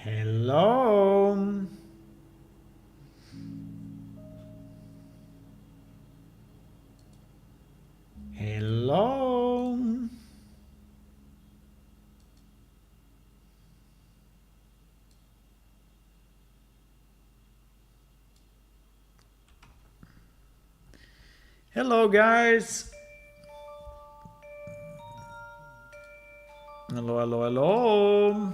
Hello. Hello. Hello, guys. Hello, hello, hello.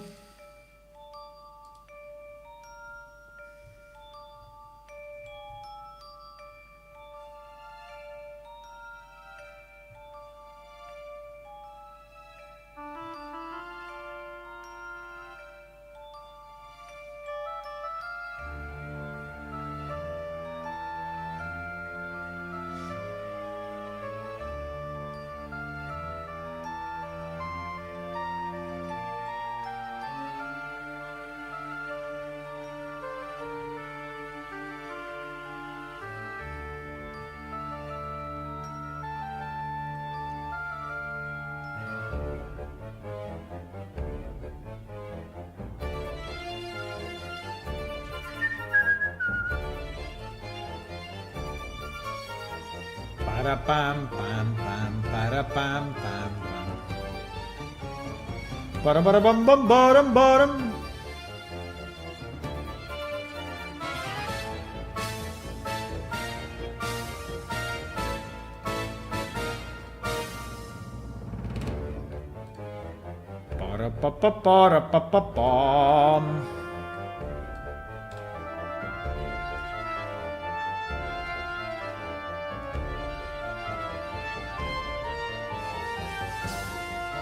Para pam pam pam para pam pam pam. Para bam bam bottom bottom. Para pa pa para pa pa pam.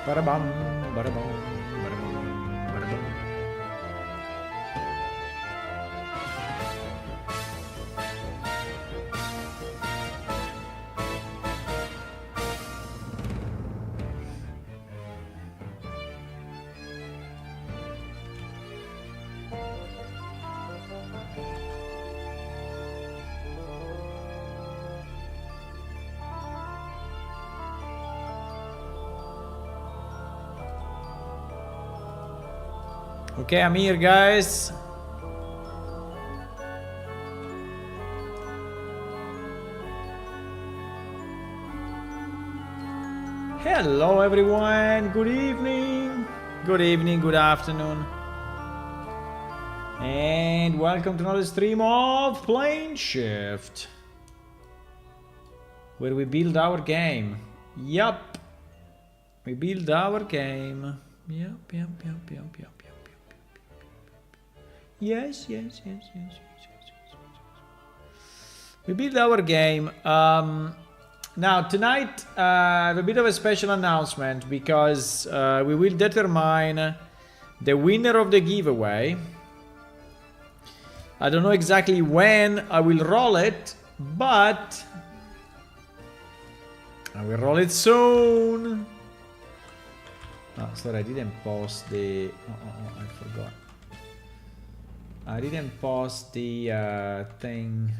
Para bam para bam para bam para bam. Okay, I'm here, guys. Hello, everyone. Good evening. Good evening, good afternoon. And welcome to another stream of Plane Shift, where we build our game. Yup. We build our game. Yup. Yes. We build our game. Now, tonight, I have a bit of a special announcement because we will determine the winner of the giveaway. I don't know exactly when I will roll it, but I will roll it soon. Oh, sorry, I didn't post the... Oh, I forgot. I didn't post the thing.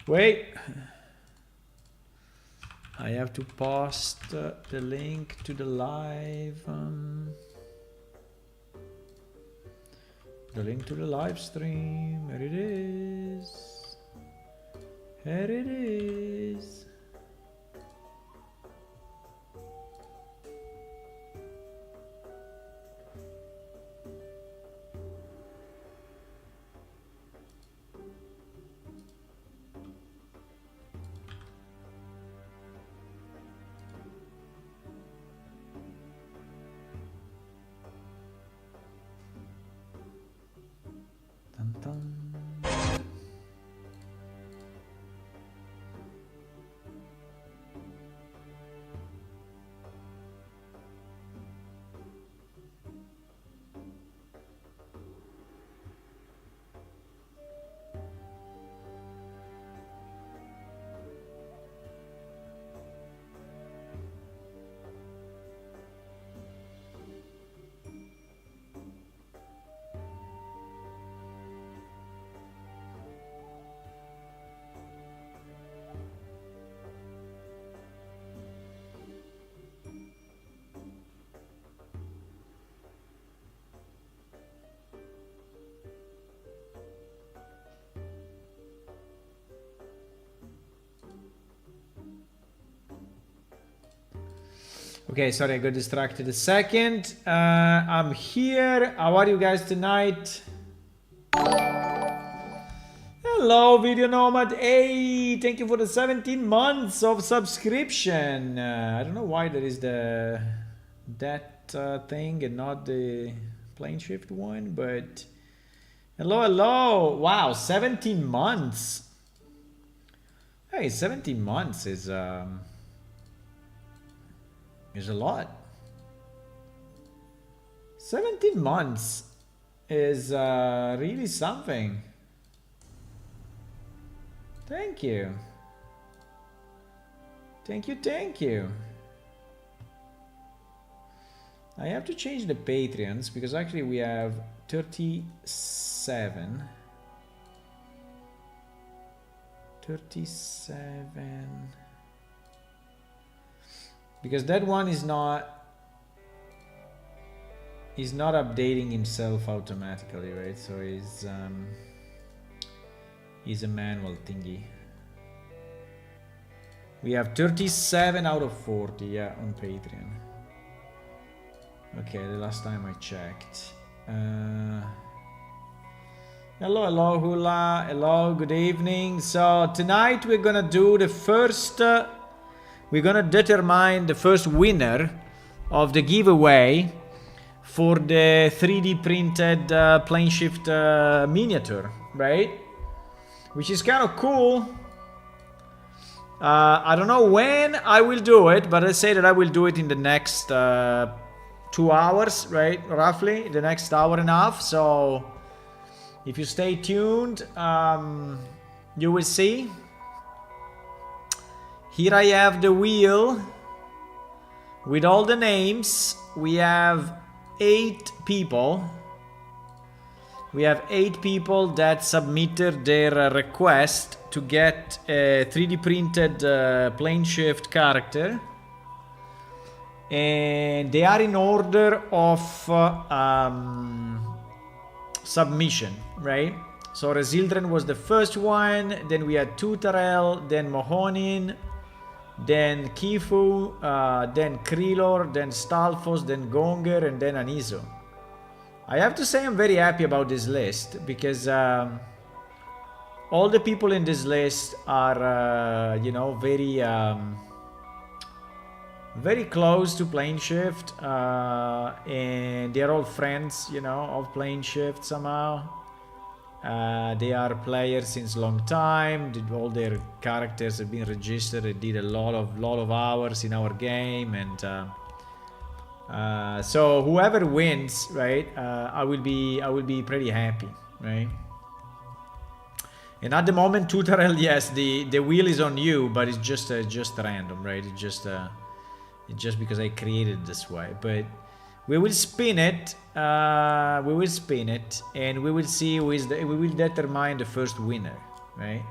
Wait. I have to post the link to the live. The link to the live stream. Here it is. Here it is. Okay, sorry, I got distracted a second. I'm here. How are you guys tonight? Hello, Video Nomad. Hey, thank you for the 17 months of subscription. I don't know why there is that thing and not the plane shift one, but hello, hello. Wow, 17 months. Hey, 17 months is a lot. 17 months is really something. Thank you. Thank you, thank you. I have to change the Patreons because actually we have 37. 37. Because that one is not updating himself automatically, right? So he's a manual thingy. We have 37 out of 40, yeah, on Patreon. Okay, the last time I checked. Hello, hello, Hula. Hello, good evening. So tonight we're gonna do the first. We're gonna determine the first winner of the giveaway for the 3D printed plane shift miniature, right? Which is kind of cool. I don't know when I will do it, but I say that I will do it in the next 2 hours, right? Roughly, the next hour and a half. So if you stay tuned, you will see. Here I have the wheel with all the names. We have 8 people. We have 8 people that submitted their request to get a 3D printed plane shift character. And they are in order of submission, right? So Resildren was the first one, then we had Tutarel, then Mohonin, then Kifu, then Krilor, then Stalfos, then Gonger, and then Aniso. I have to say I'm very happy about this list because all the people in this list are, you know, very close to Plane Shift, and they're all friends, you know, of Plane Shift somehow. They are players since long time. All their characters have been registered. They did a lot of hours in our game, and so whoever wins, right? I will be pretty happy, right? And at the moment, Tutarel, yes, the wheel is on you, but it's just random, right? It's just because I created it this way. But we will spin it. And we will see who is we will determine the first winner, right?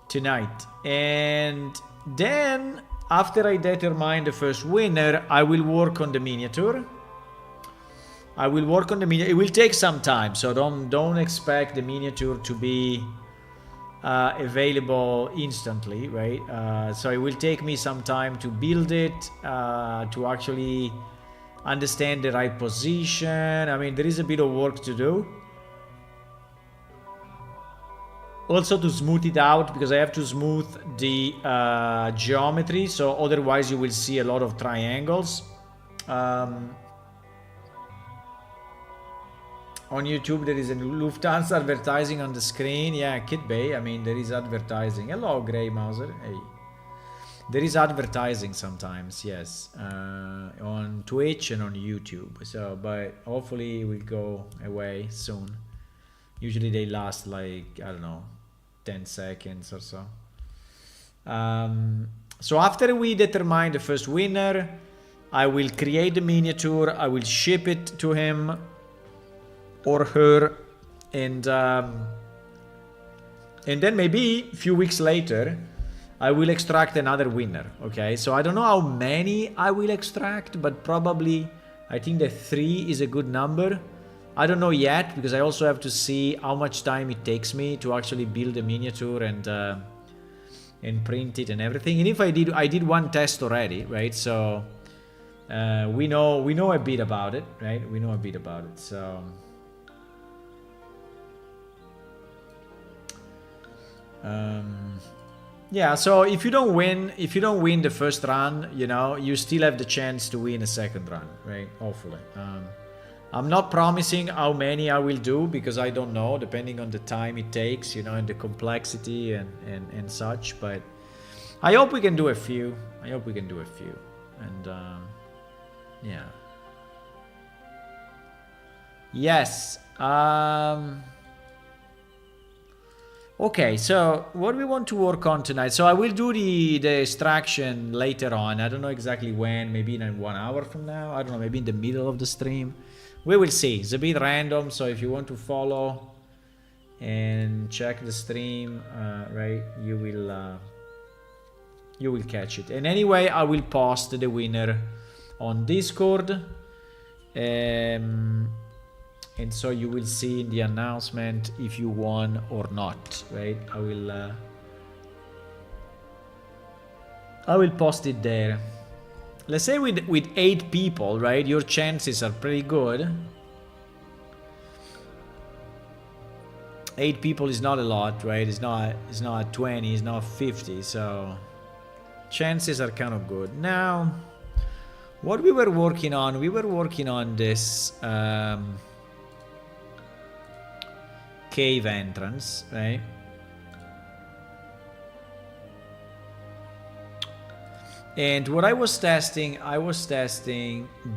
Tonight. And then after I determine the first winner, I will work on the miniature. It will take some time, so don't expect the miniature to be available instantly, right? So it will take me some time to build it, to actually understand the right position. I mean, there is a bit of work to do. Also to smooth it out, because I have to smooth the geometry, so otherwise you will see a lot of triangles. On YouTube there is a Lufthansa advertising on the screen. Yeah, Kid Bay, I mean, there is advertising. Hello, Grey Mouser. Hey. There is advertising sometimes, yes, on Twitch and on YouTube. So, but hopefully it will go away soon. Usually they last like, I don't know, 10 seconds or so. So after we determine the first winner, I will create the miniature, I will ship it to him or her, and then maybe a few weeks later, I will extract another winner, okay? So I don't know how many I will extract, but probably, I think that 3 is a good number. I don't know yet, because I also have to see how much time it takes me to actually build a miniature and print it and everything. And if I did one test already, right? So We know a bit about it, right? We know a bit about it, so. Yeah, so if you don't win the first run, you know, you still have the chance to win a second run, right? Hopefully. I'm not promising how many I will do because I don't know, depending on the time it takes, you know, and the complexity and such. But I hope we can do a few. And yeah. Yes. Okay, so what we want to work on tonight. So I will do the extraction later on. I don't know exactly when, maybe in 1 hour from now. I don't know, maybe in the middle of the stream. We will see. It's a bit random, so if you want to follow and check the stream, right, you will catch it. And anyway, I will post the winner on Discord. And so you will see in the announcement if you won or not, right? I will post it there. Let's say with 8 people, right? Your chances are pretty good. 8 people is not a lot, right? It's not 20, it's not 50, so chances are kind of good. Now, what we were working on this cave entrance, right? And what I was testing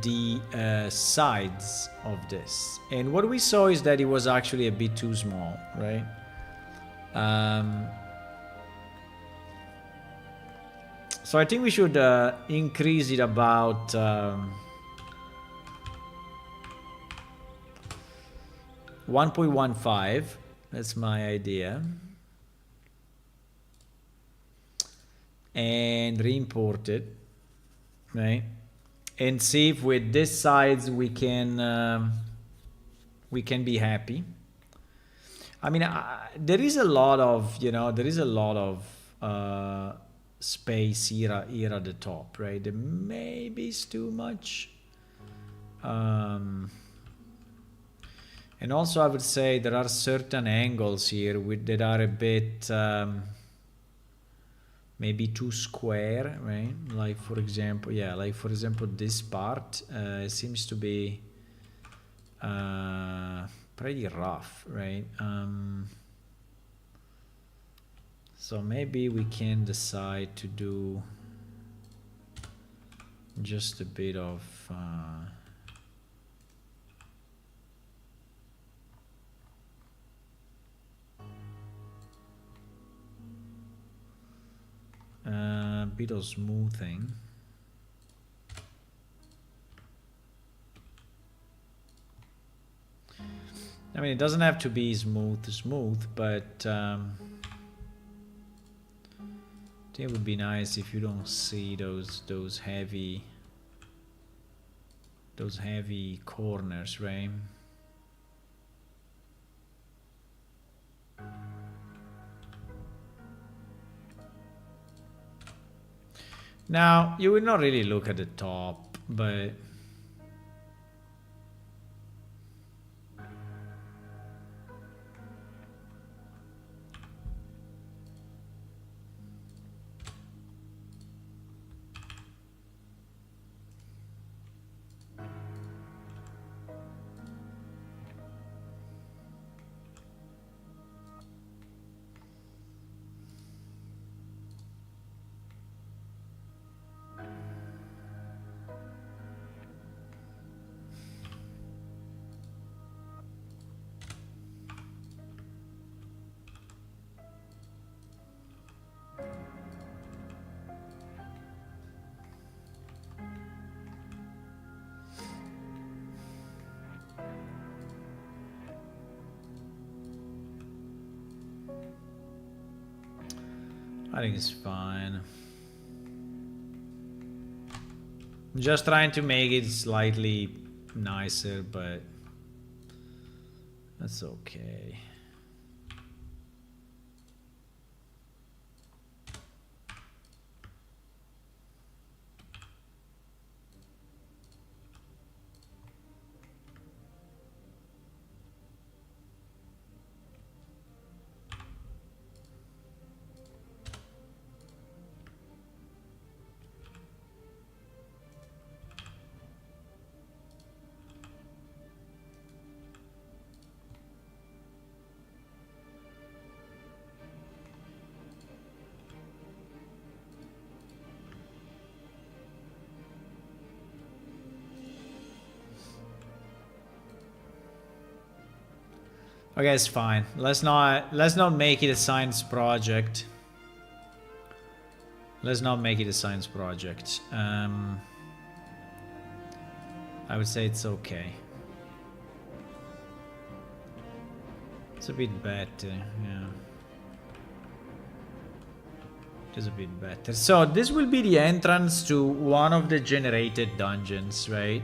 the sides of this. And what we saw is that it was actually a bit too small, right? So I think we should increase it about 1.15. That's my idea. And re-import it, right? And see if with this size we can be happy. I mean, there is a lot of, you know, space here at the top, right? There maybe is too much. And also I would say there are certain angles here that are a bit maybe too square, right? Like for example, this part seems to be pretty rough, right? So maybe we can decide to do just a bit of bit of smoothing. I mean, it doesn't have to be smooth, but I think it would be nice if you don't see those heavy corners, right? Now, you will not really look at the top, but I think it's fine. I'm just trying to make it slightly nicer, but that's okay. Okay, it's fine. Let's not make it a science project. Let's not make it a science project. I would say it's okay. It's a bit better, yeah. Just a bit better. So this will be the entrance to one of the generated dungeons, right?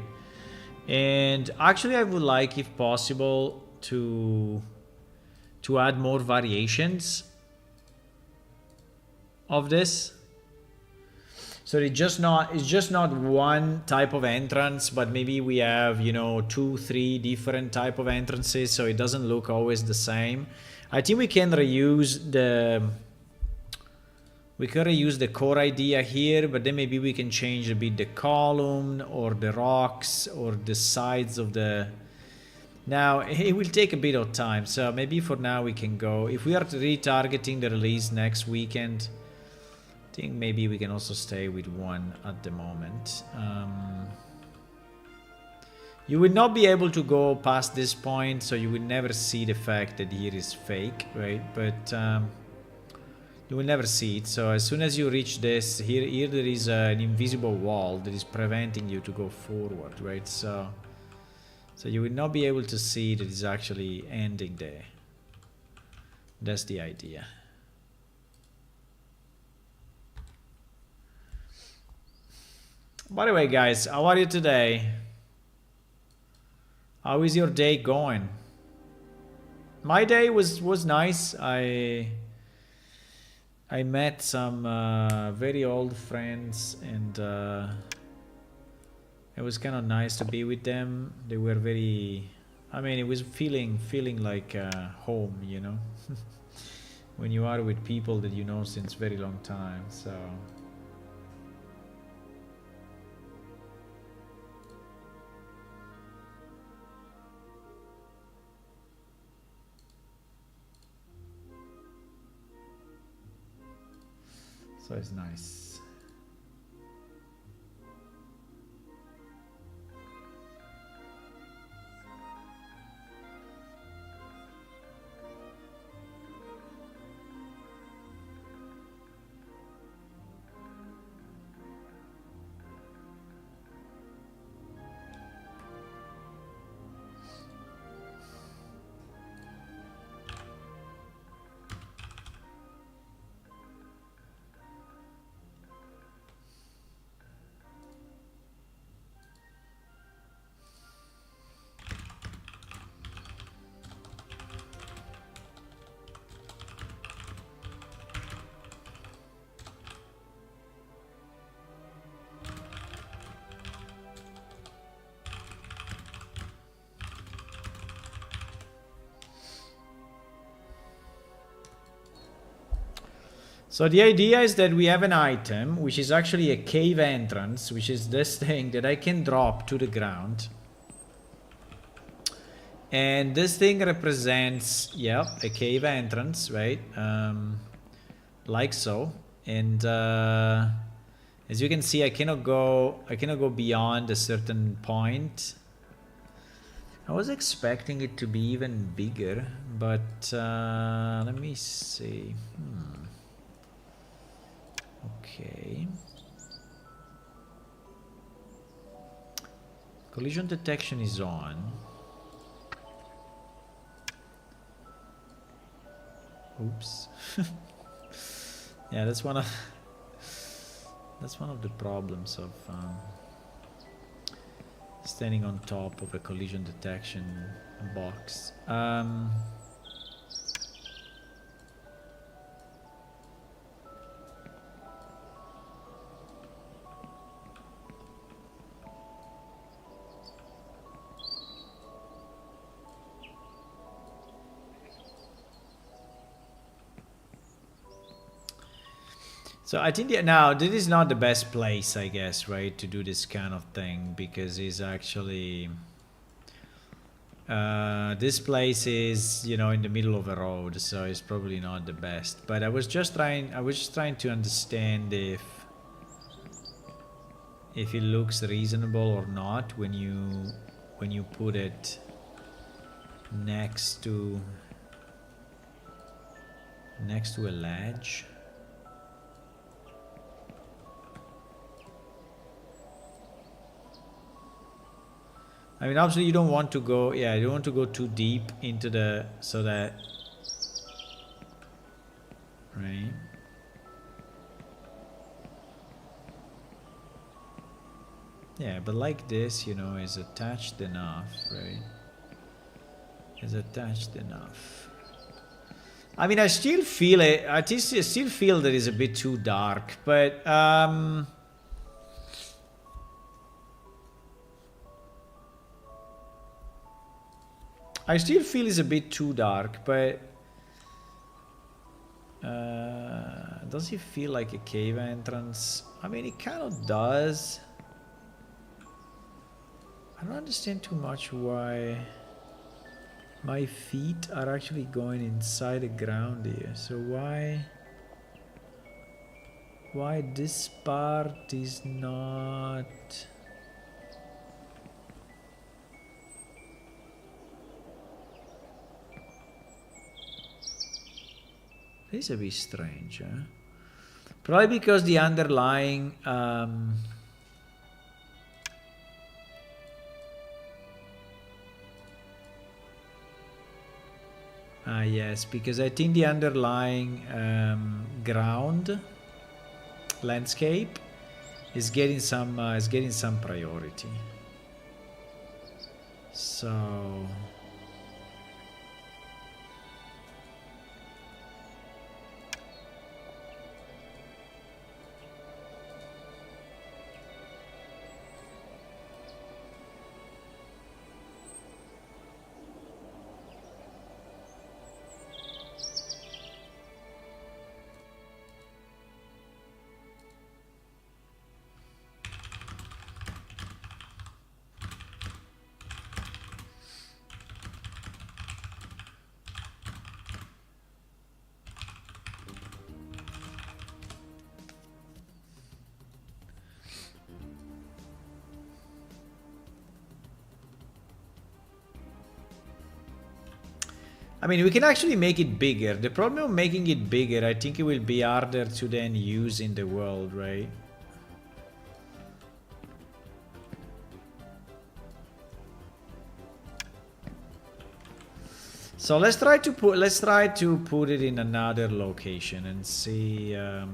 And actually I would like, if possible, to add more variations of this. So it's just not one type of entrance, but maybe we have, you know, 2-3 different type of entrances, so it doesn't look always the same. I think we can reuse the core idea here, but then maybe we can change a bit the column or the rocks or the sides of the... Now, it will take a bit of time, so maybe for now we can go... If we are retargeting the release next weekend, I think maybe we can also stay with one at the moment. You will not be able to go past this point, so you will never see the fact that here is fake, right? But you will never see it. So as soon as you reach this, here there is an invisible wall that is preventing you to go forward, right? So you will not be able to see that it's actually ending there. That's the idea. By the way, guys, how are you today? How is your day going? My day was nice. I met some very old friends, and it was kind of nice to be with them. They were very... I mean, it was feeling like home, you know? When you are with people that you know since very long time, so... So it's nice. So the idea is that we have an item, which is actually a cave entrance, which is this thing that I can drop to the ground. And this thing represents, yeah, a cave entrance, right? Like so. And as you can see, I cannot go beyond a certain point. I was expecting it to be even bigger, but let me see. Okay. Collision detection is on. Oops. Yeah, that's one of the problems of standing on top of a collision detection box. So I think now this is not the best place, I guess, right, to do this kind of thing, because it's actually this place is, you know, in the middle of a road, so it's probably not the best. But I was just trying to understand if it looks reasonable or not when you put it next to next to a ledge. I mean, obviously you don't want to go, yeah, you don't want to go too deep into the, so that, right? Yeah, but like this, you know, is attached enough, right? Is attached enough. I mean, I still feel it, I still feel that it's a bit too dark, but, I still feel it's a bit too dark, but does it feel like a cave entrance? I mean, it kind of does. I don't understand too much why my feet are actually going inside the ground here. So why this part is not... This is a bit strange, huh? Probably because the underlying yes, because I think the underlying ground landscape is getting some priority. So I mean, we can actually make it bigger. The problem of making it bigger, I think it will be harder to then use in the world, right? So let's try to put it in another location and see how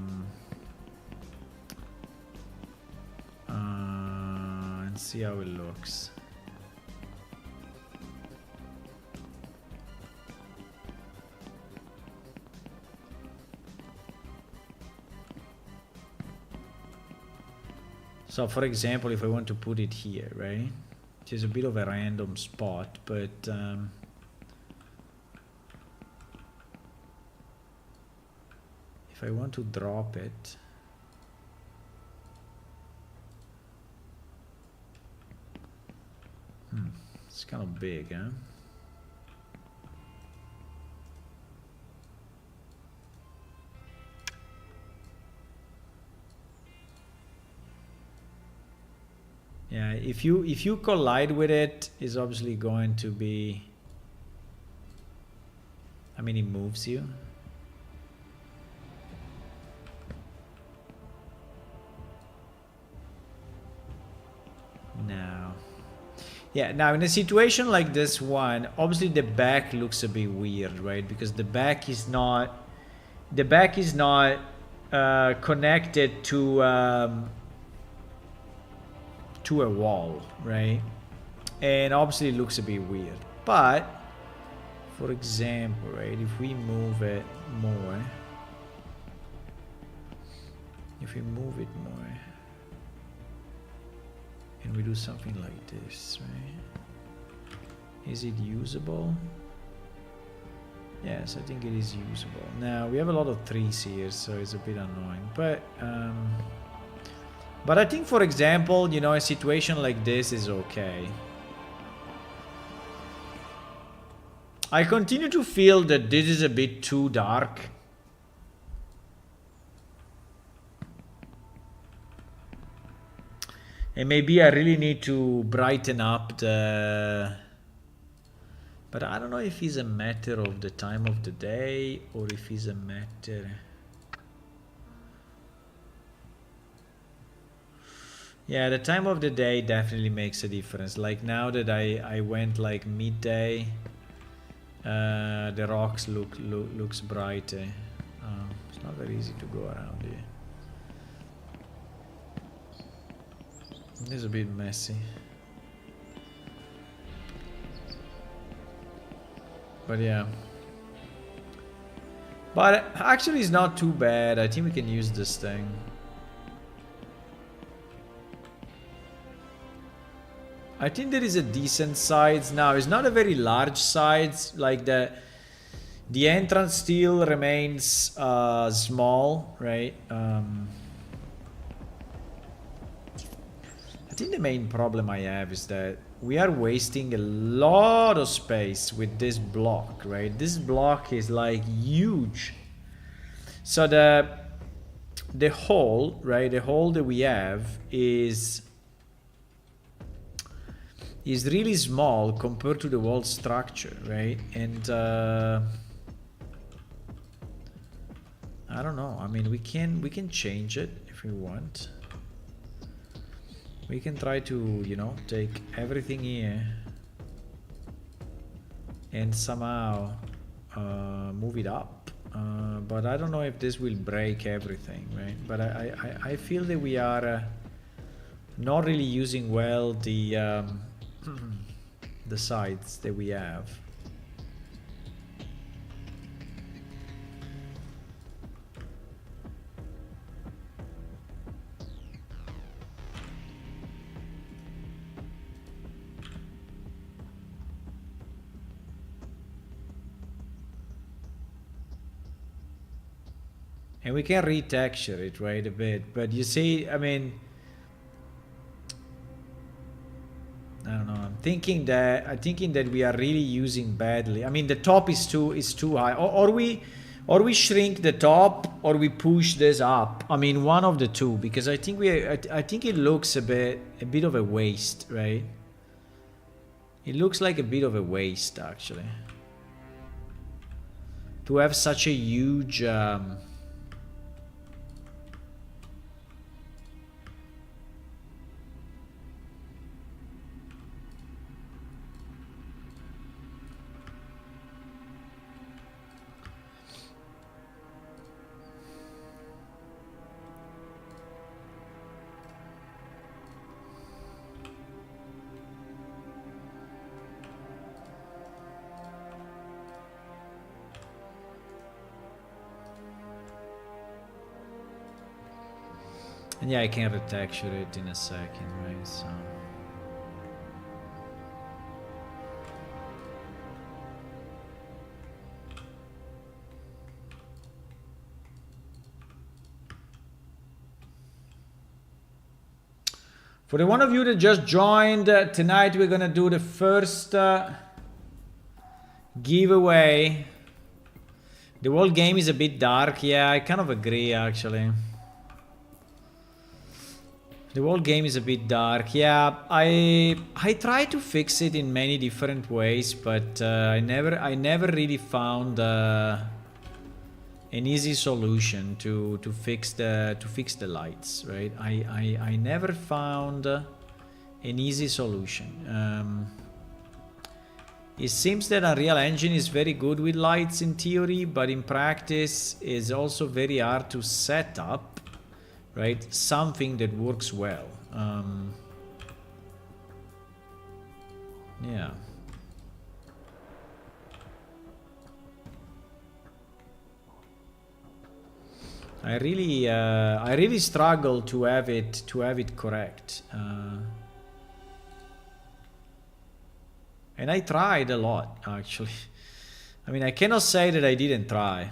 it looks. So for example, if I want to put it here, right? Which is a bit of a random spot, but if I want to drop it, it's kind of big, huh? Yeah, if you collide with it, it's obviously going to be, I mean, it moves you. Now, yeah, now in a situation like this one, obviously the back looks a bit weird, right? Because the back is not connected to a wall, right? And obviously it looks a bit weird. But for example, right, if we move it more, and we do something like this, right? Is it usable? Yes, I think it is usable. Now we have a lot of trees here, so it's a bit annoying, but I think, for example, you know, a situation like this is okay. I continue to feel that this is a bit too dark. And maybe I really need to brighten up the But I don't know if it's a matter of the time of the day or if it's a matter... Yeah, the time of the day definitely makes a difference. Like now that I went like midday, the rocks looks bright. It's not very easy to go around here. It's a bit messy. But yeah. But actually it's not too bad. I think we can use this thing. I think there is a decent size now. It's not a very large size. Like the entrance still remains small, right? I think the main problem I have is that we are wasting a lot of space with this block, right? This block is like huge. So the hole, right? The hole that we have is really small compared to the wall structure, right? And I don't know. I mean, we can change it if we want. We can try to, you know, take everything here and somehow move it up. But I don't know if this will break everything, right? But I feel that we are not really using well the sides that we have. And we can retexture it, right, a bit. But you see, I mean, I don't know. I'm thinking that we are really using badly. I mean, the top is too high. Or we shrink the top, or we push this up. I mean, one of the two, because I think it looks a bit of a waste, right? It looks like a bit of a waste, actually, to have such a huge. And yeah, I can retexture it in a second, right? So. For the one of you that just joined, tonight we're gonna do the first giveaway. The whole game is a bit dark. Yeah, I kind of agree, actually. The whole game is a bit dark. Yeah, I tried to fix it in many different ways, but I never really found an easy solution to fix the lights, right? I never found an easy solution. It seems that Unreal Engine is very good with lights in theory, but in practice is also very hard to set up. Right, something that works well. Yeah. I really struggle to have it correct. And I tried a lot, actually. I mean, I cannot say that I didn't try.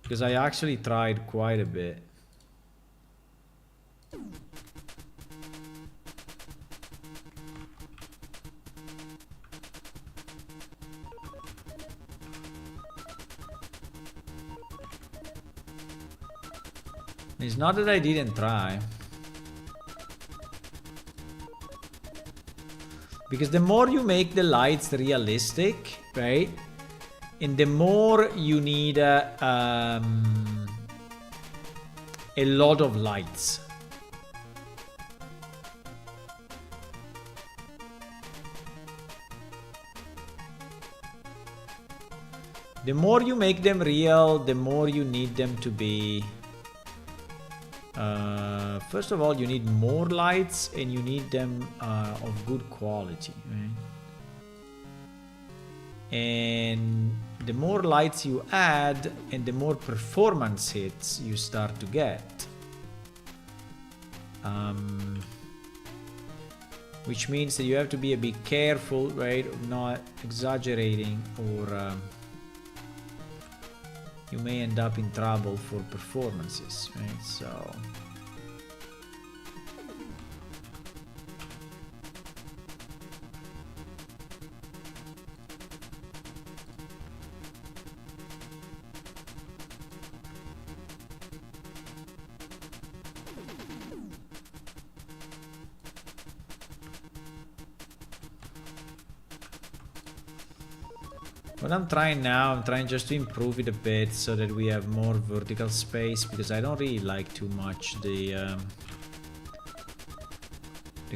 Because I actually tried quite a bit. It's not that I didn't try. Because the more you make the lights realistic, right? And the more you need a lot of lights. The more you make them real, the more you need them to be... first of all, you need more lights and you need them of good quality, right? And the more lights you add and the more performance hits you start to get. Which means that you have to be a bit careful, right? Not exaggerating, or you may end up in trouble for performances, right? So... What I'm trying now, I'm trying just to improve it a bit so that we have more vertical space, because I don't really like too much the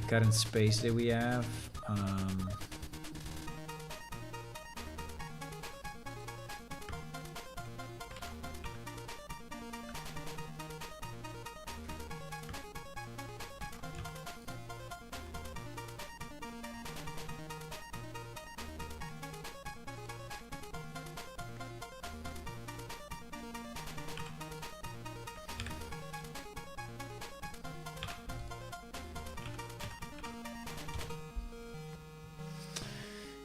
current space that we have.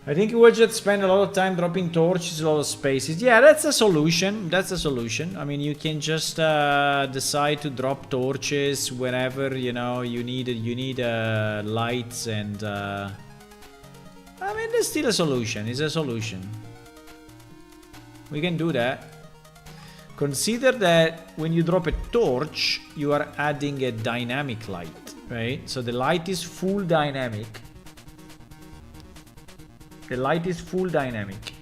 I think we'll just spend a lot of time dropping torches, a lot of spaces. Yeah, that's a solution. That's a solution. I mean, you can just decide to drop torches whenever, you know, you need lights, and I mean, there's still a solution. It's a solution. We can do that. Consider that when you drop a torch, you are adding a dynamic light, right? So the light is full dynamic. The light is full dynamic.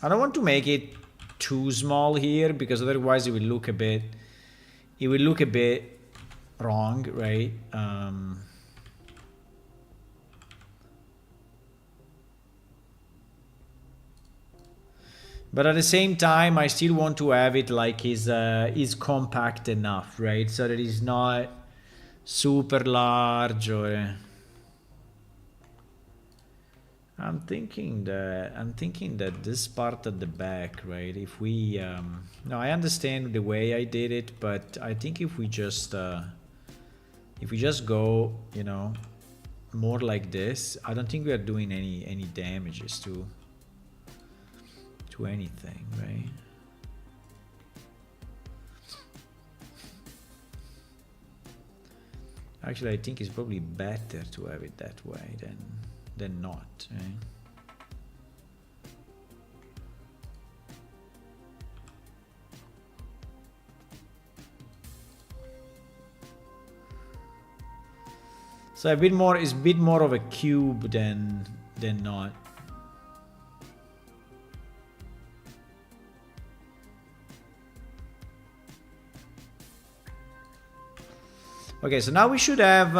I don't want to make it too small here, because otherwise it will look a bit wrong, right? But at the same time, I still want to have it like is compact enough, right? So that it's not super large, or I'm thinking that this part at the back, right? If we no, I understand the way I did it, but I think if we just go, you know, more like this, I don't think we are doing any damages to anything, right? Actually, I think it's probably better to have it that way than not, right? So it's a bit more of a cube than not. Okay, so now we should have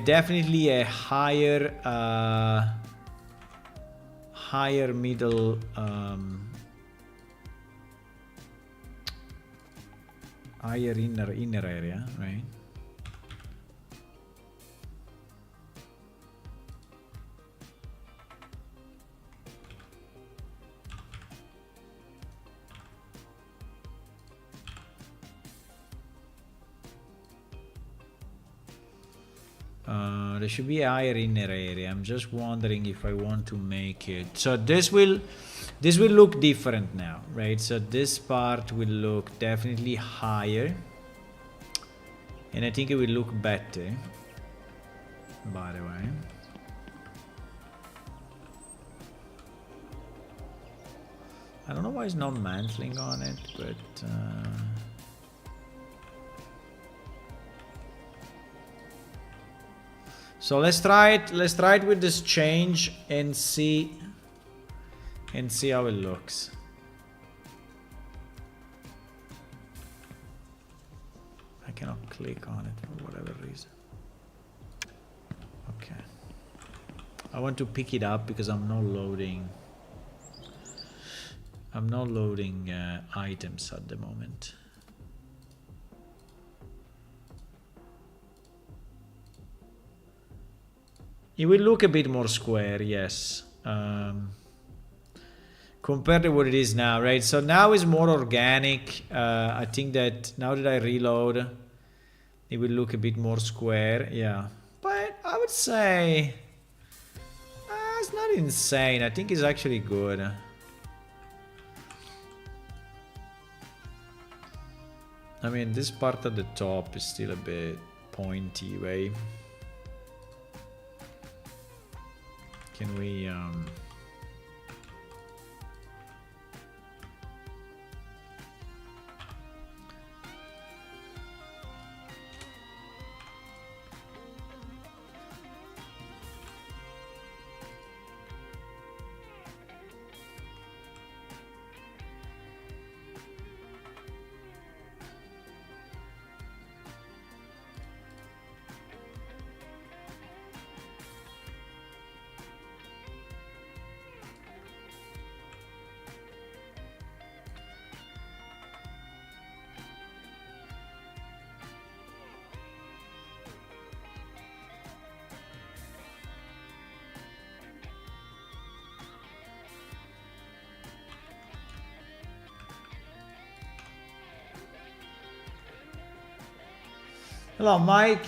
definitely a higher middle higher inner area, right? There should be a higher inner area. I'm just wondering if I want to make it. So this will look different now, right? So this part will look definitely higher. And I think it will look better, by the way. I don't know why it's not mantling on it, but so let's try it. Let's try it with this change and see how it looks. I cannot click on it for whatever reason. Okay. I want to pick it up because I'm not loading. I'm not loading items at the moment. It will look a bit more square, yes. Compared to what it is now, right? So now it's more organic. I think that now that I reload, it will look a bit more square, yeah. But I would say it's not insane. I think it's actually good. I mean, this part at the top is still a bit pointy, right? Can we Hello, Mike.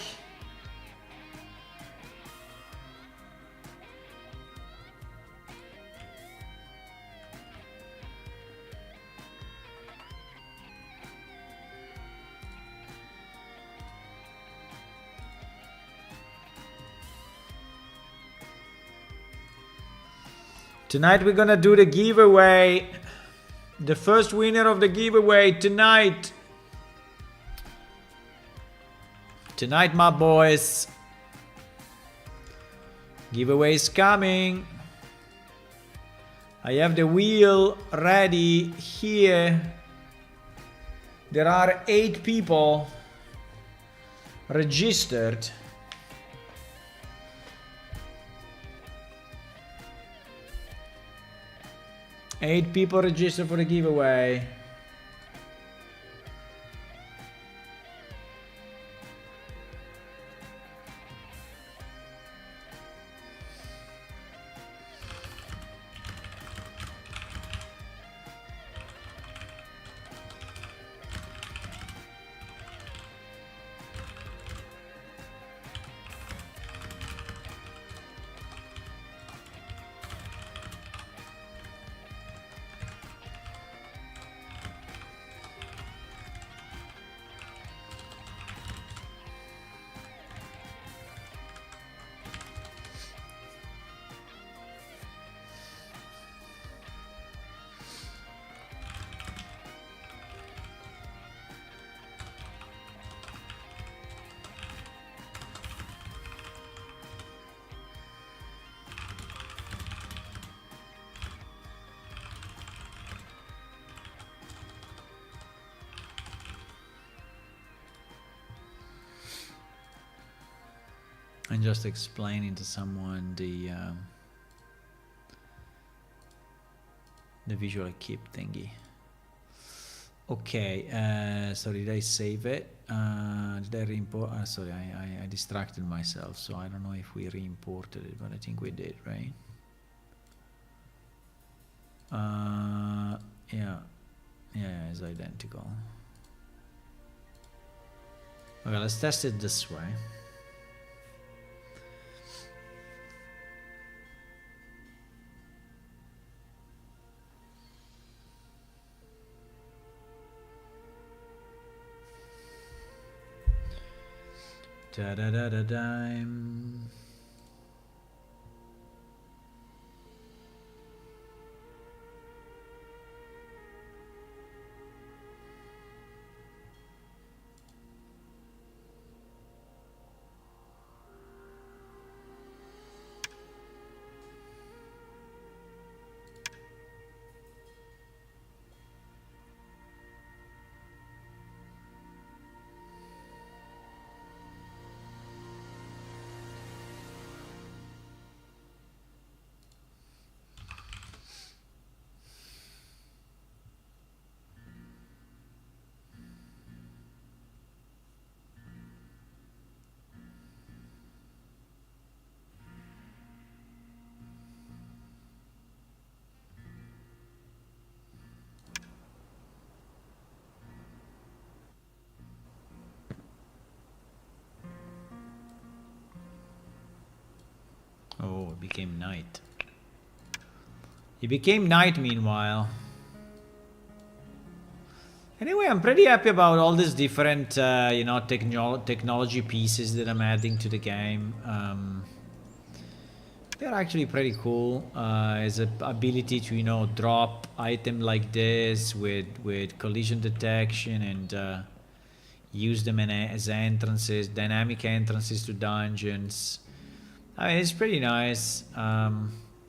Tonight we're gonna do the giveaway. The first winner of the giveaway tonight. Tonight, my boys. Giveaway is coming. I have the wheel ready here. There are 8 people registered. Eight people registered for the giveaway. And just explaining to someone the visual keep thingy. Okay, so did I save it? Did I re-import? Sorry, I distracted myself, so I don't know if we re-imported it, but I think we did, right? Yeah, it's identical. Okay, let's test it this way. Da da da da dime. Oh, it became night. It became night meanwhile. Anyway, I'm pretty happy about all these different, you know, technology pieces that I'm adding to the game. They're actually pretty cool. As an ability to, you know, drop item like this with collision detection and use them as entrances, dynamic entrances to dungeons. I mean, it's pretty nice.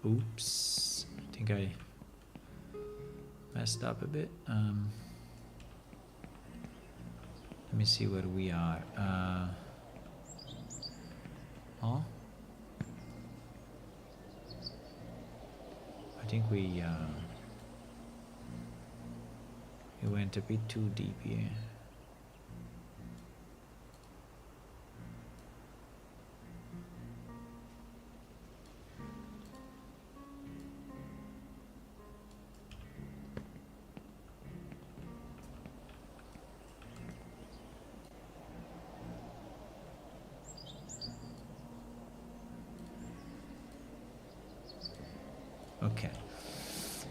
Oops, I think I messed up a bit. Let me see where we are. Oh, I think we went a bit too deep here. Okay.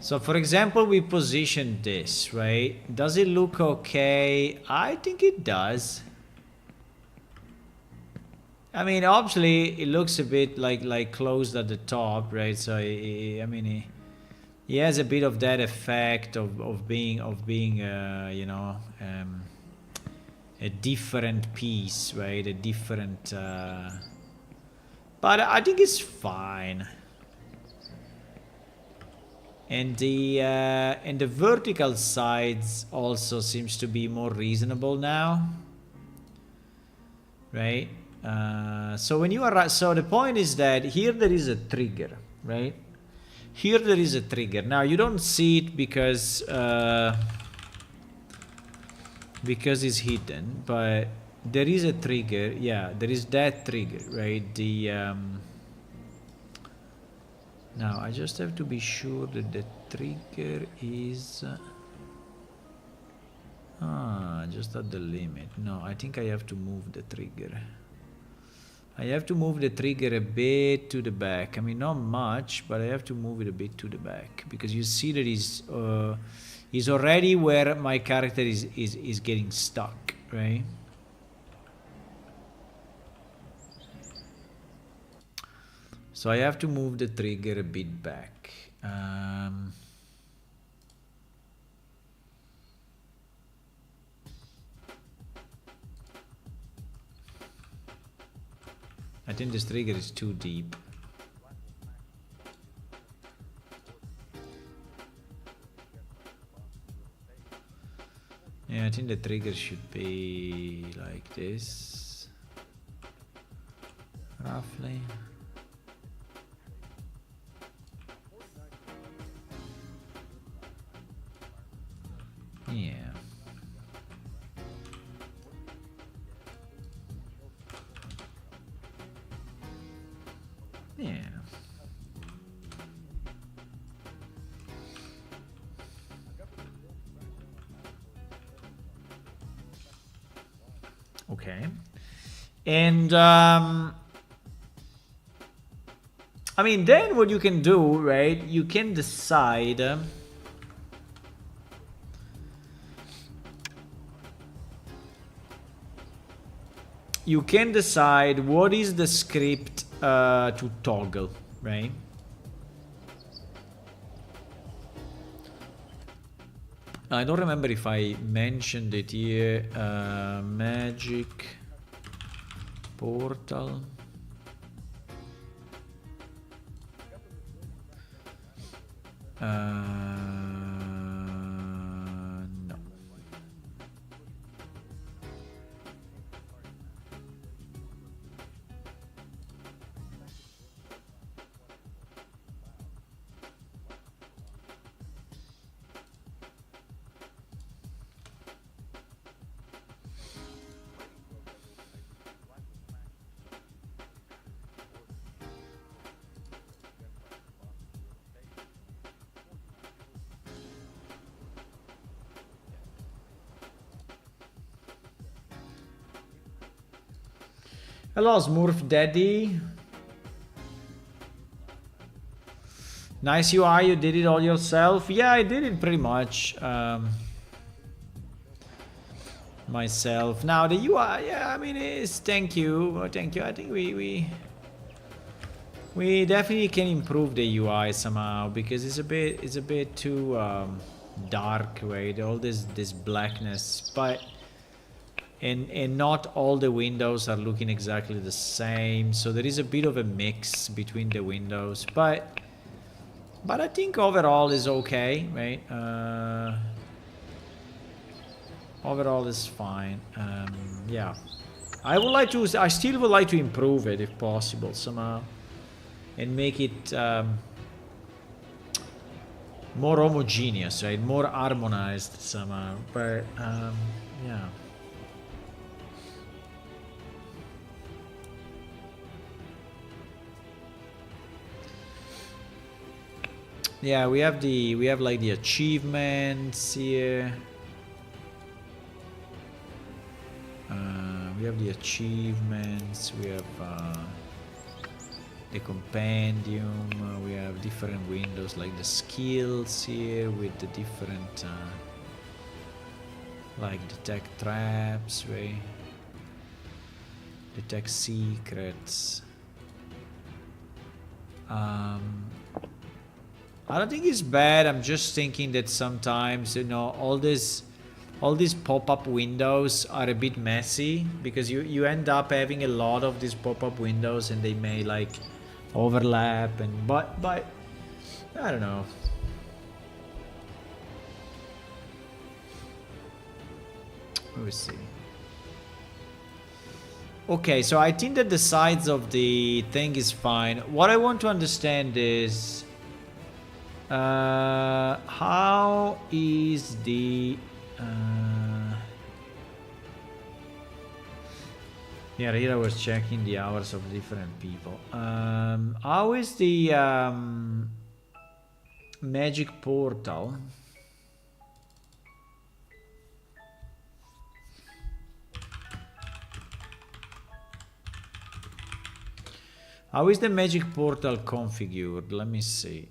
So for example, we positioned this, right? Does it look okay? I think it does. I mean, obviously, it looks a bit like closed at the top, right? So I mean, he has a bit of that effect of being you know, a different piece, right? A different. But I think it's fine. And the vertical sides also seems to be more reasonable now, right? So when you are, so the point is that here there is a trigger, right? Here there is a trigger. Now you don't see it because it's hidden, but there is a trigger. Yeah, there is that trigger, right? The now I just have to be sure that the trigger is just at the limit. No, I think I have to move the trigger. I have to move the trigger a bit to the back. I mean, not much, but I have to move it a bit to the back because you see that is already where my character is getting stuck, right? So I have to move the trigger a bit back. I think this trigger is too deep. Yeah, I think the trigger should be like this, roughly. Yeah. Yeah. Okay. And I mean, then what you can do, right? You can decide you can decide what is the script to toggle, right? I don't remember if I mentioned it here. Magic portal. No. Hello, Smurf Daddy. Nice UI, you did it all yourself? Yeah, I did it pretty much myself. Now the UI, yeah, I mean, it's thank you. I think we definitely can improve the UI somehow because it's a bit too dark, right? All this blackness, but. And not all the windows are looking exactly the same, so there is a bit of a mix between the windows, but I think overall is okay, right? Overall is fine. Yeah, I still would like to improve it if possible somehow, and make it more homogeneous, right? More harmonized somehow, but yeah. Yeah, we have like the achievements here. We have the achievements. We have the compendium. We have different windows like the skills here with the different like detect traps, right? Detect secrets. I don't think it's bad. I'm just thinking that sometimes, you know, all these pop-up windows are a bit messy because you end up having a lot of these pop-up windows and they may like overlap and but I don't know. Let me see. Okay, so I think that the size of the thing is fine. What I want to understand is how is the yeah, here I was checking the hours of different people. How is the magic portal? How is the magic portal configured? Let me see.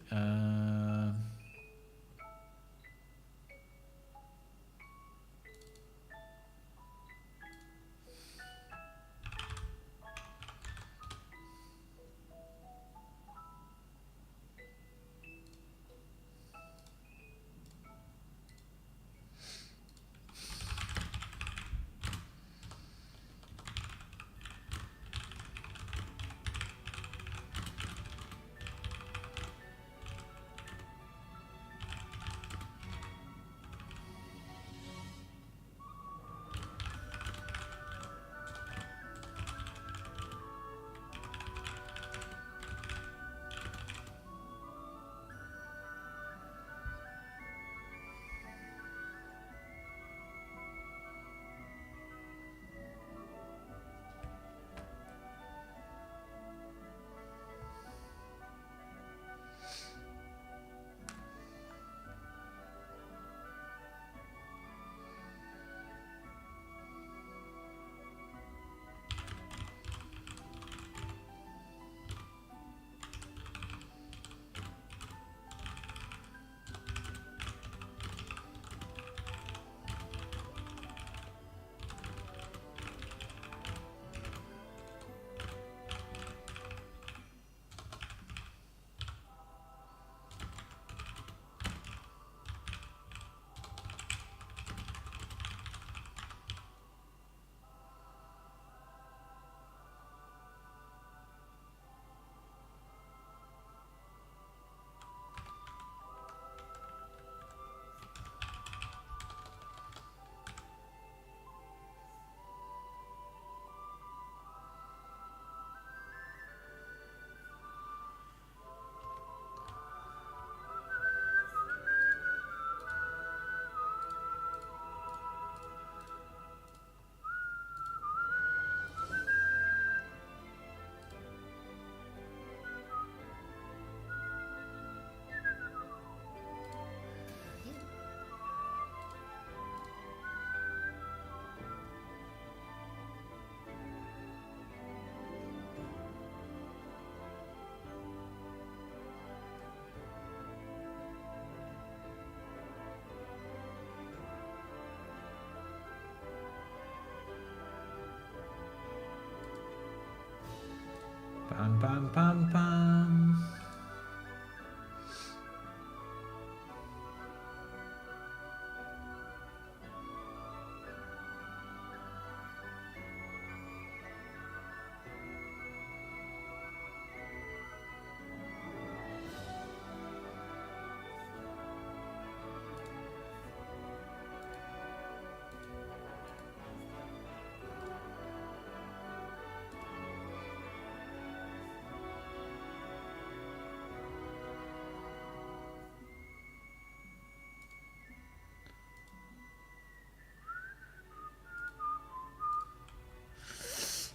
Pam pam pam pam.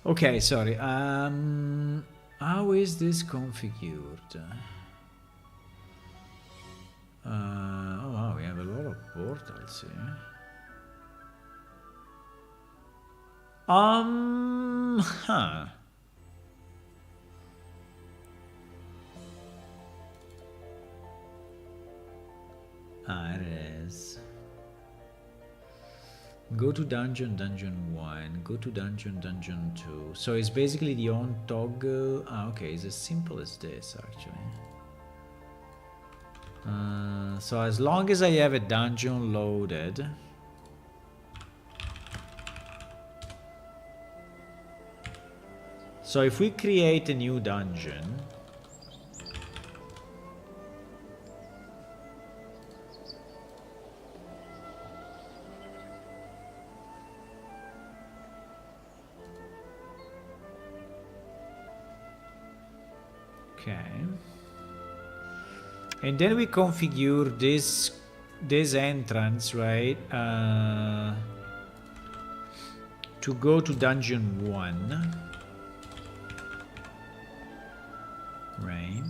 Okay, sorry. How is this configured? Oh wow, we have a lot of portals here. Huh. Ah, it is. Go to dungeon 1, go to dungeon 2. So it's basically the on toggle. Ah, okay, it's as simple as this actually. So as long as I have a dungeon loaded, so if we create a new dungeon, okay, and then we configure this entrance, right, to go to dungeon 1, right?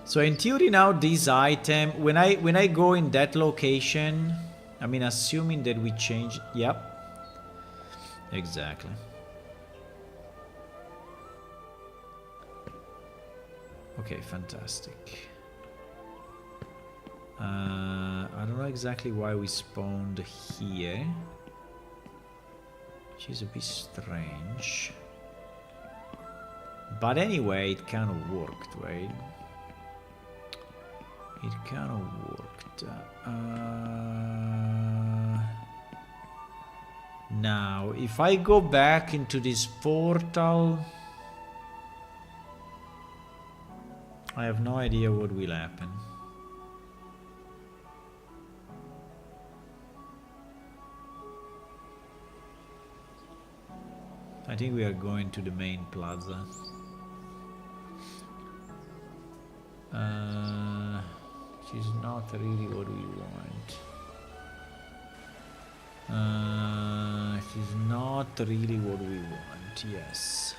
So in theory now this item, when I go in that location, I mean assuming that we change, yep, exactly. Okay, fantastic. I don't know exactly why we spawned here, which is a bit strange. But anyway, it kind of worked, right? It kind of worked. Now, if I go back into this portal, I have no idea what will happen. I think we are going to the main plaza. Which is not really what we want. It is not really what we want, yes.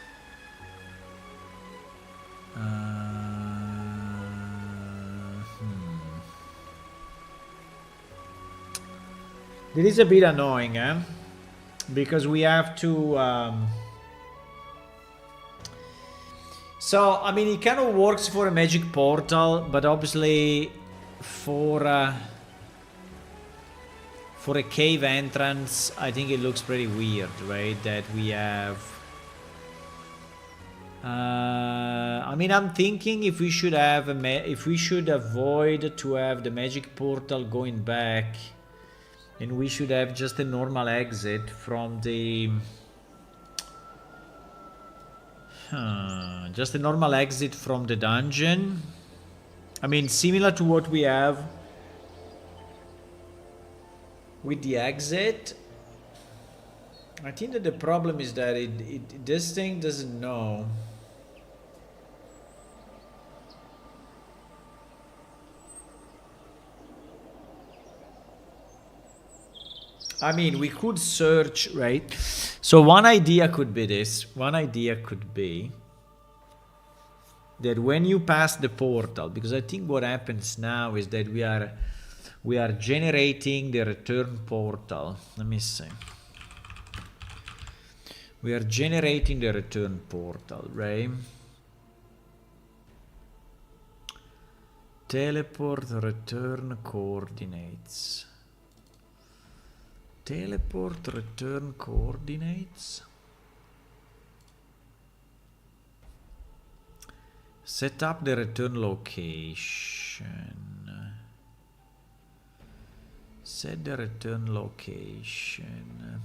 It is a bit annoying, eh? Because we have to... So, I mean, it kind of works for a magic portal, but obviously for a cave entrance, I think it looks pretty weird, right? That we have... I mean, I'm thinking if we should have if we should avoid to have the magic portal going back, and we should have just a normal exit from the... just a normal exit from the dungeon. I mean, similar to what we have with the exit. I think that the problem is that this thing doesn't know. I mean, we could search, right? So one idea could be this. One idea could be that when you pass the portal, because I think what happens now is that we are generating the return portal. Let me see. We are generating the return portal, right? Teleport return coordinates. Teleport return coordinates. Set up the return location. Set the return location.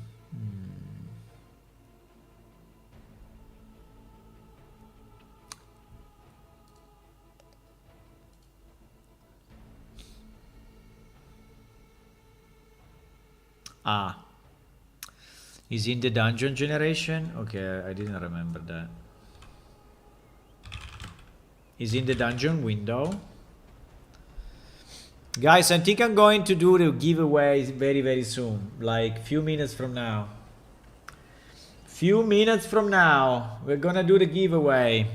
Ah. Is in the dungeon generation? Okay, I didn't remember that. Is in the dungeon window. Guys, I think I'm going to do the giveaway very, very soon. Like few minutes from now. Few minutes from now, we're gonna do the giveaway.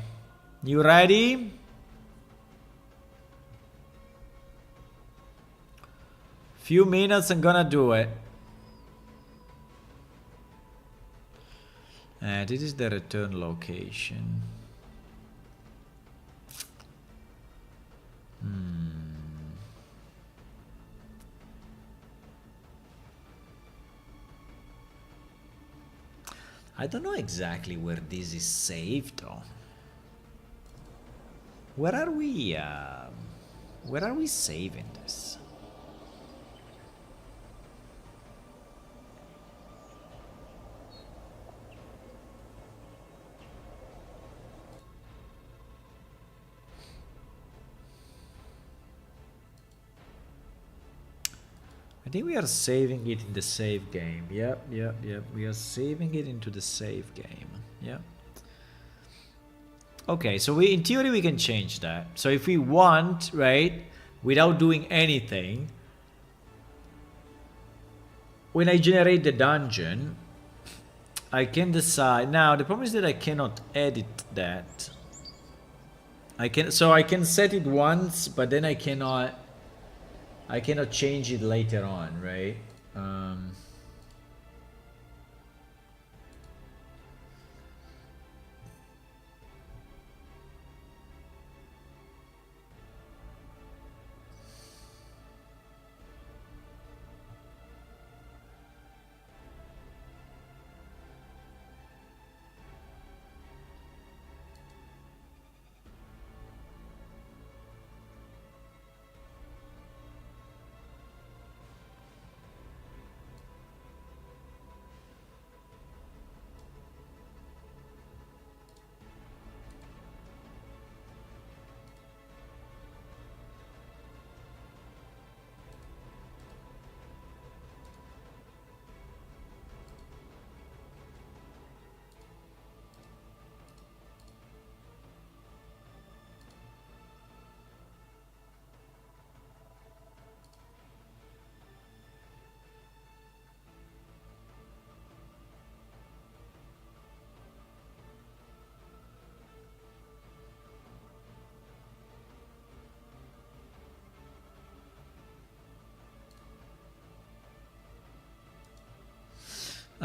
You ready? Few minutes, I'm gonna do it. This is the return location. I don't know exactly where this is saved though. Where are we saving this? I think we are saving it in the save game. Yep. We are saving it into the save game. Yep. Okay, so in theory we can change that. So if we want, right, without doing anything, when I generate the dungeon, I can decide. Now the problem is that I cannot edit that. I can set it once, but then I cannot change it later on, right?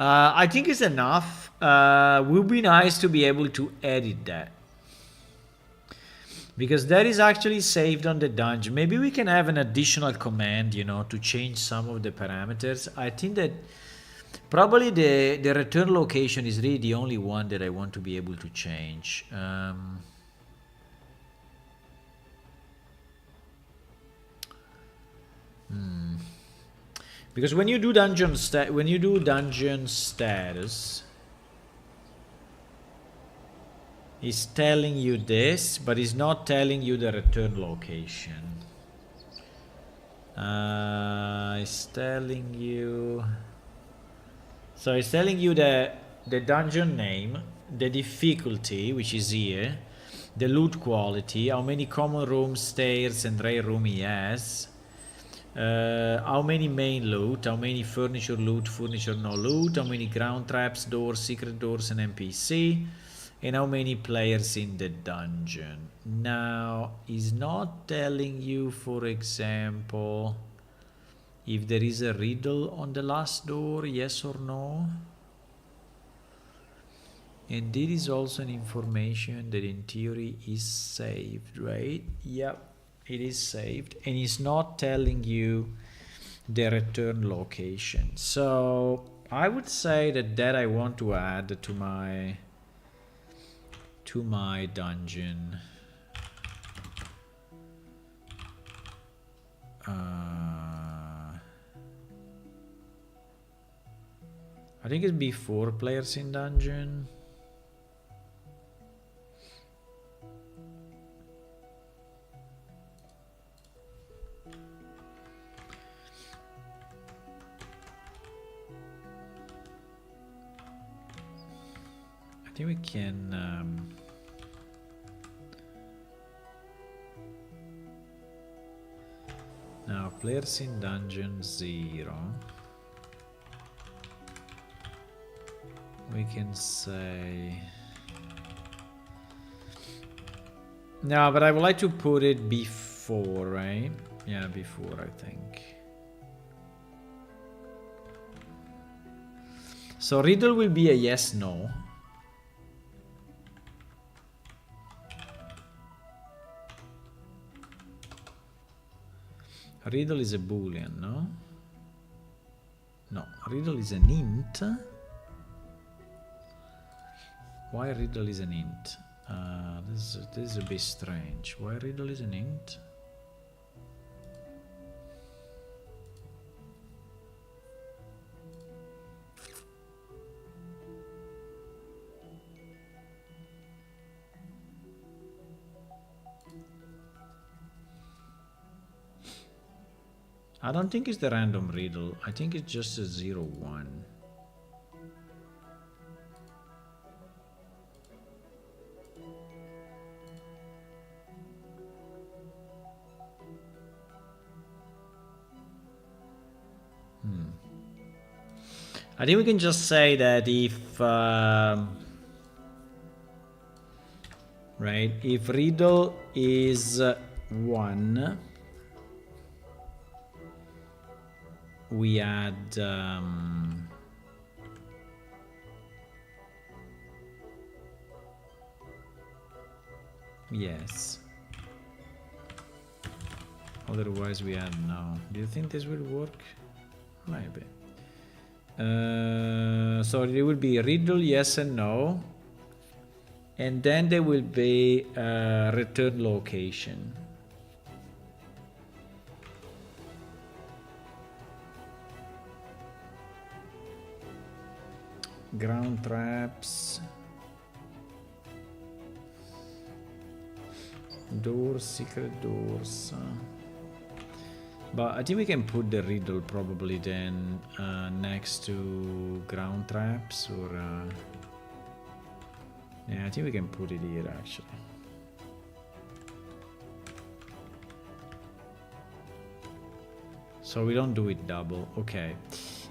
I think it's enough. Would be nice to be able to edit that. Because that is actually saved on the dungeon. Maybe we can have an additional command, you know, to change some of the parameters. I think that probably the return location is really the only one that I want to be able to change. Because when you do dungeon status, it's telling you this, but it's not telling you the return location. It's telling you. So it's telling you the dungeon name, the difficulty, which is here, the loot quality, how many common rooms, stairs, and rare room he has. How many main loot, how many furniture loot, furniture no loot, how many ground traps, doors, secret doors, and NPC, and how many players in the dungeon. Now, he's not telling you, for example, if there is a riddle on the last door, yes or no. And this is also an information that in theory is saved, right? Yep. It is saved, and it's not telling you the return location. So I would say that I want to add to my dungeon. I think it's before players in dungeon. I think we can now players in dungeon 0. We can say no, but I would like to put it before, right? Yeah, before, I think. So riddle will be a yes, no. Riddle is a boolean, no? No, riddle is an int. Why riddle is an int? This is a bit strange. Why riddle is an int? I don't think it's the random riddle. I think it's just a 0-1. I think we can just say that if right, if riddle is 1, we add yes. Otherwise we add no. Do you think this will work? Maybe. So it will be riddle yes and no, and then there will be return location. Ground traps, doors, secret doors. But I think we can put the riddle probably then next to ground traps, or yeah, I think we can put it here actually. So we don't do it double, okay.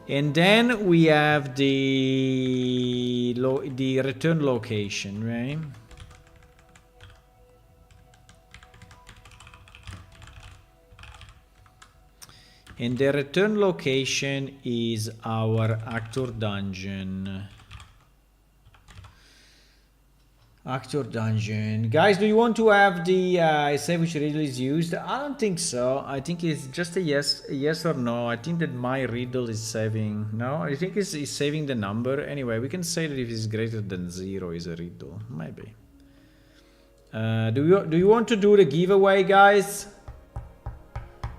And then we have the return location, right? And the return location is our actor dungeon. Actor dungeon. Guys, do you want to have the say which riddle is used? I don't think so. I think it's just a yes or no. I think that my riddle is saving. No, I think it's saving the number. Anyway, we can say that if it's greater than 0 is a riddle. Maybe. Do you want to do the giveaway, guys?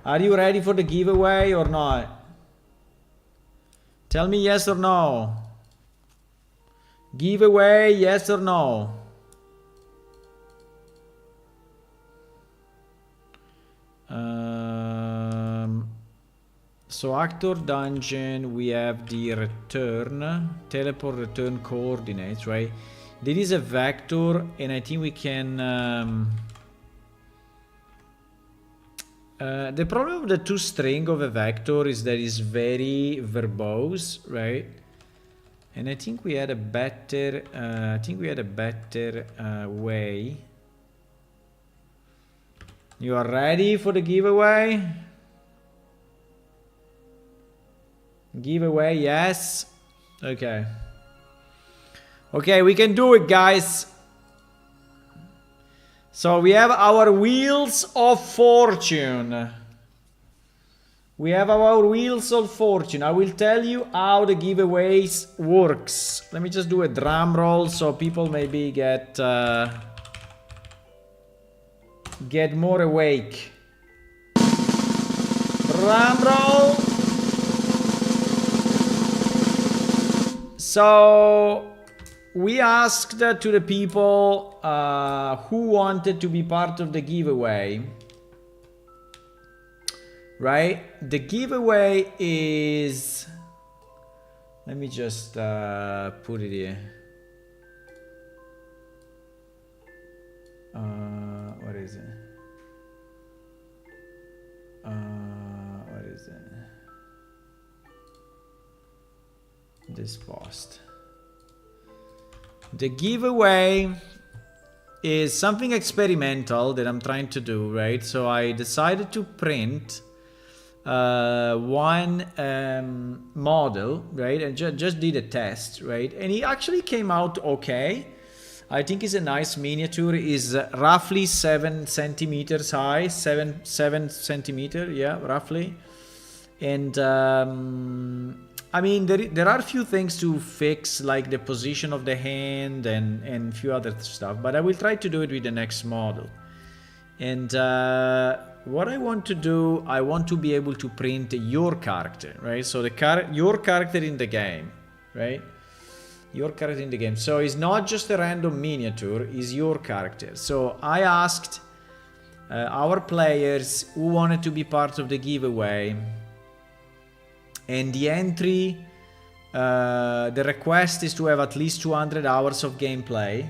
Are you ready for the giveaway or not? Tell me yes or no. Giveaway, yes or no? So actor dungeon, we have the return, teleport return coordinates, right? There is a vector, and I think we can... the problem of the toString of a vector is that it's very verbose, right? And I think we had a better, way. You are ready for the giveaway? Giveaway, yes. Okay. Okay, we can do it, guys. So we have our wheels of fortune. We have our wheels of fortune. I will tell you how the giveaways works. Let me just do a drum roll so people maybe get more awake. Drum roll. So we asked to the people who wanted to be part of the giveaway. Right? The giveaway is... Let me just put it here. What is it? What is it? This post. The giveaway is something experimental that I'm trying to do, right? So I decided to print one model, right? And just did a test, right? And it actually came out okay. I think it's a nice miniature. Is roughly 7 centimeters high, 7 centimeter, yeah, roughly. And I mean, there are a few things to fix, like the position of the hand and a few other stuff, but I will try to do it with the next model. And what I want to do, I want to be able to print your character, right? So your character in the game, right? Your character in the game. So it's not just a random miniature, it's your character. So I asked our players who wanted to be part of the giveaway, and the entry, the request is to have at least 200 hours of gameplay,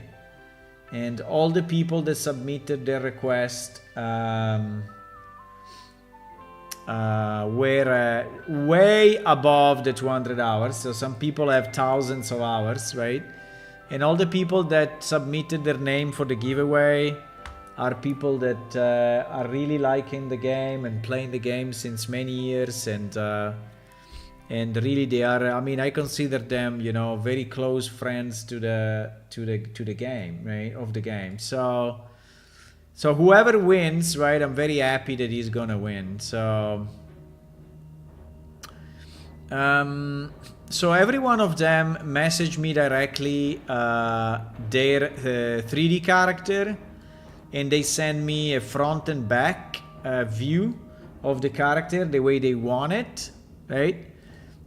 and all the people that submitted their request were way above the 200 hours. So some people have thousands of hours, right? And all the people that submitted their name for the giveaway are people that are really liking the game and playing the game since many years, and really they are, I mean, I consider them, you know, very close friends to the game, right, of the game. So whoever wins, right, I'm very happy that he's gonna win. So every one of them messaged me directly their 3D character, and they send me a front and back view of the character the way they want it, right?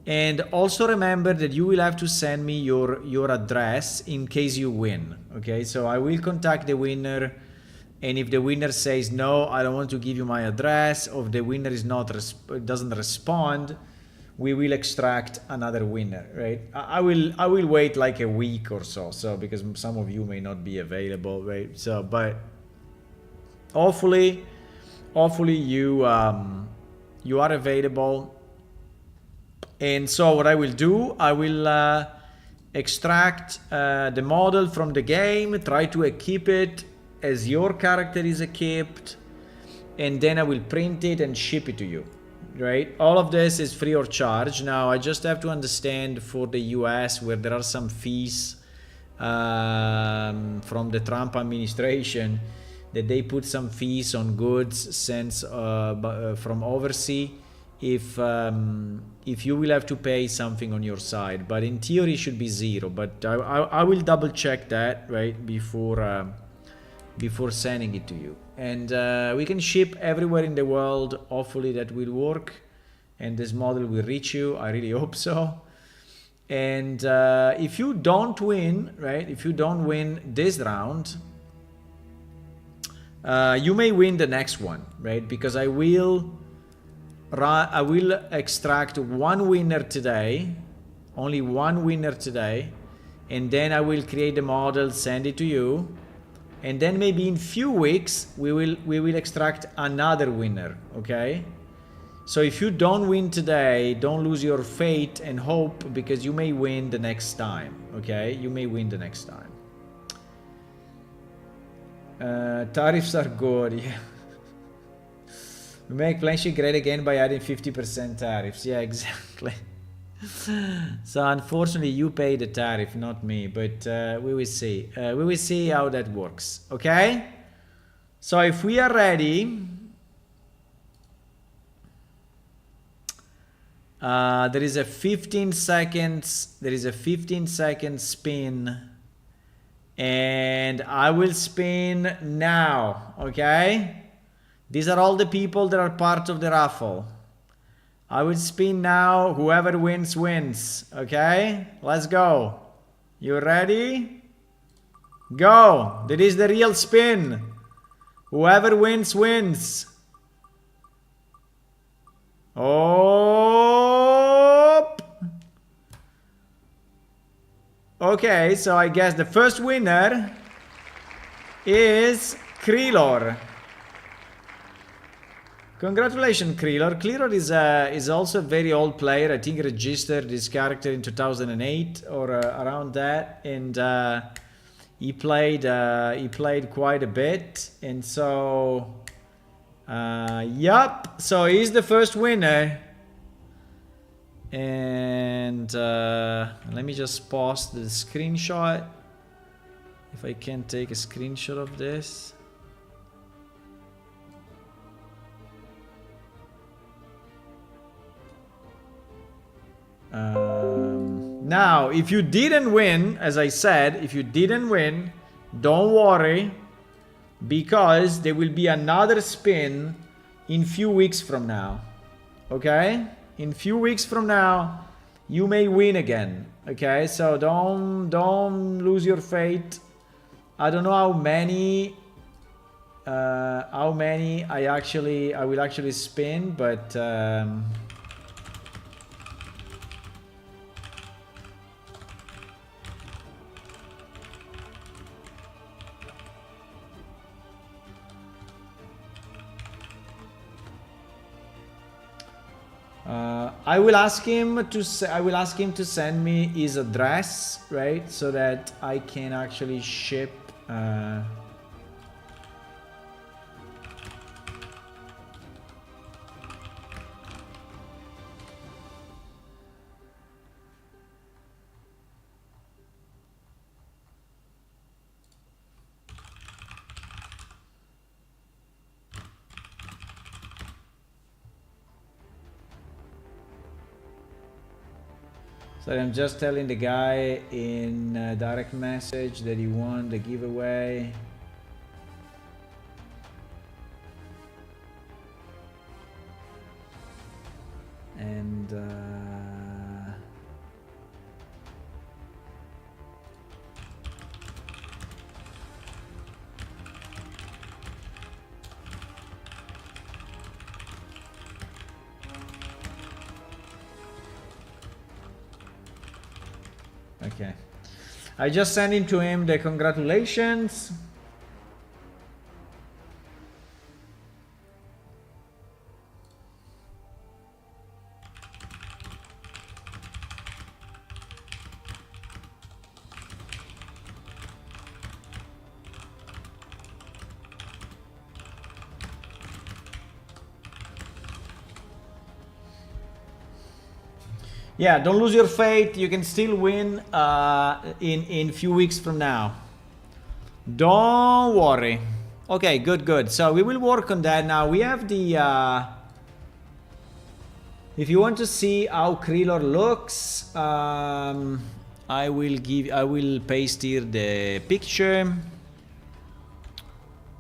And also remember that you will have to send me your address in case you win, okay? So I will contact the winner, and if the winner says no, I don't want to give you my address, or if the winner is doesn't respond, we will extract another winner, right? I will wait like a week or so, because some of you may not be available, right? So, but hopefully you are available. And so what I will do, I will extract the model from the game, try to equip it as your character is equipped, and then I will print it and ship it to you, right? All of this is free of charge. Now I just have to understand for the US, where there are some fees from the Trump administration, that they put some fees on goods sent from overseas. If you will have to pay something on your side, but in theory it should be zero. But I will double check that, right, before sending it to you. And we can ship everywhere in the world. Hopefully that will work, and this model will reach you. I really hope so. And if you don't win, right, if you don't win this round, you may win the next one, right? Because I will extract one winner today, only one winner today, and then I will create the model, send it to you, and then maybe in few weeks we will extract another winner, okay? So if you don't win today, don't lose your faith and hope, because you may win the next time, okay? You may win the next time. Tariffs are good, yeah. We make Planescape great again by adding 50% tariffs. Yeah, exactly. So unfortunately you pay the tariff, not me, but we will see. We will see how that works, okay? So if we are ready, there is a 15 seconds spin, and I will spin now, okay? These are all the people that are part of the raffle. I will spin now. Whoever wins, wins. Okay? Let's go. You ready? Go! That is the real spin. Whoever wins, wins. Oh! Okay, so I guess the first winner is Krillor. Congratulations, Krillor. Krillor is also a very old player. I think he registered this character in 2008 or around that, and he played quite a bit. And so, yup. So he's the first winner. And let me just post the screenshot. If I can take a screenshot of this. Now, if you didn't win, as I said, if you didn't win, don't worry, because there will be another spin in few weeks from now. Okay? In few weeks from now, you may win again. Okay? So don't lose your faith. I don't know how many I will actually spin, but I will ask him to send me his address, right, so that I can actually ship. So I'm just telling the guy in direct message that he won the giveaway. And okay, I just sent to him the congratulations. Yeah, don't lose your faith. You can still win in few weeks from now. Don't worry. Okay, good. So we will work on that now. We have the... if you want to see how Krillor looks, I will paste here the picture.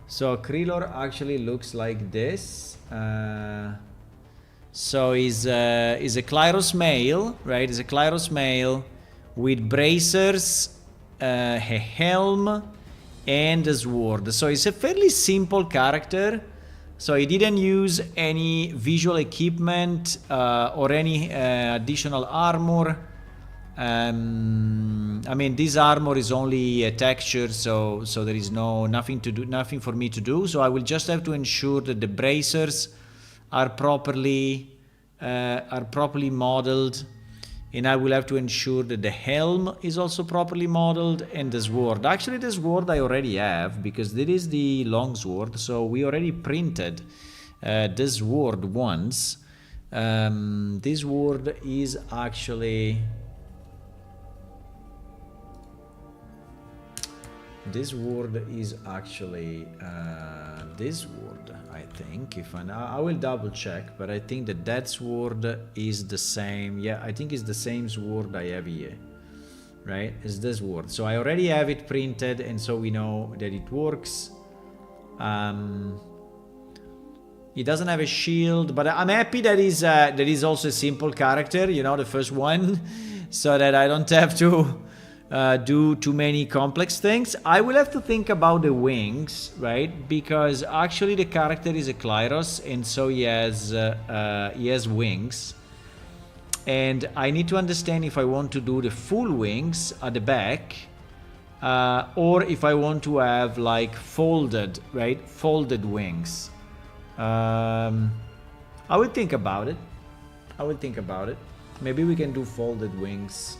So Krillor actually looks like this. So he's a Klyros male, right? He's a Klyros male with bracers, a helm, and a sword. So it's a fairly simple character. So he didn't use any visual equipment or any additional armor. I mean, this armor is only a texture, so there is nothing for me to do. So I will just have to ensure that the bracers are properly modeled, and I will have to ensure that the helm is also properly modeled, and the sword. Actually, the sword I already have, because this is the long sword, so we already printed this sword once. This sword is actually... This word is actually this word, I think. If I will double check, but I think that sword is the same. Yeah, I think it's the same sword I have here, right? It's this word. So I already have it printed, and so we know that it works. He doesn't have a shield, but I'm happy that he's also a simple character, you know, the first one, so that I don't have to do too many complex things. I will have to think about the wings, right? Because actually the character is a Klyros, and so he has wings. And I need to understand if I want to do the full wings at the back, or if I want to have like folded, right? Folded wings. I would think about it. I would think about it. Maybe we can do folded wings.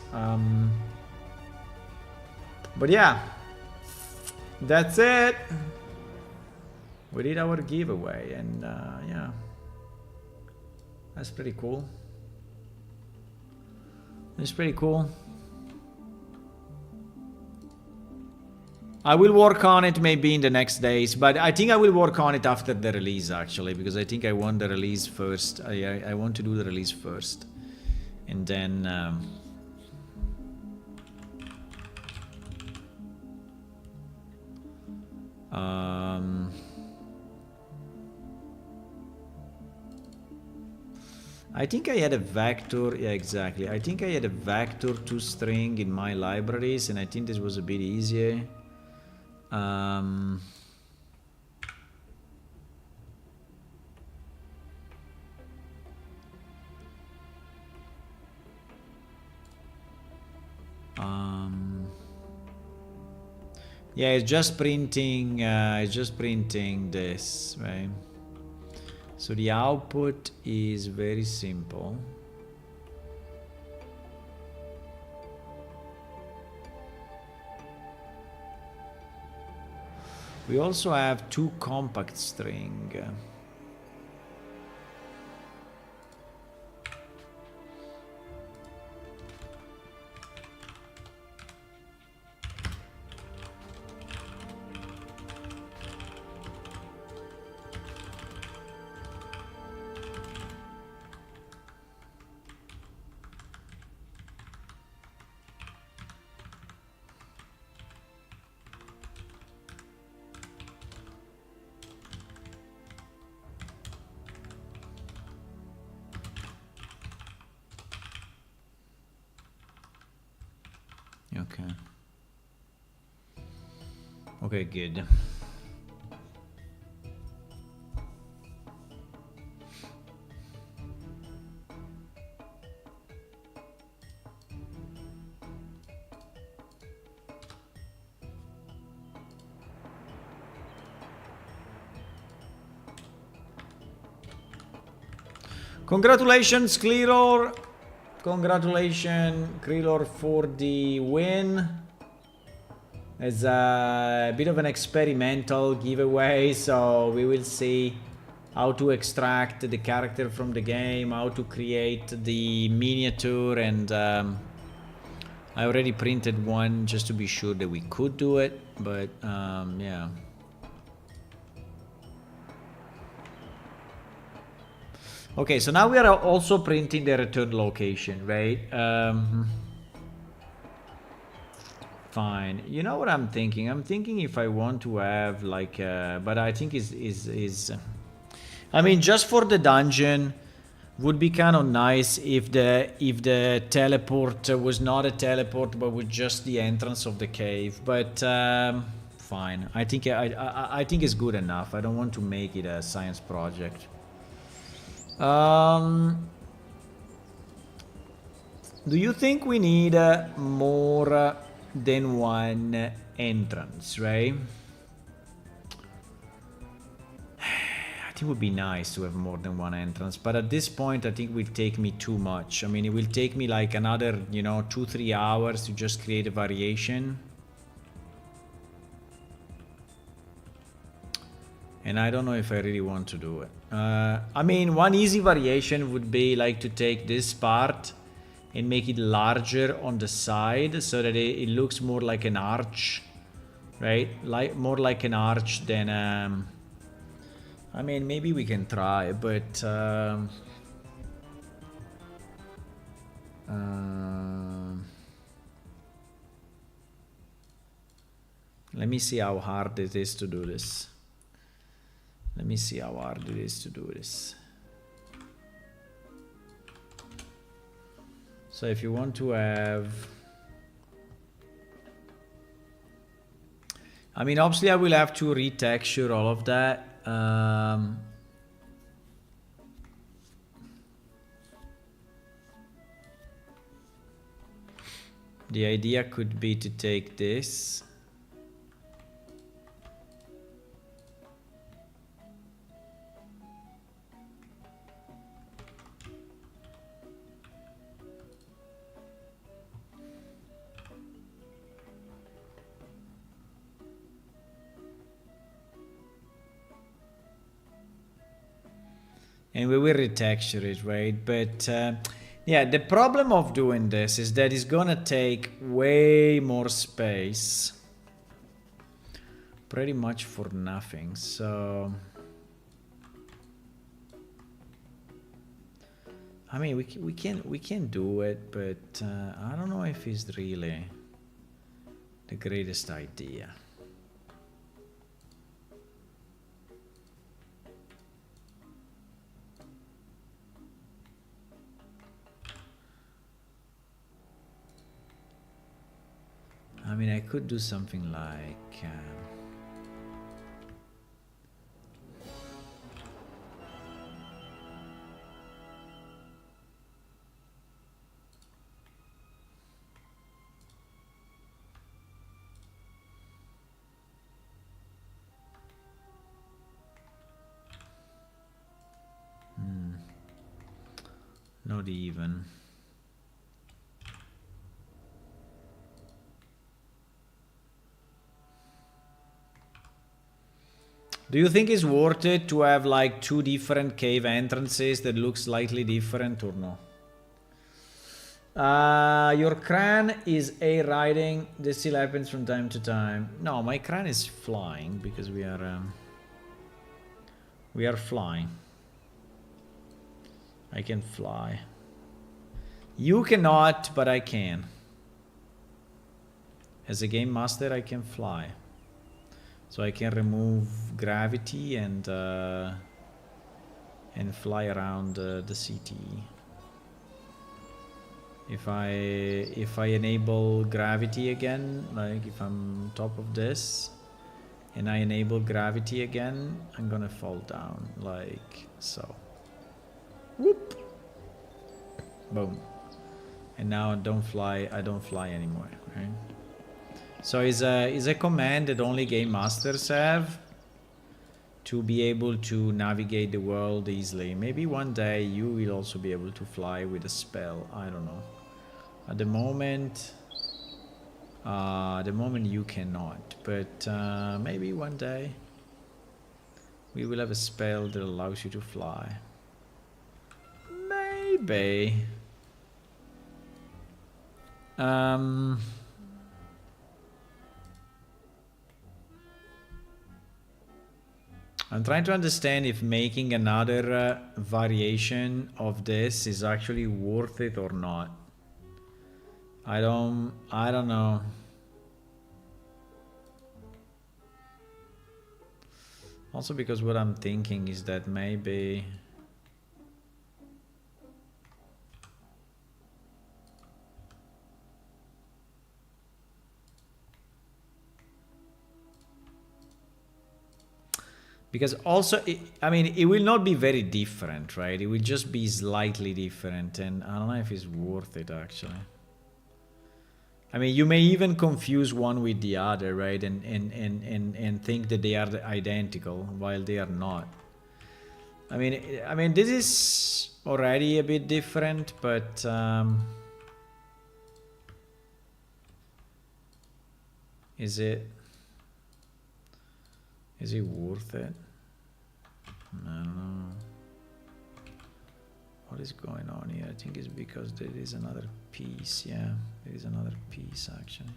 But yeah, that's it. We did our giveaway, and yeah, that's pretty cool. It's pretty cool. I will work on it maybe in the next days, but I think I will work on it after the release, actually, because I think I want the release first. I want to do the release first, and then I think I had a vector, yeah, exactly. I think I had a vector toString in my libraries, and I think this was a bit easier. Yeah, it's just printing this, right? So the output is very simple. We also have two compact string. Okay. Okay, good. Congratulations, Clearor. Congratulations, Krillor, for the win. It's a bit of an experimental giveaway, so we will see how to extract the character from the game, how to create the miniature, and I already printed one just to be sure that we could do it, but yeah. Okay, so now we are also printing the return location, right? Fine. You know what I'm thinking? I'm thinking if I want to have like, but I think I mean, just for the dungeon, would be kind of nice if the teleport was not a teleport, but was just the entrance of the cave. But fine. I think it's good enough. I don't want to make it a science project. Do you think we need more than one entrance, right? I think it would be nice to have more than one entrance, but at this point I think it will take me too much. I mean, it will take me like another, 2-3 hours to just create a variation. And I don't know if I really want to do it. I mean, one easy variation would be like to take this part and make it larger on the side so that it looks more like an arch, right? More like an arch than I mean, maybe we can try, but let me see how hard it is to do this. Let me see how hard it is to do this. So if you want to have... I mean, obviously I will have to retexture all of that. The idea could be to take this. And we will retexture it, right? But yeah, the problem of doing this is that it's gonna take way more space. Pretty much for nothing, so... I mean, we can do it, but I don't know if it's really the greatest idea. I mean, I could do something like... not even. Do you think it's worth it to have like 2 different cave entrances that look slightly different or no? Your Cran is air riding. This still happens from time to time. No, my Cran is flying because we are flying. I can fly. You cannot, but I can. As a game master, I can fly. So I can remove gravity and fly around the city. If I enable gravity again, like if I'm on top of this, and I enable gravity again, I'm gonna fall down like so. Whoop! Boom. And now I don't fly anymore, right? So it's a command that only game masters have to be able to navigate the world easily. Maybe one day you will also be able to fly with a spell. I don't know. At the moment you cannot, but maybe one day we will have a spell that allows you to fly. Maybe. I'm trying to understand if making another variation of this is actually worth it or not. I don't know. Also because what I'm thinking is that maybe... Because also, I mean, it will not be very different, right? It will just be slightly different, and I don't know if it's worth it, actually. I mean, you may even confuse one with the other, right? And think that they are identical, while they are not. I mean, this is already a bit different, but... Is it worth it? I don't know. What is going on here? I think it's because there is another piece. Yeah, there is another piece actually.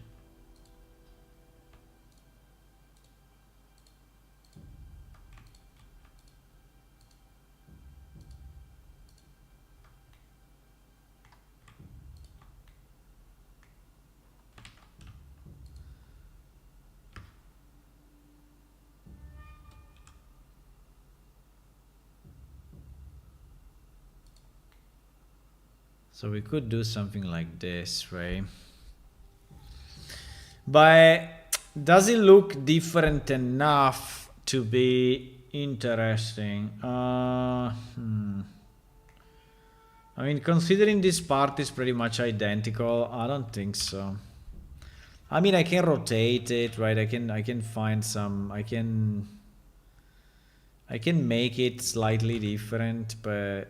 So we could do something like this, right? But does it look different enough to be interesting? I mean, considering this part is pretty much identical, I don't think so. I mean, I can rotate it, right? I can find some, I can make it slightly different, but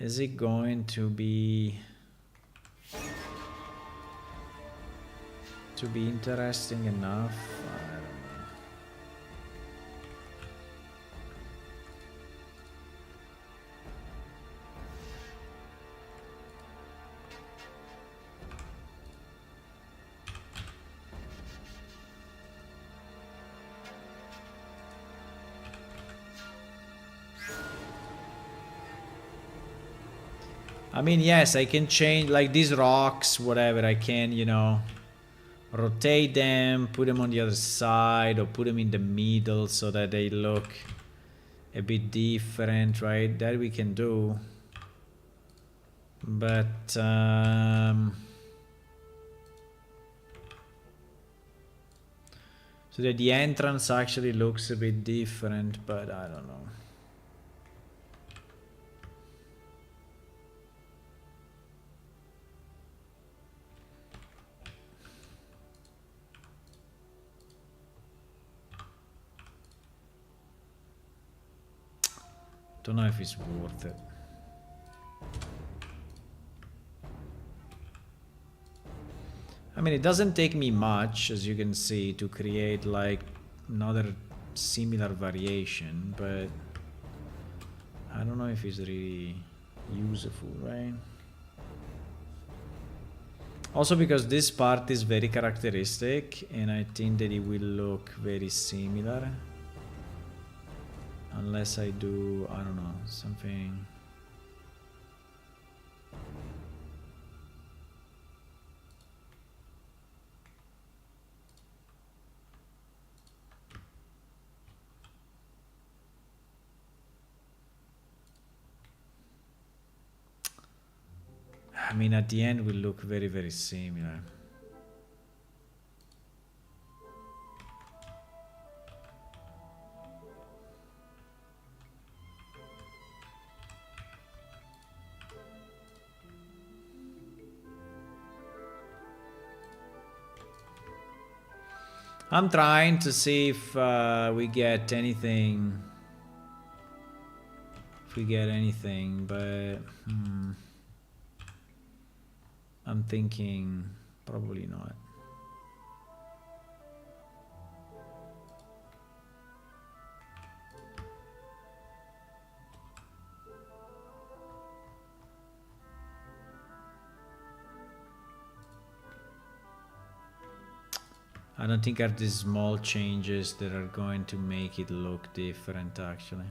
is it going to be interesting enough? I don't know. I mean, yes, I can change, like, these rocks, whatever, I can, you know, rotate them, put them on the other side, or put them in the middle so that they look a bit different, right? That we can do. But, so that the entrance actually looks a bit different, but I don't know. Don't know if it's worth it. I mean, it doesn't take me much, as you can see, to create like another similar variation, but I don't know if it's really useful, right? Also because this part is very characteristic, and I think that it will look very similar. Unless I do, I don't know, something. I mean, at the end will look very, very similar. I'm trying to see if we get anything. If we get anything, but I'm thinking probably not. I don't think are these small changes that are going to make it look different, actually.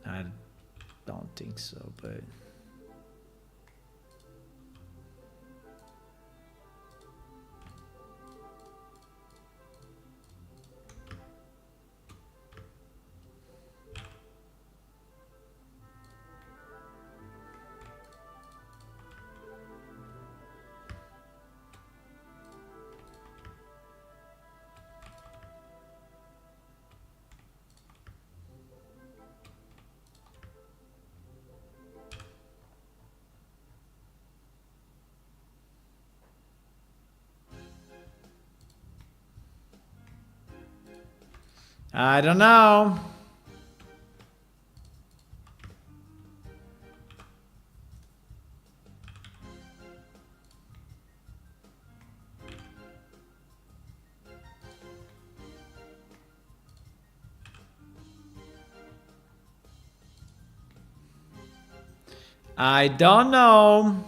I don't think so, but... I don't know. I don't know.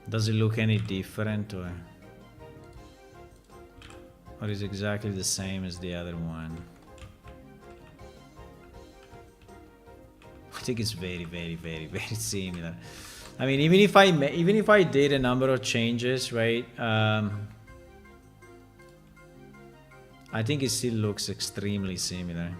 Does it look any different or is it exactly the same as the other one? I think it's very, very, very, very similar. I mean, even if I did a number of changes, right? I think it still looks extremely similar.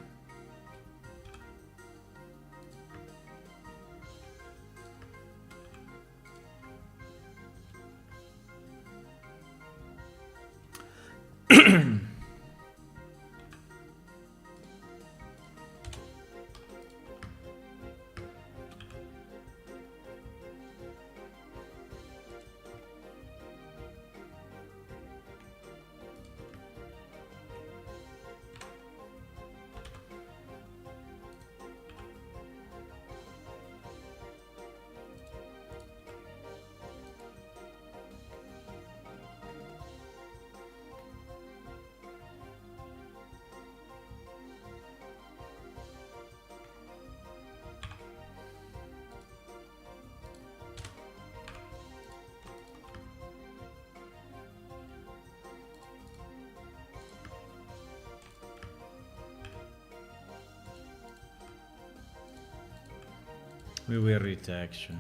We will retexture.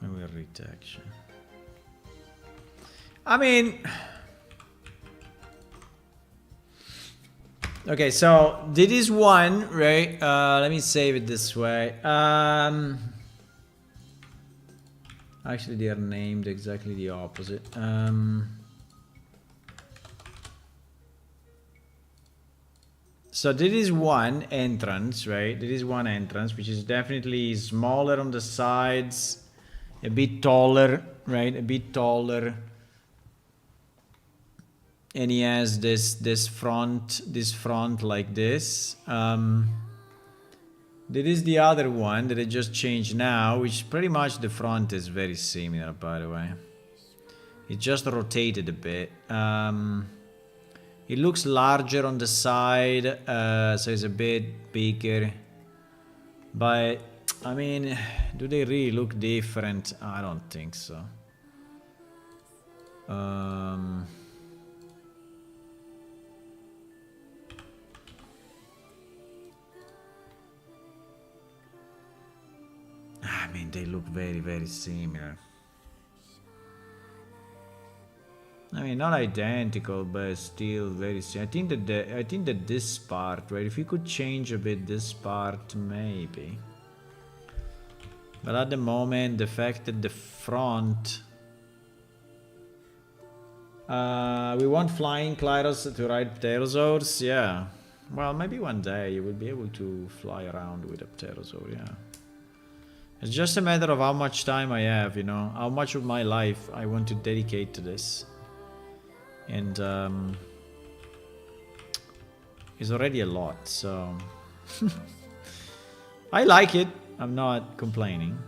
We will retexture. I mean, okay, so this is one, right? Let me save it this way. Actually, they are named exactly the opposite. So this is one entrance, right? This is one entrance, which is definitely smaller on the sides, a bit taller, right? A bit taller. And he has this front like this. There is the other one that I just changed now, which pretty much the front is very similar, by the way. It just rotated a bit. It looks larger on the side, so it's a bit bigger. But, I mean, do they really look different? I don't think so. I mean, they look very, very similar. I mean, not identical, but still very similar. I think that this part, right? If you could change a bit this part, maybe. But at the moment, the fact that the front, we want flying Klyros to ride pterosaurs. Yeah. Well, maybe one day you will be able to fly around with a pterosaur. Yeah. It's just a matter of how much time I have, you know, how much of my life I want to dedicate to this. And it's already a lot, so I like it. I'm not complaining.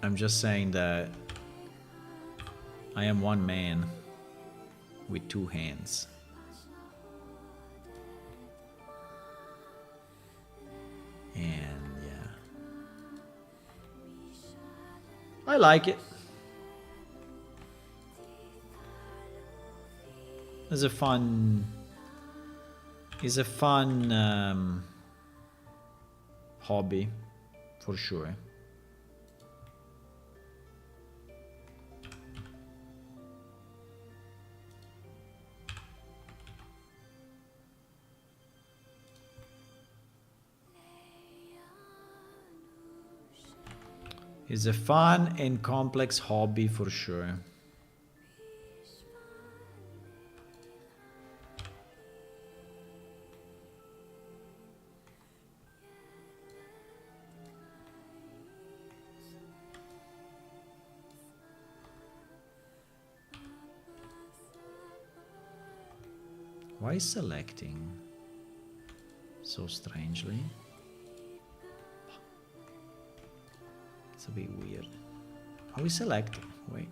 I'm just saying that I am one man with two hands. And yeah, I like it. It's a fun hobby, for sure. It's a fun and complex hobby, for sure. Why selecting so strangely? It's a bit weird. Are we selecting? Wait.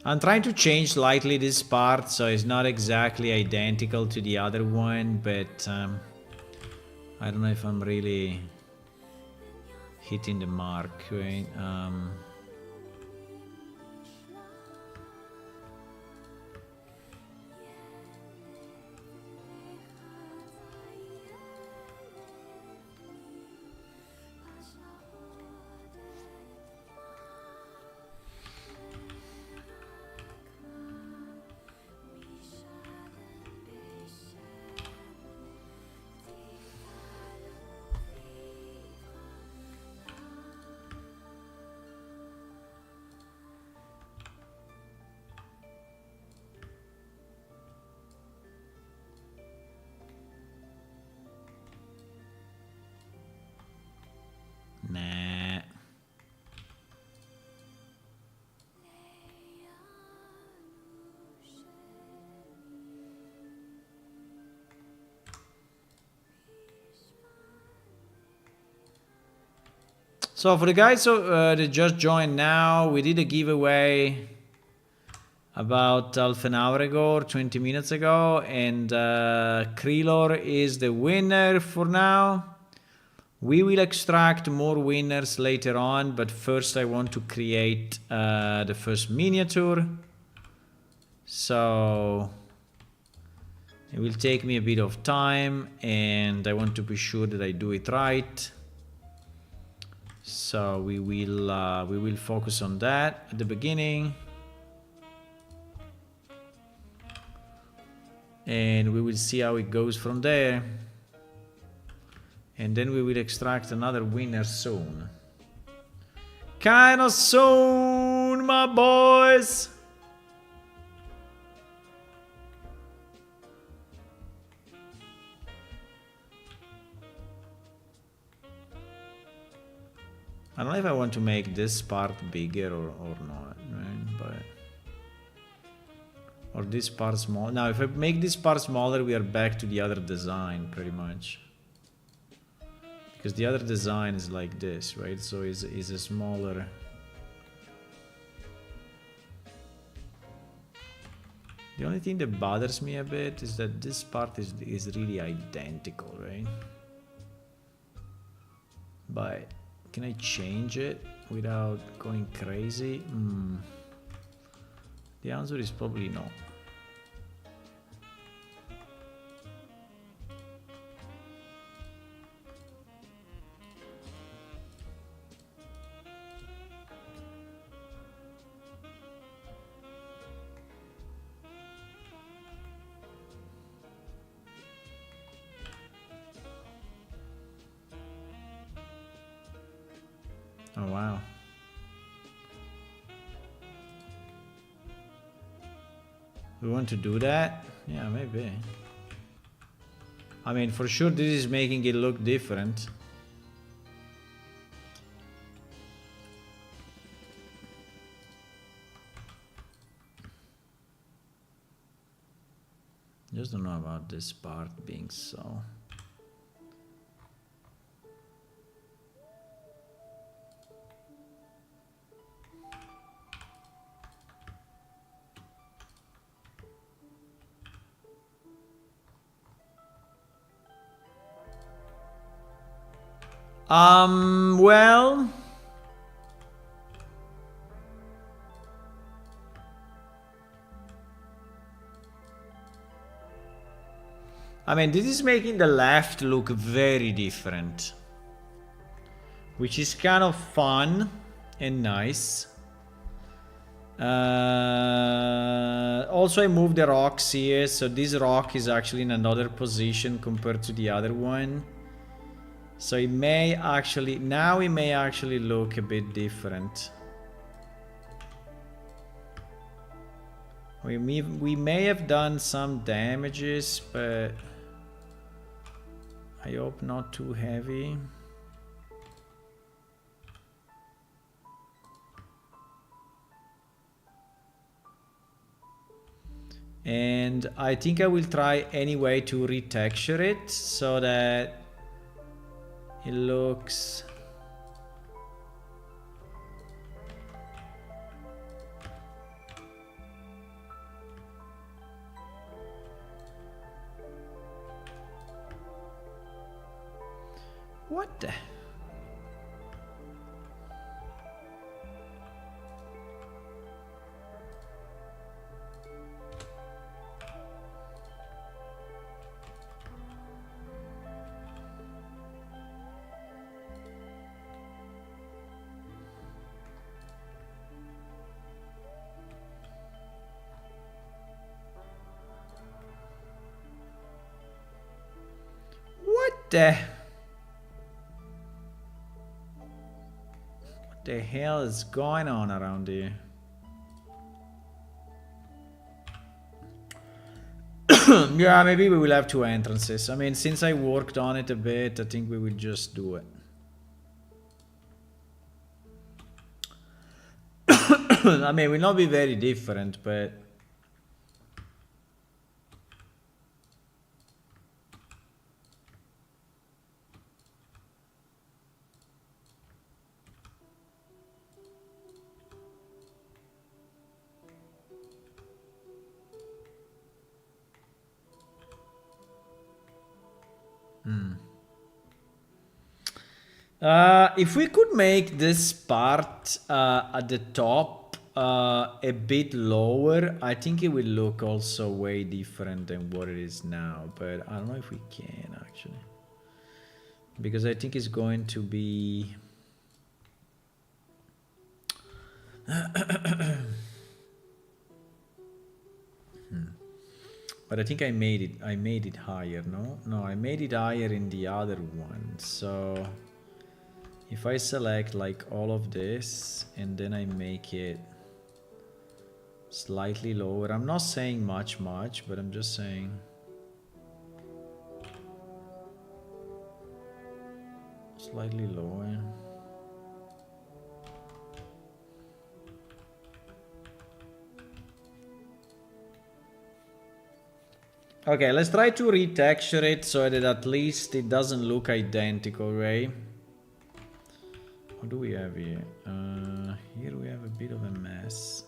I'm trying to change slightly this part so it's not exactly identical to the other one, but I don't know if I'm really hitting the mark, right? Nah. So for the guys that just joined now, we did a giveaway about half an hour ago or 20 minutes ago, and Krylor is the winner for now. We will extract more winners later on, but first I want to create the first miniature. So it will take me a bit of time, and I want to be sure that I do it right. So we will focus on that at the beginning, and we will see how it goes from there, and then we will extract another winner soon. Kinda soon, my boys. I don't know if I want to make this part bigger or not, right? But or this part small. Now, if I make this part smaller, we are back to the other design pretty much. Because the other design is like this, right? So is a smaller. The only thing that bothers me a bit is that this part is really identical, right? But can I change it without going crazy? The answer is probably no. Oh wow. We want to do that? Yeah, maybe. I mean, for sure this is making it look different. Just don't know about this part being so. Well, I mean, this is making the left look very different, which is kind of fun and nice. Also, I moved the rocks here, so this rock is actually in another position compared to the other one. So it may actually, now it may actually look a bit different. We may have done some damages, but I hope not too heavy. And I think I will try anyway to retexture it so that it looks What the? What the hell is going on around here? Yeah, maybe we will have two entrances. I mean, since I worked on it a bit, I think we will just do it. I mean, it will not be very different, but... If we could make this part at the top a bit lower, I think it will look also way different than what it is now. But I don't know if we can actually, because I think it's going to be... But I think I made it higher, no, I made it higher in the other one. So if I select like all of this and then I make it slightly lower, I'm not saying much, but I'm just saying slightly lower. Okay, let's try to retexture it so that at least it doesn't look identical, right? What do we have here? Here we have a bit of a mess.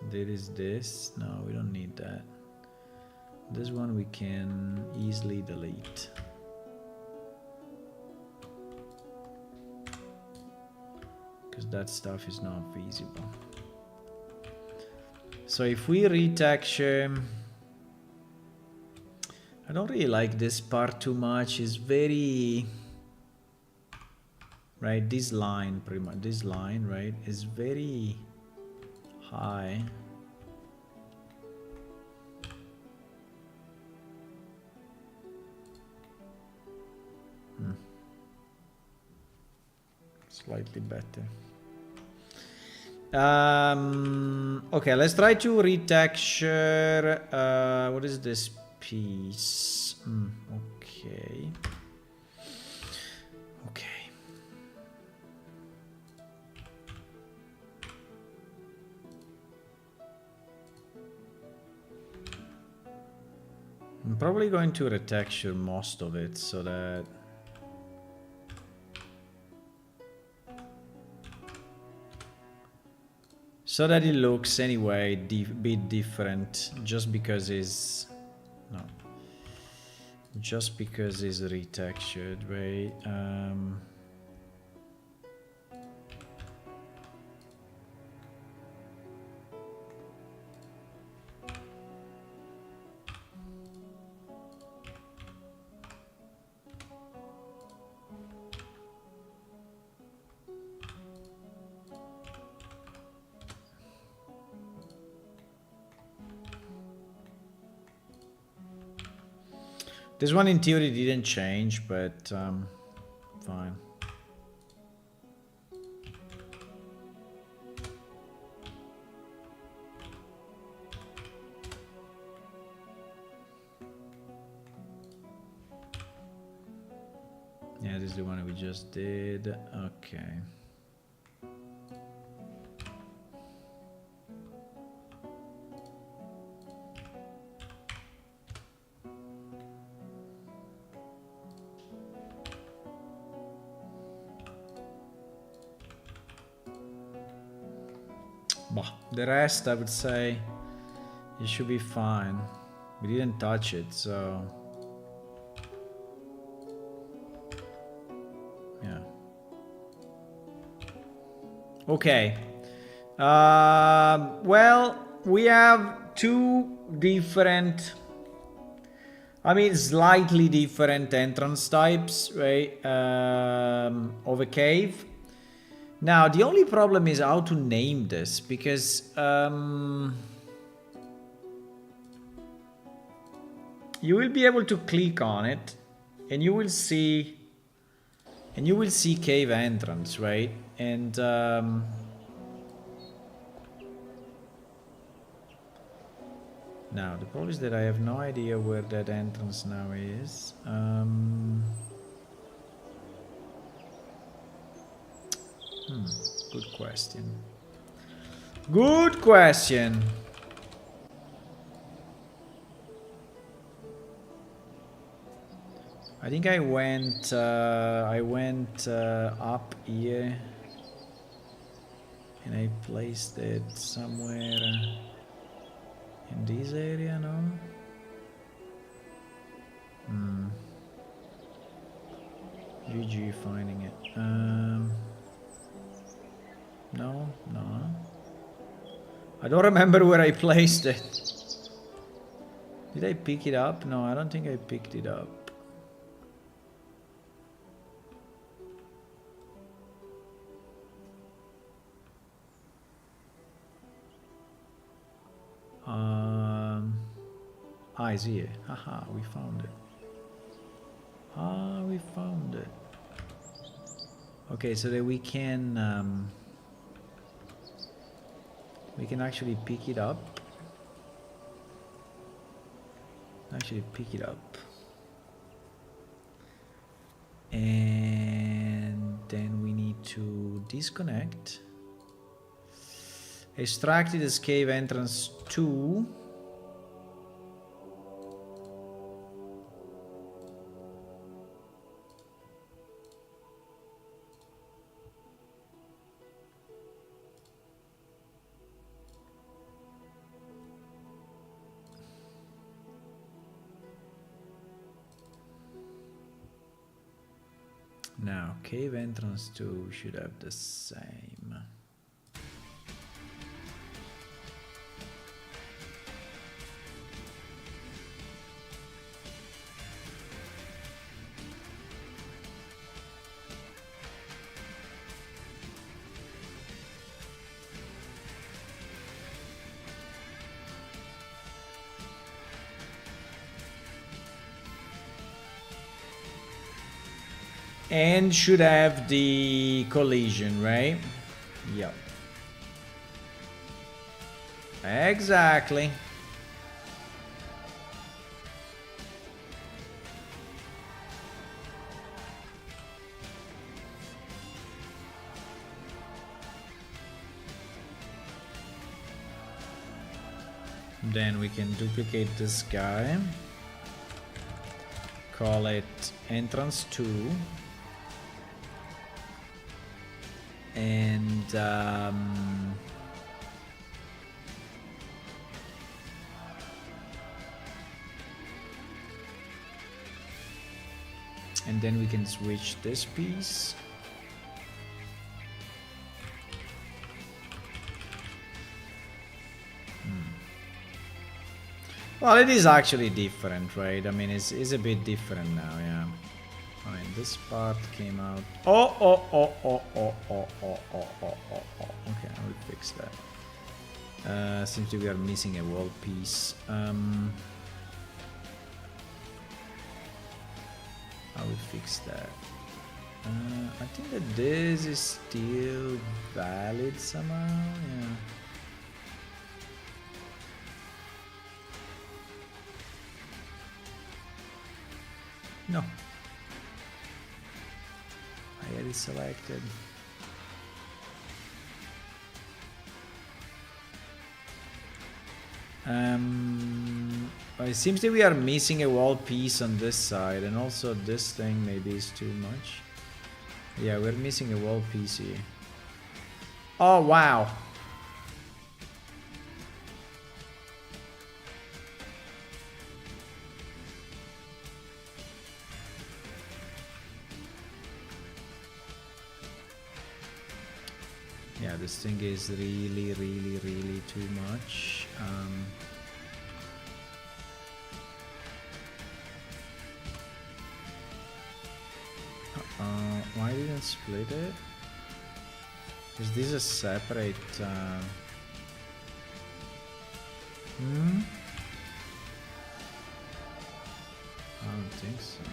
There is this. No, we don't need that. This one we can easily delete. Because that stuff is not visible. So if we retexture, I don't really like this part too much. It's very, right, this line, pretty much, this line, right, is very high. Slightly better. Okay, let's try to retexture. What is this piece? Okay. Okay. I'm probably going to retexture most of it so that it looks anyway bit different, just because it's retextured, right? This one in theory didn't change, but fine. Yeah, this is the one we just did. Okay. The rest, I would say, it should be fine. We didn't touch it, so... Okay. Well, we have two different, I mean, slightly different entrance types, right? Of a cave. Now, the only problem is how to name this, because you will be able to click on it, and you will see cave entrance, right? And now the problem is that I have no idea where that entrance now is. Good question. Good question. I think I went up here, and I placed it somewhere in this area, no? GG finding it. No. I don't remember where I placed it. Did I pick it up? No, I don't think I picked it up. It's here. Haha, we found it. We found it. Okay, so that we can actually pick it up. And then we need to disconnect. Extracted as cave entrance 2. Now, cave entrance 2 should have the same. And should have the collision, right? Yep. Exactly. Then we can duplicate this guy. Call it entrance 2. And then we can switch this piece. Well, it is actually different, right? I mean, it's a bit different now, yeah. Fine, this part came out. Oh. Okay, I will fix that. Seems to be missing a wall piece. I will fix that. I think that this is still valid somehow, yeah. No. I had it selected. It seems that we are missing a wall piece on this side, and also this thing maybe is too much. Yeah, we're missing a wall piece here. Oh, wow. Yeah, this thing is really too much. Why didn't split it? Is this a separate? I don't think so.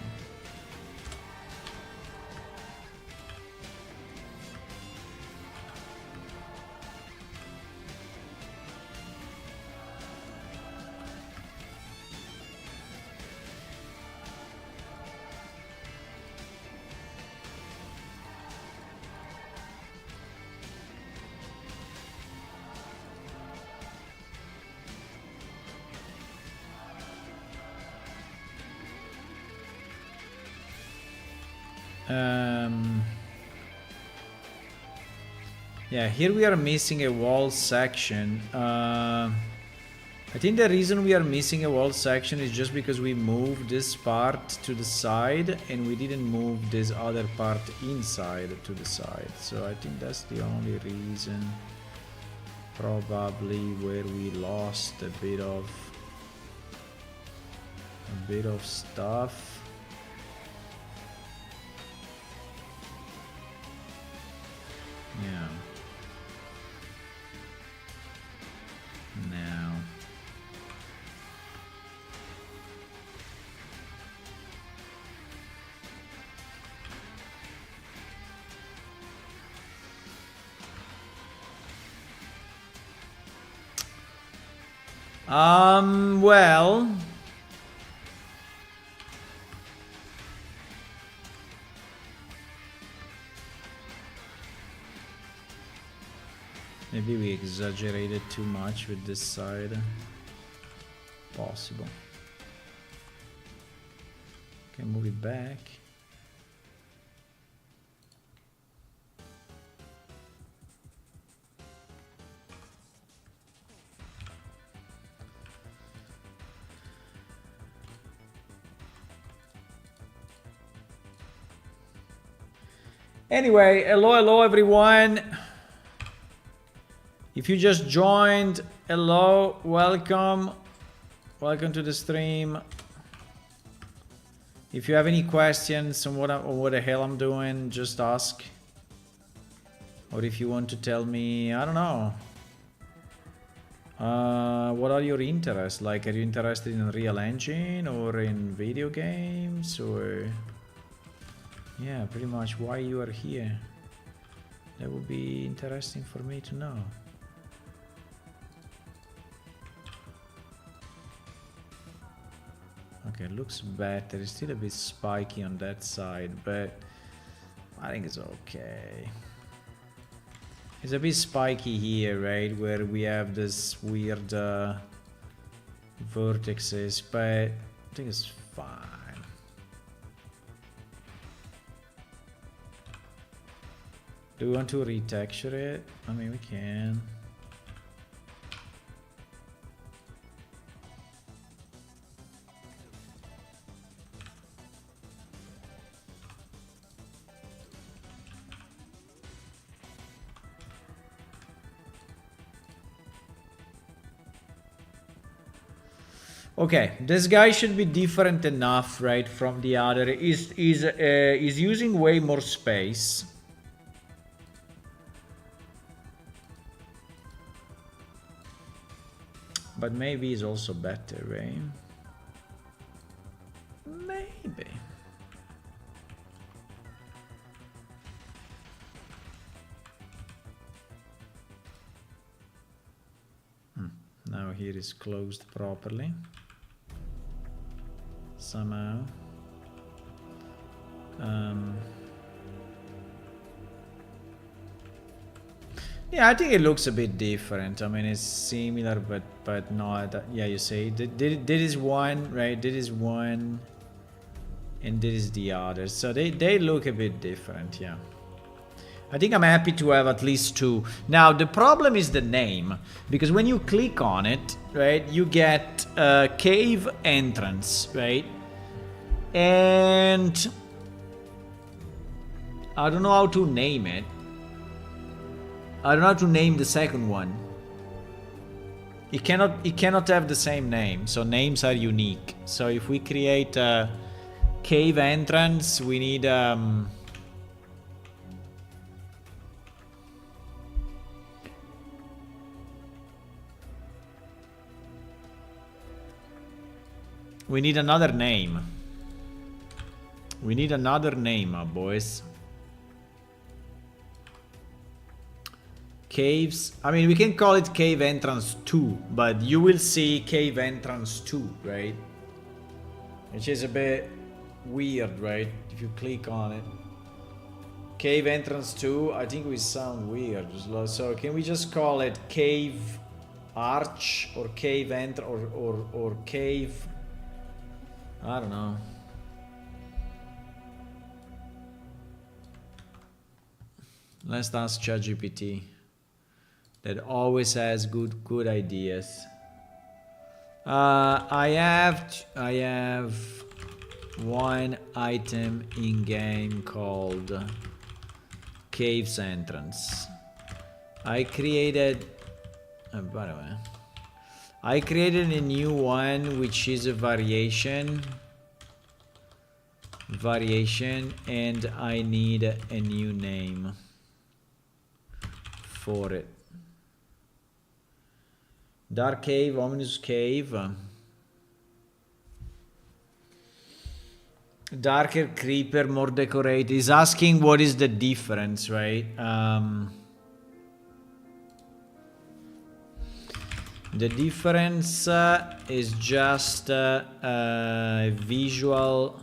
Yeah, here we are missing a wall section. I think the reason we are missing a wall section is just because we moved this part to the side and we didn't move this other part inside to the side. So I think that's the only reason, probably, where we lost a bit of stuff. Yeah. Now. Well. Maybe we exaggerated too much with this side. Possible. Okay, move it back. Anyway, hello everyone. If you just joined, hello, welcome to the stream. If you have any questions on what the hell I'm doing, just ask. Or if you want to tell me, I don't know, what are your interests? Like, are you interested in Unreal Engine or in video games, or yeah, pretty much why you are here? That would be interesting for me to know. Okay, looks better. It's still a bit spiky on that side, but I think it's okay. It's a bit spiky here, right? Where we have this weird vertices, but I think it's fine. Do we want to retexture it? I mean, we can. Okay, this guy should be different enough, right, from the other. Is using way more space. But maybe he's also better, right? Maybe. Now here is closed properly. Somehow. Yeah, I think it looks a bit different. I mean, it's similar, but not. Yeah, you say this is one, right? This is one, and this is the other. So they look a bit different. Yeah. I think I'm happy to have at least two. Now the problem is the name, because when you click on it, right, you get cave entrance, right? And I don't know how to name it. I don't know how to name the second one. It cannot have the same name, so names are unique. So if we create a cave entrance, we need we need another name. We need another name, boys. Caves. I mean, we can call it Cave Entrance 2, but you will see Cave Entrance 2, right? Which is a bit weird, right? If you click on it. Cave Entrance 2, I think we sound weird. So can we just call it Cave Arch or Cave or Cave? I don't know. Let's ask ChatGPT. That always has good ideas. I have one item in game called Caves Entrance. I created. By the way, I created a new one which is a variation, and I need a new name for it. Dark Cave, Ominous Cave. Darker Creeper, more decorated. He's asking what is the difference, right? The difference is just visual.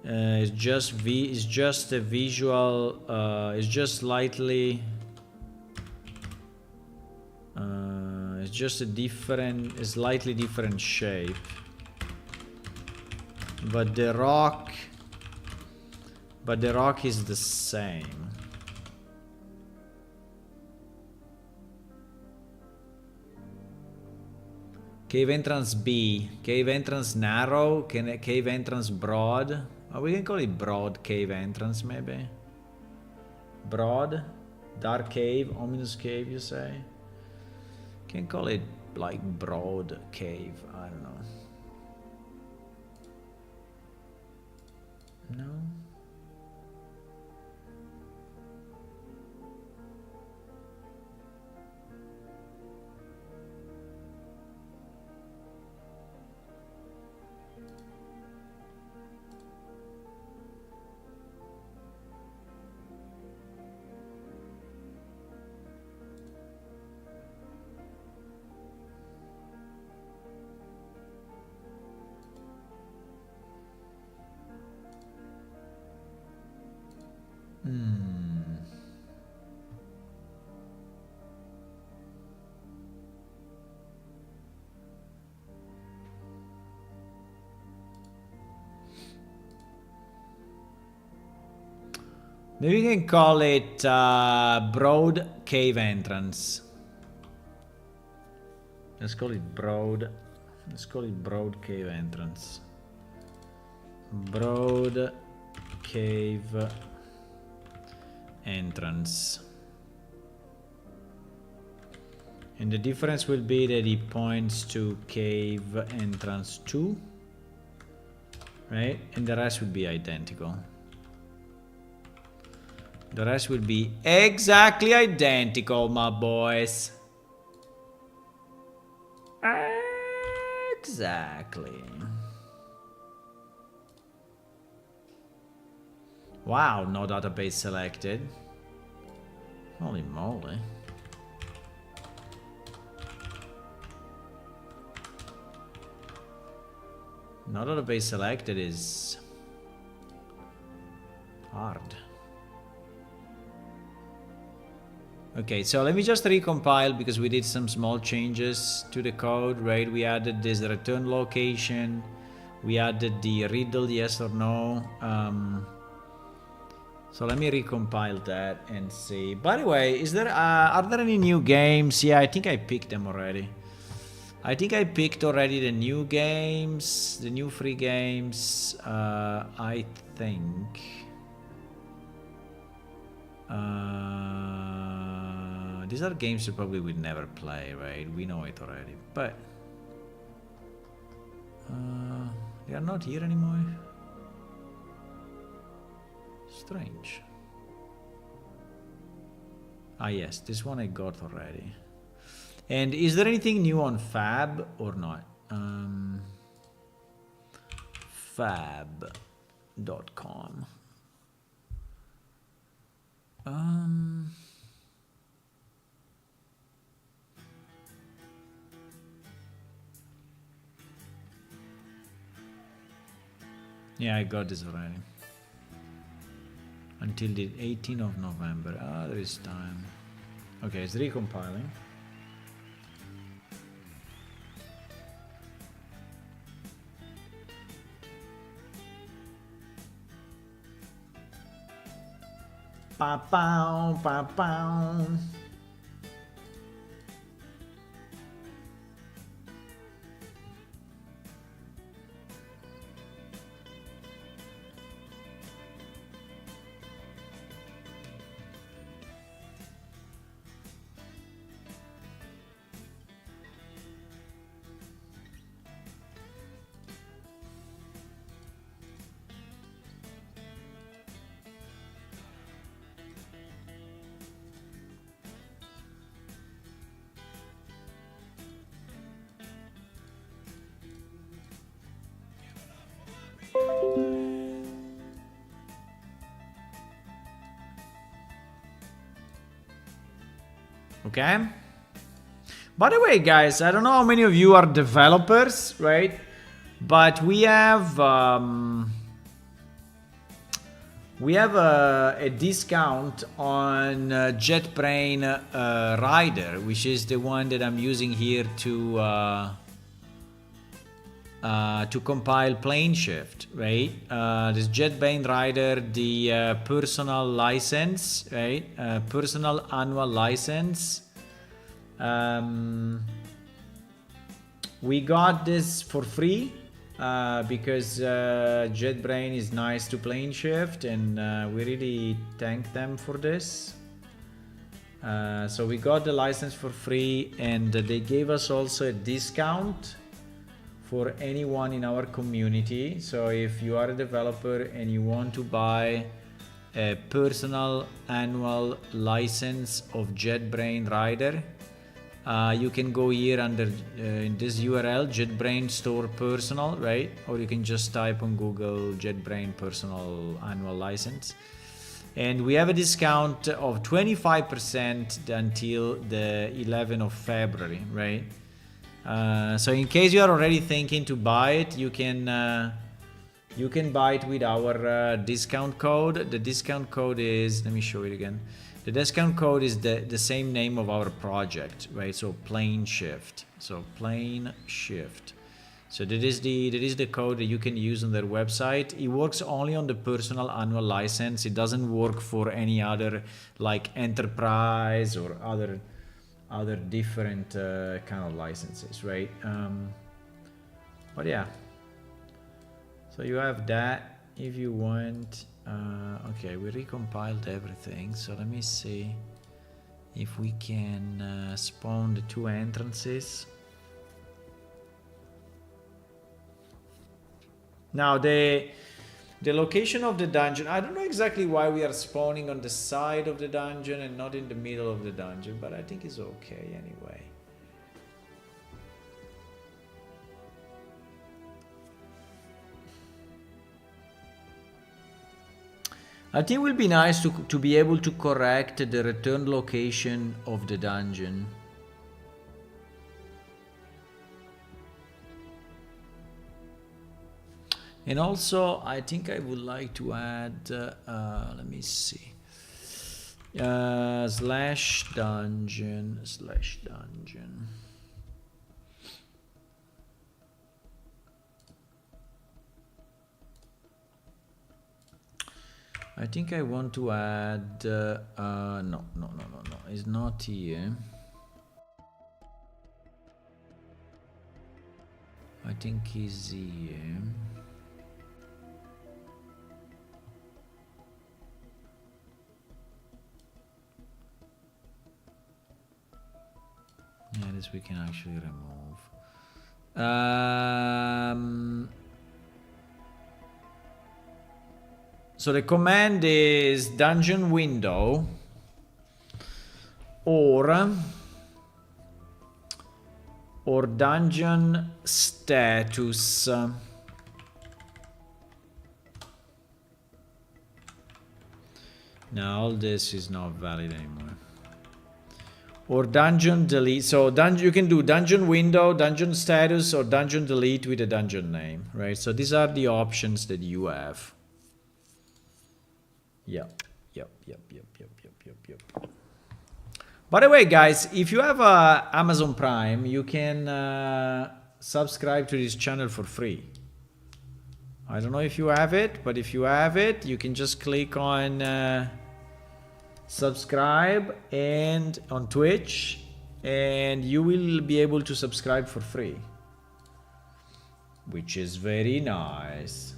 It's just a visual. It's just slightly. It's just a slightly different shape. But the rock is the same. Cave entrance B, cave entrance narrow, cave entrance broad. Oh, we can call it broad cave entrance maybe. Broad, dark cave, ominous cave, you say? Can call it like broad cave, I don't know. No. Maybe we can call it broad cave entrance. Let's call it broad. Let's call it broad cave entrance. Broad cave entrance. And the difference will be that it points to cave entrance 2. Right? And the rest will be identical. The rest will be exactly identical, my boys. Exactly. Wow, no database selected. Holy moly. No database selected is hard. Okay, so let me just recompile because we did some small changes to the code, right? We added this return location. We added the riddle, yes or no. So let me recompile that and see. By the way, are there any new games? Yeah, I think I picked them already. I think I picked already the new games, the new free games. I think. These are games you probably would never play, right? We know it already, but they are not here anymore. Strange. Ah yes, this one I got already. And is there anything new on Fab or not? Fab.com. Yeah, I got this already. Until the 18th of November. Ah, there is time. Okay, it's recompiling. Pa pow, pa pow. Okay. By the way, guys, I don't know how many of you are developers, right? But we have a discount on JetBrains Rider, which is the one that I'm using here to compile PlaneShift, right? This JetBrains Rider, the personal license, right? Personal annual license. We got this for free because JetBrains is nice to PlaneShift, and we really thank them for this. So we got the license for free, and they gave us also a discount for anyone in our community. So if you are a developer and you want to buy a personal annual license of JetBrains Rider, you can go here under in this URL, JetBrains Store Personal, right? Or you can just type on Google JetBrains Personal Annual License. And we have a discount of 25% until the 11th of February, right? So in case you are already thinking to buy it, you can buy it with our discount code. The discount code is, let me show it again. The discount code is the same name of our project, right? So PlaneShift. So PlaneShift. So that is the code that you can use on their website. It works only on the personal annual license. It doesn't work for any other like enterprise or other different kind of licenses, right? But yeah. So you have that if you want. Okay, we recompiled everything, so let me see if we can spawn the two entrances. Now the location of the dungeon, I don't know exactly why we are spawning on the side of the dungeon and not in the middle of the dungeon, but I think it's okay anyway. I think it will be nice to be able to correct the return location of the dungeon. And also, I think I would like to add, let me see, slash dungeon. I think I want to add, no, it's not here. I think it's here. status we can actually remove. So the command is dungeon window or dungeon status. Now all this is not valid anymore. Or dungeon delete. So you can do dungeon window, dungeon status, or dungeon delete with a dungeon name, right? So these are the options that you have. Yep. By the way, guys, if you have Amazon Prime, you can subscribe to this channel for free. I don't know if you have it, but if you have it, you can just click on subscribe and on Twitch, and you will be able to subscribe for free, which is very nice.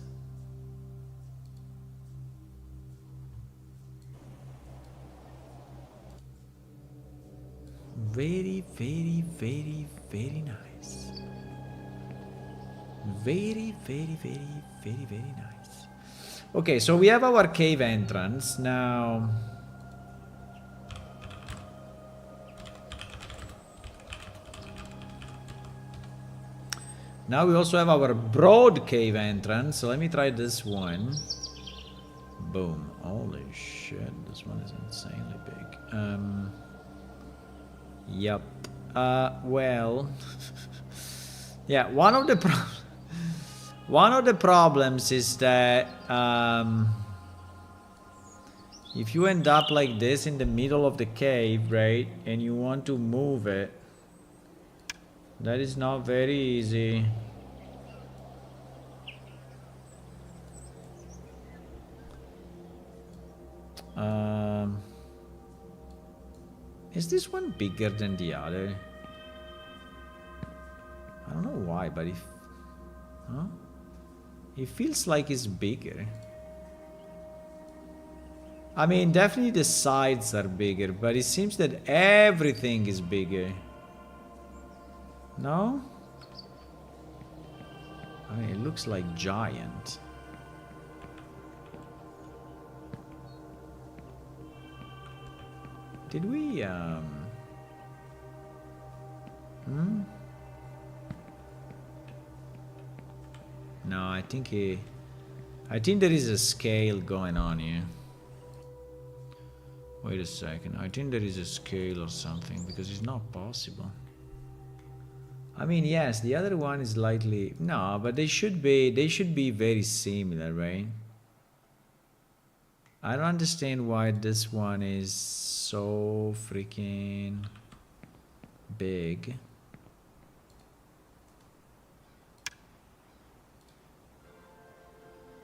Very, very, very, very nice. Very, very, very, very, very nice. Okay, so we have our cave entrance now. Now we also have our broad cave entrance. So let me try this one. Boom. Holy shit, this one is insanely big. Yep. Well, yeah. One of the problems is that if you end up like this in the middle of the cave, right, and you want to move it, that is not very easy. Is this one bigger than the other? I don't know why, but it feels like it's bigger. I mean, definitely the sides are bigger, but it seems that everything is bigger. No? I mean, it looks like giant. Did we, No, I think there is a scale going on here. Wait a second. I think there is a scale or something, because it's not possible. I mean, yes, the other one is slightly... No, but they should be very similar, right? I don't understand why this one is so freaking big.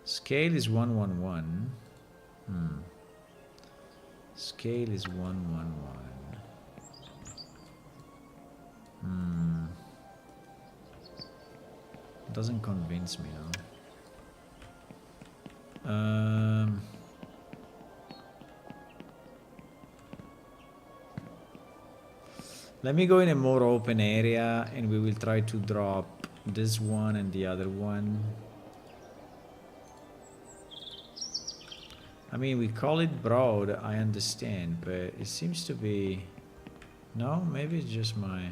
Scale is 111. Scale is 111. Doesn't convince me now. Let me go in a more open area and we will try to drop this one and the other one. I mean, we call it broad, I understand, but it seems to be... No, maybe it's just my...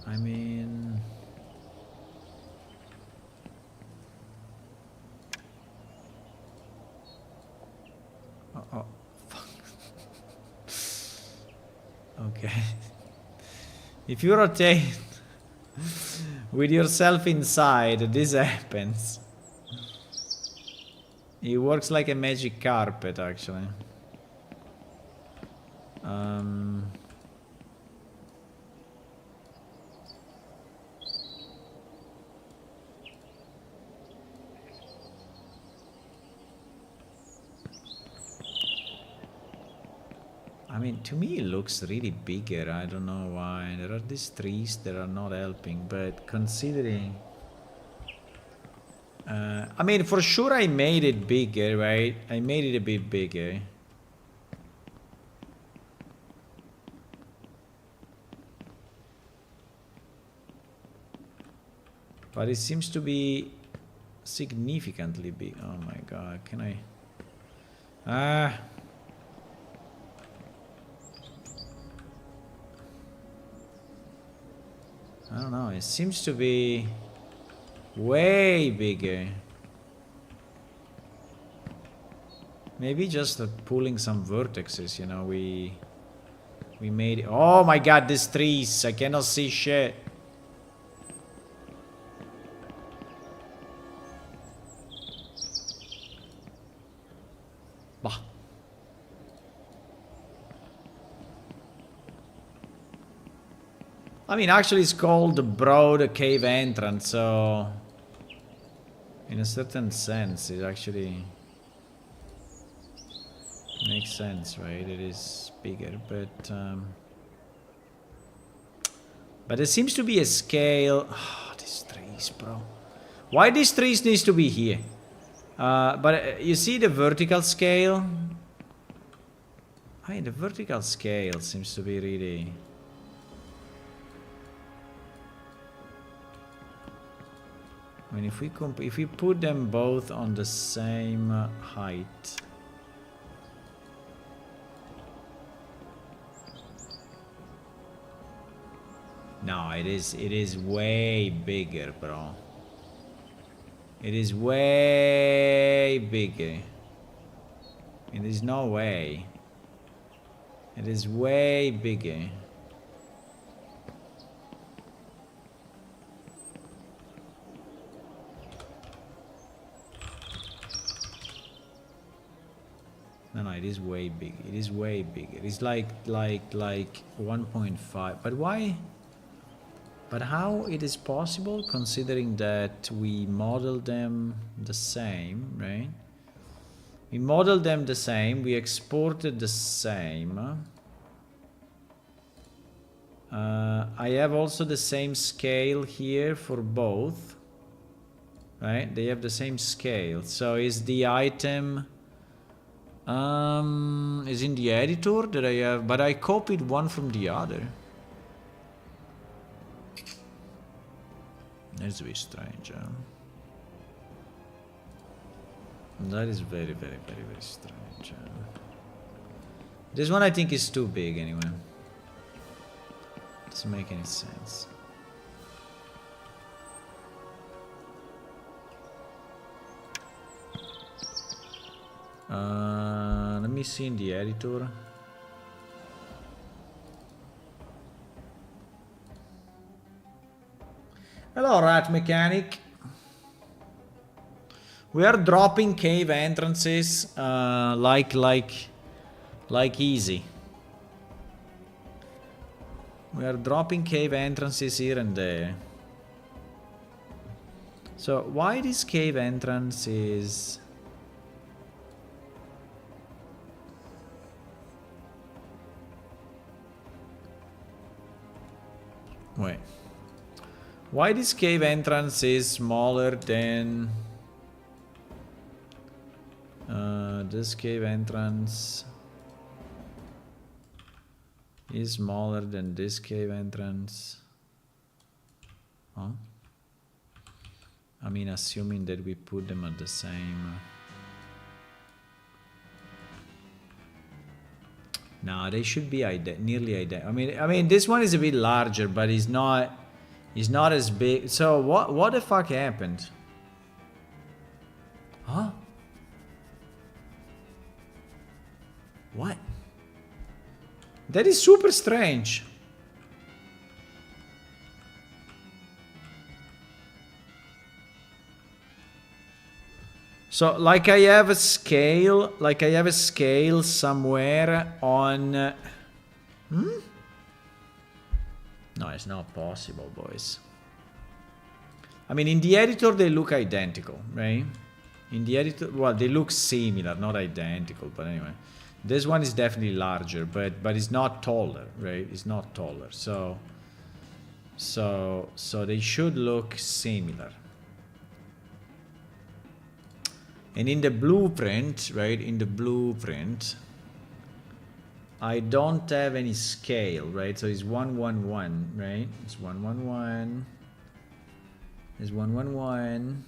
I mean... Oh, fuck. Okay. If you rotate with yourself inside, this happens. It works like a magic carpet, actually. I mean, to me it looks really bigger. I don't know why. There are these trees that are not helping, but considering... I mean, for sure I made it bigger, right? I made it a bit bigger. But it seems to be significantly big. Oh my god, can I... I don't know, it seems to be way bigger. Maybe just pulling some vertexes, you know, we made it. Oh my god, these trees, I cannot see shit. Bah. I mean, actually it's called the Broad Cave Entrance, so... in a certain sense, it actually... makes sense, right? It is bigger, but there seems to be a scale. Oh, these trees, bro. Why these trees needs to be here? But you see the vertical scale? I mean, the vertical scale seems to be really... I mean, if we put them both on the same height... No, it is way bigger, bro. It is way bigger. It is no way. It is way bigger. No, it is way big. It is way bigger. It's like 1.5. But why? But how it is possible, considering that we model them the same, right? We modeled them the same, we exported the same. I have also the same scale here for both, right? They have the same scale. So is the item is in the editor that I have, but I copied one from the other. That's very strange, huh? That is very, very, very, very strange. This one I think is too big anyway. Doesn't make any sense. Let me see in the editor. Hello, Rat Mechanic. We are dropping cave entrances like easy. We are dropping cave entrances here and there. So why this cave entrance is... Wait. Why this cave entrance is smaller than this cave entrance is smaller than this cave entrance? Huh? I mean, assuming that we put them at the same. No, they should be nearly identical. I mean, this one is a bit larger, but it's not as big. So what the fuck happened? Huh? What? That is super strange. So like I have a scale, somewhere on No, it's not possible, boys. I mean, in the editor they look identical, right? In the editor, well, they look similar, not identical, but anyway. This one is definitely larger, but it's not taller, right? It's not taller, so they should look similar. And in the blueprint, right? In the blueprint, I don't have any scale, right? So it's 111, right? It's 111. It's 111.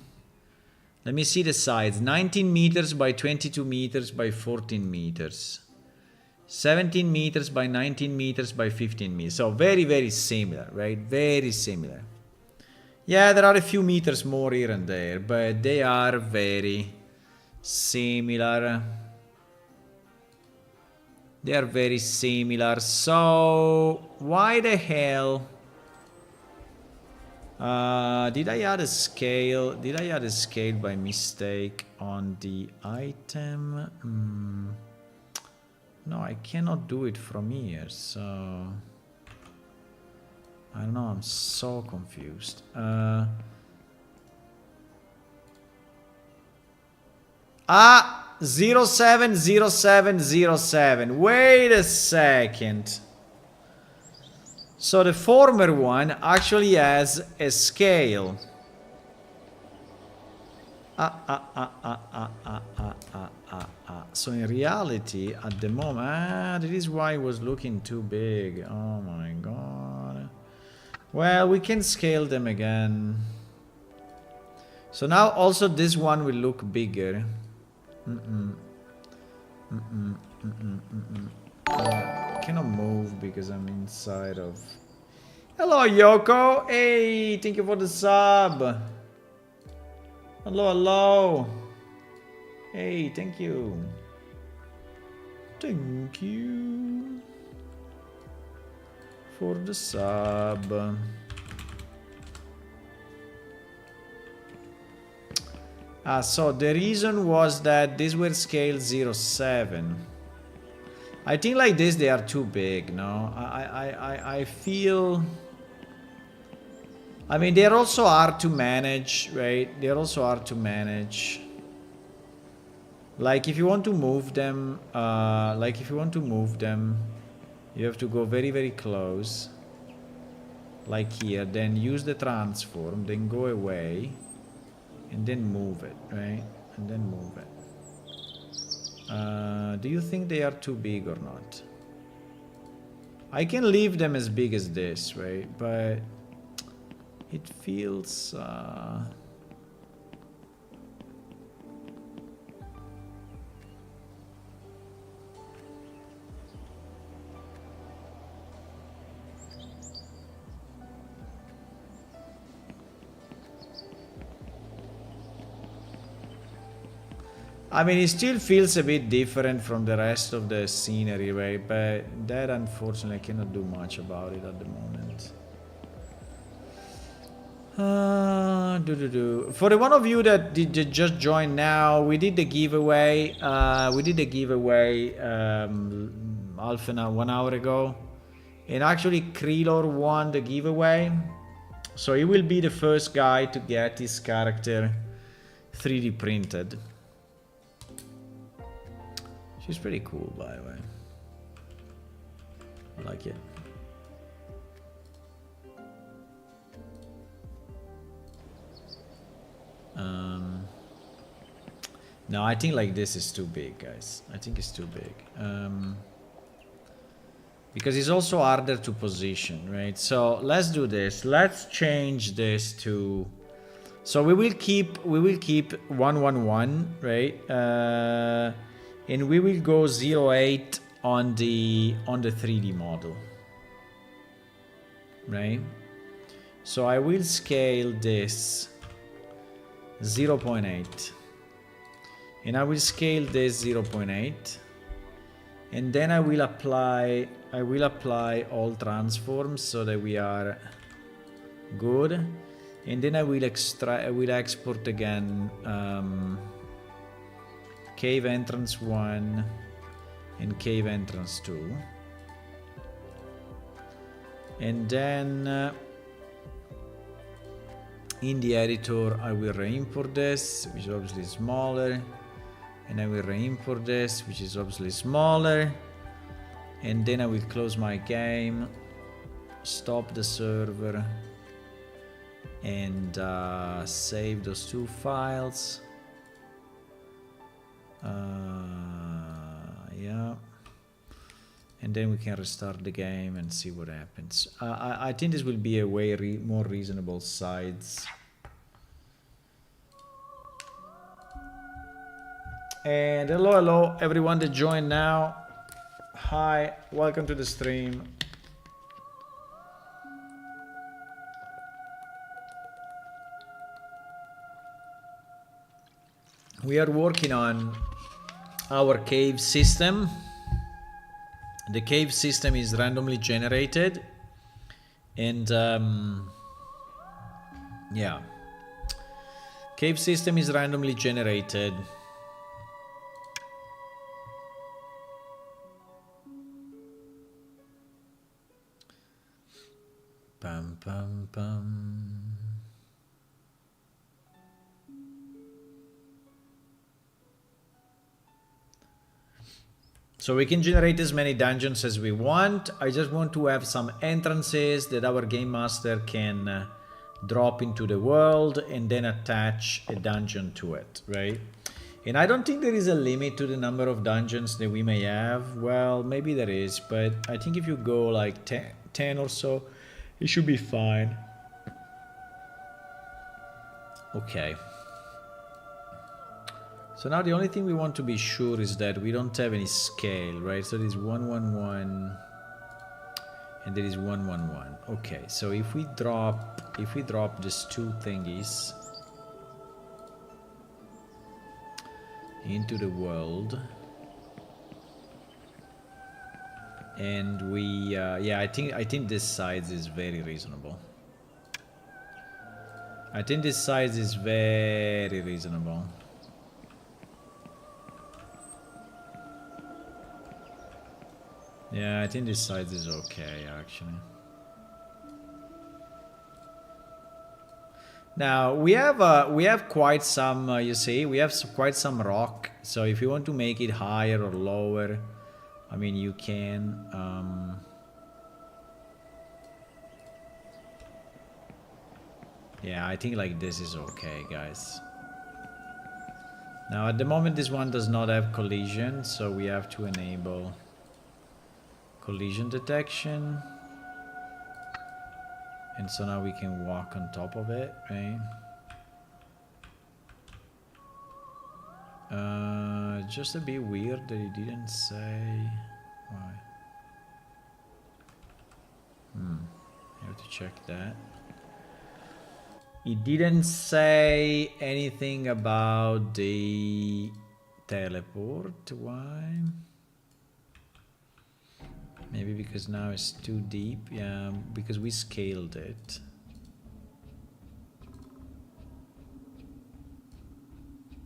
Let me see the sides. 19 meters by 22 meters by 14 meters. 17 meters by 19 meters by 15 meters. So very, very similar, right? Very similar. Yeah, there are a few meters more here and there, but they are very similar. They are very similar. So why the hell? Did I add a scale? Did I add a scale by mistake on the item? No, I cannot do it from here, so I don't know, I'm so confused. 070707. Wait a second. So the former one actually has a scale. So in reality, at the moment, this is why it was looking too big. Oh my god. Well, we can scale them again. So now also this one will look bigger. I cannot move because I'm inside of... Hello, Yoko. Hey, thank you for the sub. Hello, hello. Hey, thank you. Thank you for the sub. So the reason was that these were scale 07. I think like this they are too big, no? I feel... I mean, they're also hard to manage, right? They're also hard to manage. Like if you want to move them, you have to go very, very close. Like here, then use the transform, then go away. And then move it, right? And then move it. Do you think they are too big or not? I can leave them as big as this, right? But it feels... I mean, it still feels a bit different from the rest of the scenery, right? But that, unfortunately, I cannot do much about it at the moment. For the one of you that did just join now, we did the giveaway. Half an hour, 1 hour ago. And actually, Krelor won the giveaway. So he will be the first guy to get his character 3D printed. She's pretty cool, by the way. I like it. No, I think like this is too big, guys. I think it's too big. Because it's also harder to position, right? So let's do this. Let's change this to... So we will keep 111, right? And we will go 08 on the 3D model, right? So I will scale this 0.8, and I will scale this 0.8, and then I will apply all transforms so that we are good, and then I will export again cave entrance 1 and cave entrance 2, and then In the editor, I will re-import this, which is obviously smaller. And I will re-import this, which is obviously smaller. And then I will close my game, stop the server, and save those two files. Yeah. And then we can restart the game and see what happens. I think this will be a way more reasonable size. And hello everyone that joined now. Hi, welcome to the stream. We are working on our cave system. The cave system is randomly generated, and yeah, cave system is randomly generated. Pam pam pam. So we can generate as many dungeons as we want. I just want to have some entrances that our game master can drop into the world and then attach a dungeon to it, right? And I don't think there is a limit to the number of dungeons that we may have. Well, maybe there is, but I think if you go like 10 or so, it should be fine. Okay. So now the only thing we want to be sure is that we don't have any scale, right? So there is 111 and there is 111. Okay, so if we drop these two thingies into the world, and we yeah, I think this size is very reasonable. I think this size is very reasonable. Yeah, I think this size is okay, actually. Now we have quite some. You see, we have quite some rock. So if you want to make it higher or lower, I mean, you can. Yeah, I think like this is okay, guys. Now at the moment, this one does not have collision, so we have to enable collision detection, and so now we can walk on top of it, right? Just a bit weird that it didn't say why. I have to check that. It didn't say anything about the teleport. Why? Maybe because now it's too deep. Yeah, because we scaled it.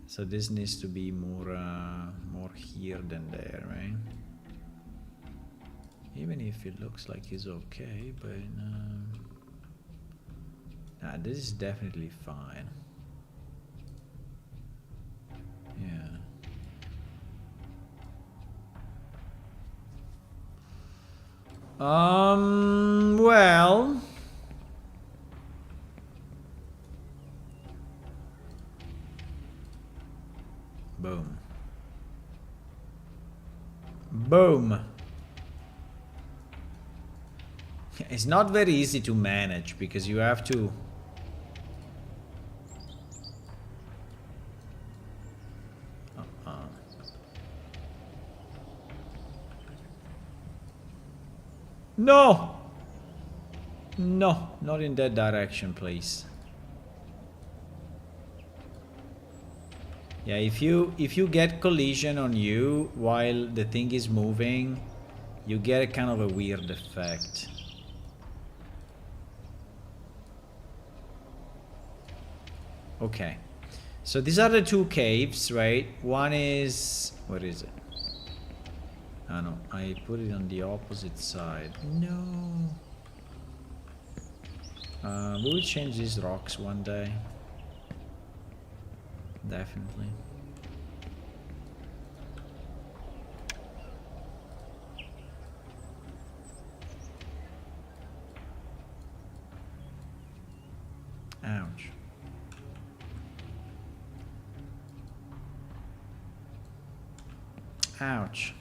So this needs to be more here than there, right? Even if it looks like it's okay, but nah, this is definitely fine. Yeah. Well, boom. Boom. It's not very easy to manage because you have to No! No, not in that direction, please. Yeah, if you get collision on you while the thing is moving, you get a kind of a weird effect. Okay. So these are the two caves, right? One is... Where is it? Oh no, I put it on the opposite side. No. We will change these rocks one day. Definitely. Ouch. Ouch.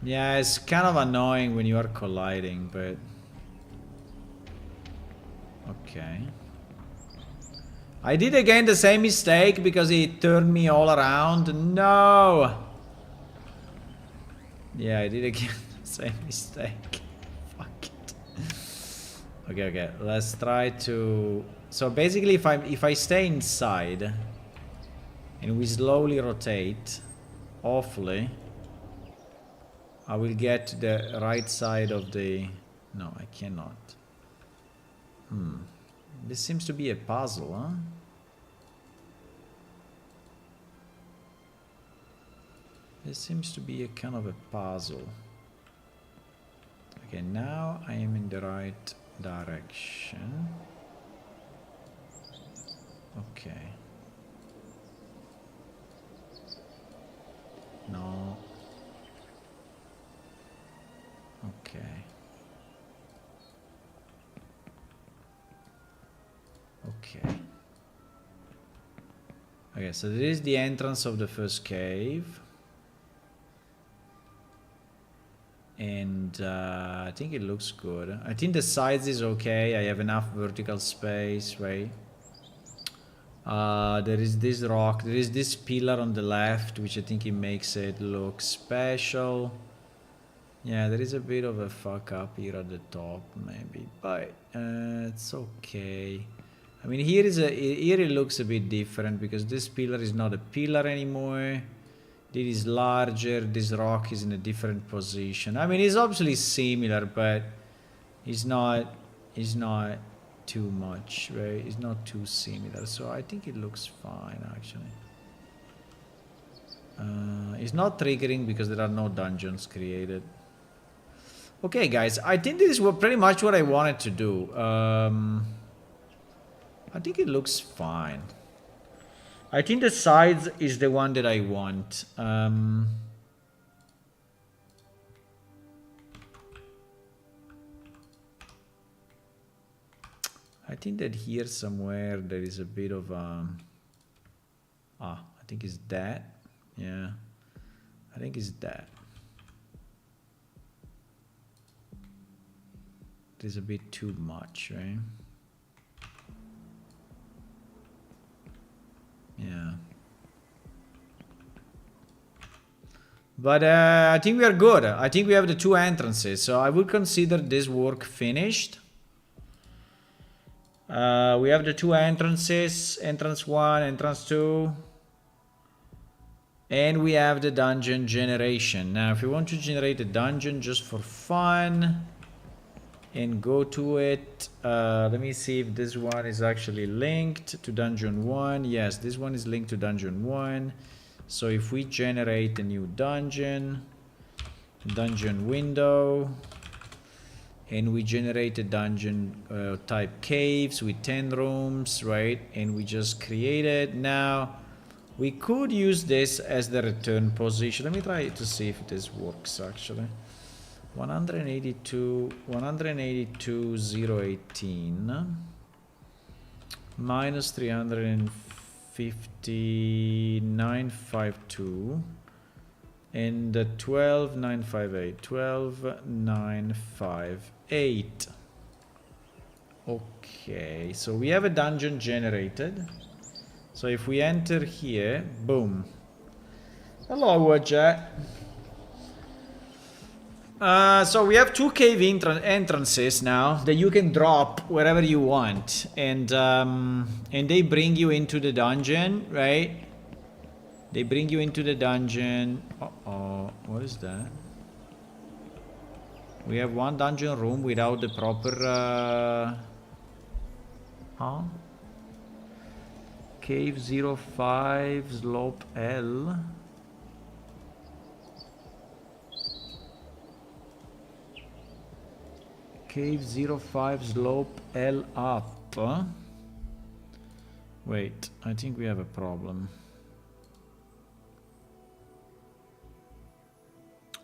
Yeah, it's kind of annoying when you are colliding, but... Okay. I did again the same mistake because it turned me all around. No! Yeah, I did again the same mistake. Fuck it. Okay, okay. Let's try to... So basically if I stay inside and we slowly rotate, hopefully I will get to the right side of the... No, I cannot. This seems to be a puzzle, huh? This seems to be a kind of a puzzle. Okay, now I am in the right direction. Okay. No. Okay. Okay. Okay, so this is the entrance of the first cave. And I think it looks good. I think the size is okay. I have enough vertical space, right? There is this rock. There is this pillar on the left, which I think it makes it look special. Yeah, there is a bit of a fuck up here at the top, maybe, but it's okay. I mean, here it looks a bit different because this pillar is not a pillar anymore. It is larger. This rock is in a different position. I mean, it's obviously similar, but it's not too much, right? It's not too similar, so I think it looks fine actually. It's not triggering because there are no dungeons created. Okay, guys, I think this is pretty much what I wanted to do. I think it looks fine. I think the sides is the one that I want. I think that here somewhere there is a bit of I think it's that. Yeah, I think it's that. It is a bit too much, right? Yeah. But I think we are good. I think we have the two entrances, so I would consider this work finished. We have the two entrances, entrance 1, entrance 2. And we have the dungeon generation. Now, if you want to generate a dungeon just for fun and go to it, let me see if this one is actually linked to dungeon 1. Yes, this one is linked to dungeon 1. So if we generate a new dungeon window, and we generate a dungeon type caves with 10 rooms, right? And we just create it. Now, we could use this as the return position. Let me try to see if this works actually. 182,018 minus 359.52 and 12,958. 12,958. Okay, so we have a dungeon generated. So if we enter here, boom. Hello, chat. So we have two cave entrances now that you can drop wherever you want, and they bring you into the dungeon, right? They bring you into the dungeon. Uh-oh, what is that? We have one dungeon room without the proper huh? Cave 05 slope L. Cave 05 slope L up. Wait, I think we have a problem.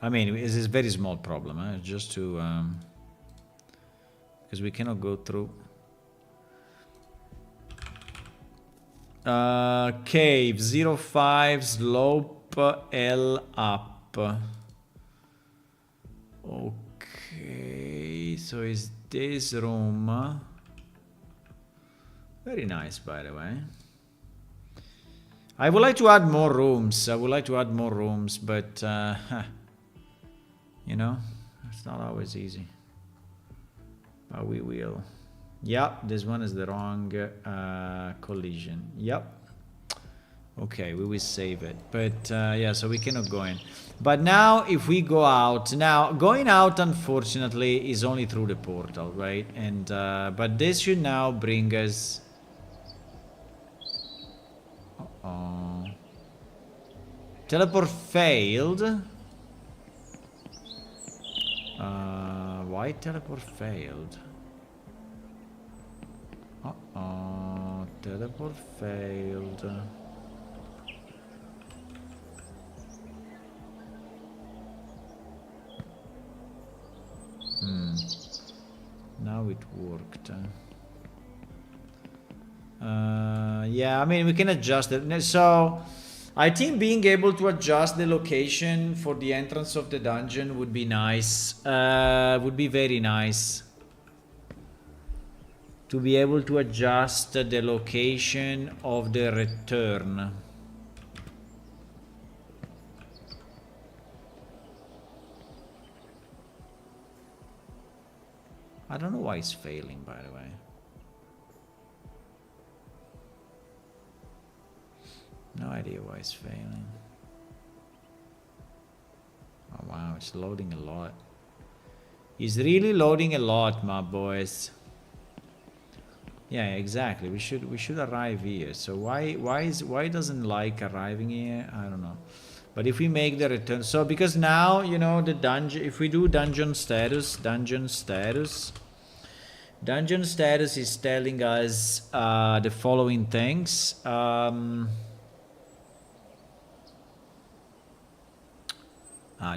I mean, it's a very small problem, just to... because we cannot go through. Cave 05 slope L up. Okay, so is this room? Very nice, by the way. I would like to add more rooms. But you know, it's not always easy. But we will. Yep, this one is the wrong collision. Yep. Okay, we will save it. But yeah, so we cannot go in. But now if we go out, now going out unfortunately is only through the portal, right? And but this should now bring us... Uh-oh. Teleport failed. Why teleport failed? Uh-oh, teleport failed. Now it worked. Yeah, I mean, we can adjust it. So, I think being able to adjust the location for the entrance of the dungeon would be nice. Would be very nice. To be able to adjust the location of the return. I don't know why it's failing, by the way. No idea why it's failing. Oh wow, it's loading a lot. It's really loading a lot, my boys. Yeah, exactly. We should arrive here. So why doesn't like arriving here? I don't know. But if we make the return, so because now, you know, the dungeon, if we do dungeon status is telling us the following things.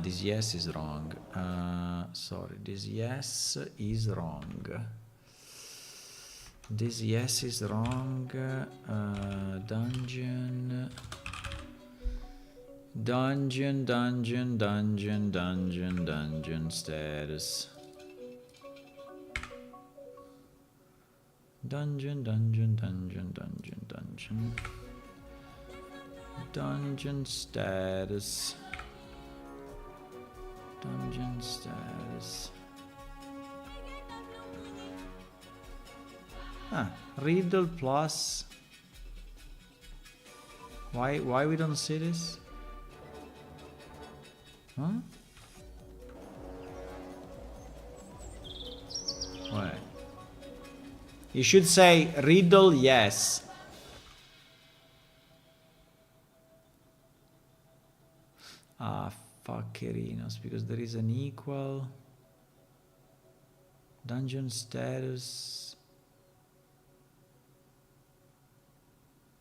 This yes is wrong. Sorry, this yes is wrong. This yes is wrong. Dungeon status. Dungeon status. Dungeon status. Riddle plus. Why we don't see this? Huh? What? You should say riddle yes. Fuckerinos, because there is an equal. Dungeon status.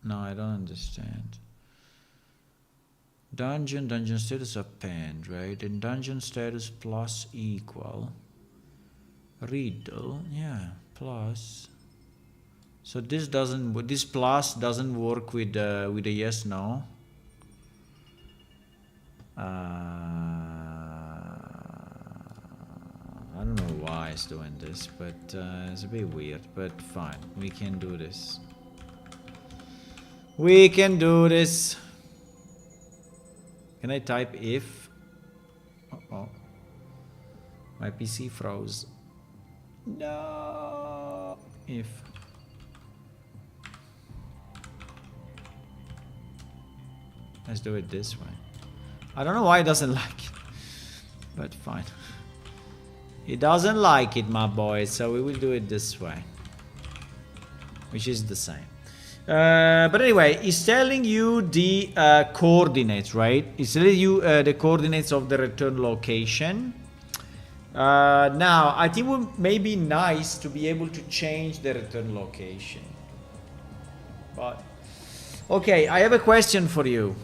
No, I don't understand. Dungeon status append, right? And dungeon status plus equal. Riddle, yeah, plus. So this plus doesn't work with a yes no. I don't know why it's doing this, but it's a bit weird, but fine, we can do this. We can do this. Can I type if? Uh-oh. My PC froze. No. If. Let's do it this way. I don't know why it doesn't like it, but fine. It doesn't like it, my boy, so we will do it this way, which is the same. But anyway, it's telling you the coordinates, right? It's telling you the coordinates of the return location. Now, I think it would may be nice to be able to change the return location. But, okay, I have a question for you.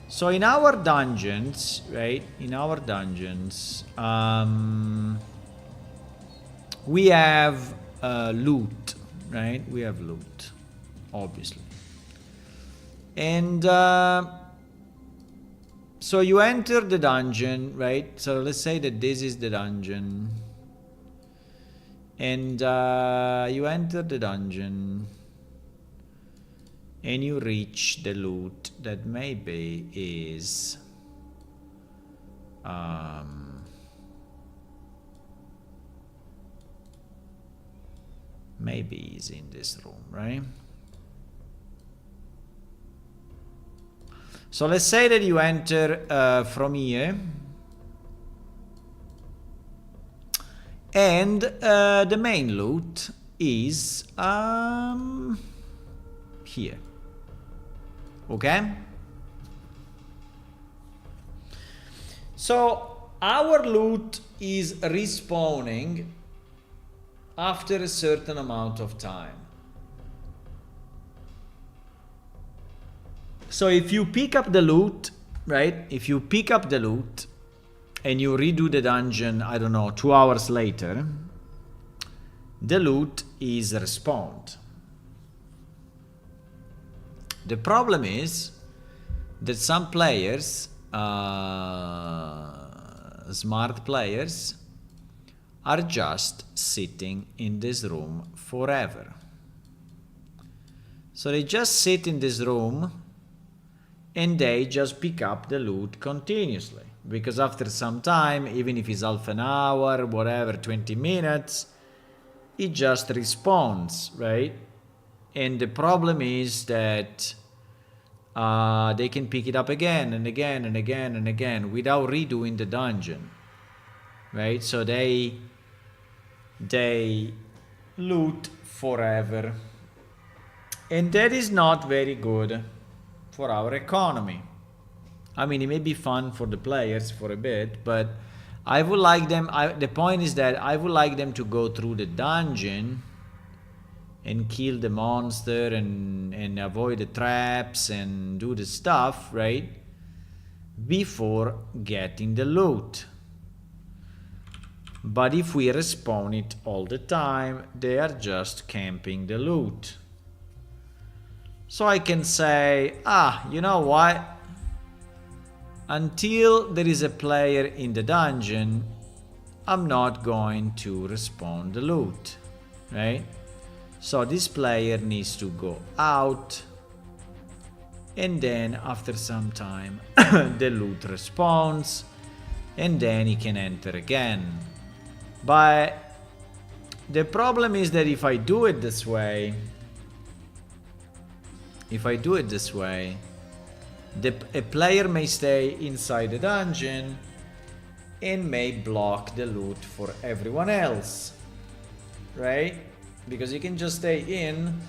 So in our dungeons, right? We have loot, right? We have loot, obviously. And so you enter the dungeon, right? So let's say that this is the dungeon. And you enter the dungeon. And you reach the loot that maybe is maybe is in this room, right? So let's say that you enter from here, and the main loot is here. Okay? So our loot is respawning after a certain amount of time. So if you pick up the loot, right? If you pick up the loot and you redo the dungeon, I don't know, 2 hours later, the loot is respawned. The problem is that some players, smart players, are just sitting in this room forever. So they just sit in this room and they just pick up the loot continuously. Because after some time, even if it's half an hour, whatever, 20 minutes, it just respawns, right? And the problem is that they can pick it up again and again and again and again without redoing the dungeon, right? So they loot forever, and that is not very good for our economy. I mean, it may be fun for the players for a bit, but I would like them. The point is that I would like them to go through the dungeon and kill the monster and avoid the traps and do the stuff, right? Before getting the loot. But if we respawn it all the time, they are just camping the loot. So I can say, you know what? Until there is a player in the dungeon, I'm not going to respawn the loot, right? So this player needs to go out, and then after some time the loot respawns, and then he can enter again. But the problem is that if I do it this way, a player may stay inside the dungeon and may block the loot for everyone else, right? Because he can just stay in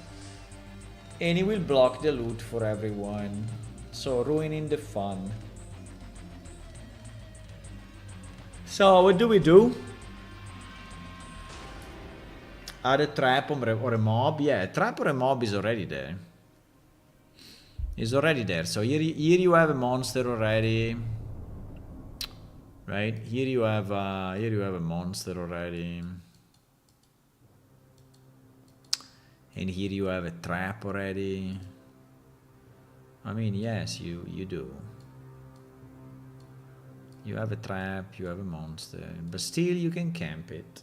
and he will block the loot for everyone, so ruining the fun. So what do we do? Add a trap or a mob? Yeah, a trap or a mob is already there. It's already there. So here you have a monster already, right? Here you have a monster already, and here you have a trap already. I mean, yes, you do. You have a trap, you have a monster, but still you can camp it.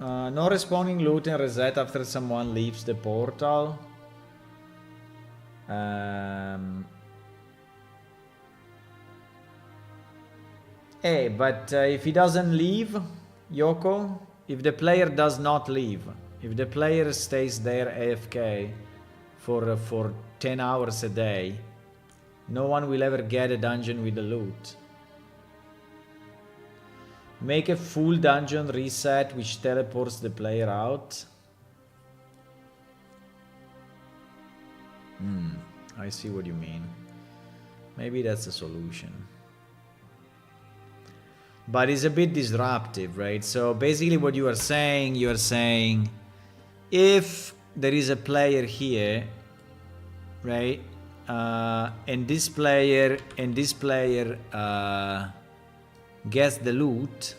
No respawning loot and reset after someone leaves the portal. Hey, but if he doesn't leave, Yoko, if the player does not leave, if the player stays there AFK for 10 hours a day, no one will ever get a dungeon with the loot. Make a full dungeon reset which teleports the player out. I see what you mean. Maybe that's a solution. But it's a bit disruptive, right? So basically what you are saying if there is a player here, right? And this player gets the loot.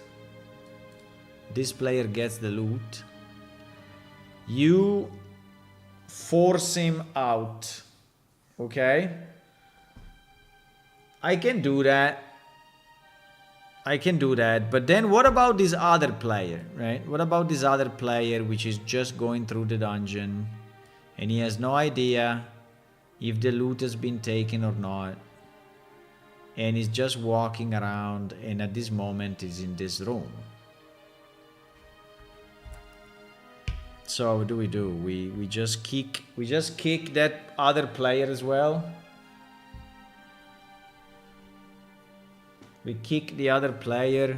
This player gets the loot. You force him out. Okay? I can do that. But then what about this other player, right? What about this other player which is just going through the dungeon and he has no idea if the loot has been taken or not, and he's just walking around, and at this moment is in this room. So what do? We just kick that other player as well. We kick the other player.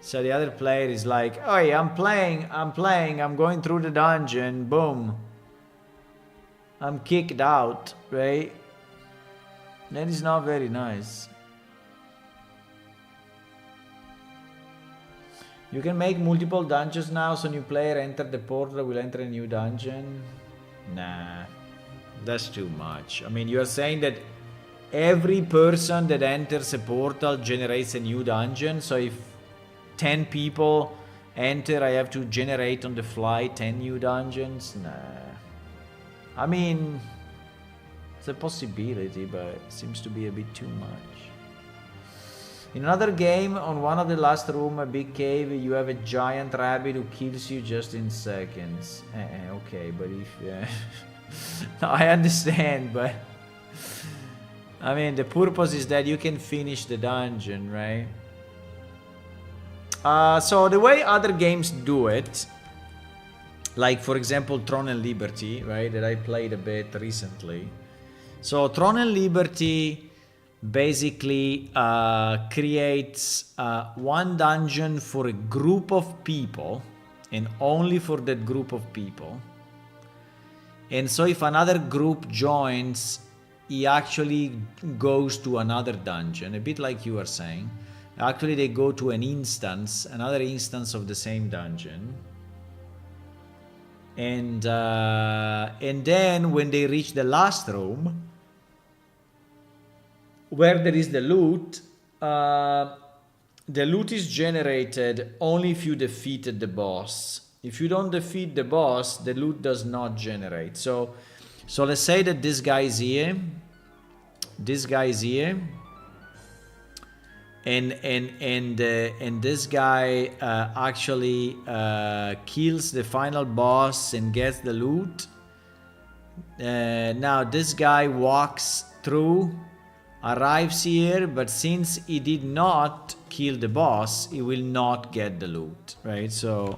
So the other player is like, oh, I'm playing, I'm going through the dungeon, boom. I'm kicked out, right? That is not very nice. You can make multiple dungeons now, so new player enter the portal will enter a new dungeon. Nah, that's too much. I mean, you are saying that every person that enters a portal generates a new dungeon, so if 10 people enter, I have to generate on the fly 10 new dungeons? Nah. I mean, it's a possibility, but it seems to be a bit too much. In another game, on one of the last room, a big cave, you have a giant rabbit who kills you just in seconds. Okay, but if... No, I understand, but... I mean, the purpose is that you can finish the dungeon, right? So the way other games do it, like for example Tron and Liberty, right, that I played a bit recently. So Tron and Liberty basically creates one dungeon for a group of people, and only for that group of people. And so if another group joins, he actually goes to another dungeon, a bit like you were saying. Actually, they go to an instance, another instance of the same dungeon. And then when they reach the last room, where there is the loot is generated only if you defeated the boss. If you don't defeat the boss, the loot does not generate. So let's say that this guy is here. And this guy actually kills the final boss and gets the loot. Now this guy walks through, arrives here, but since he did not kill the boss, he will not get the loot, right? So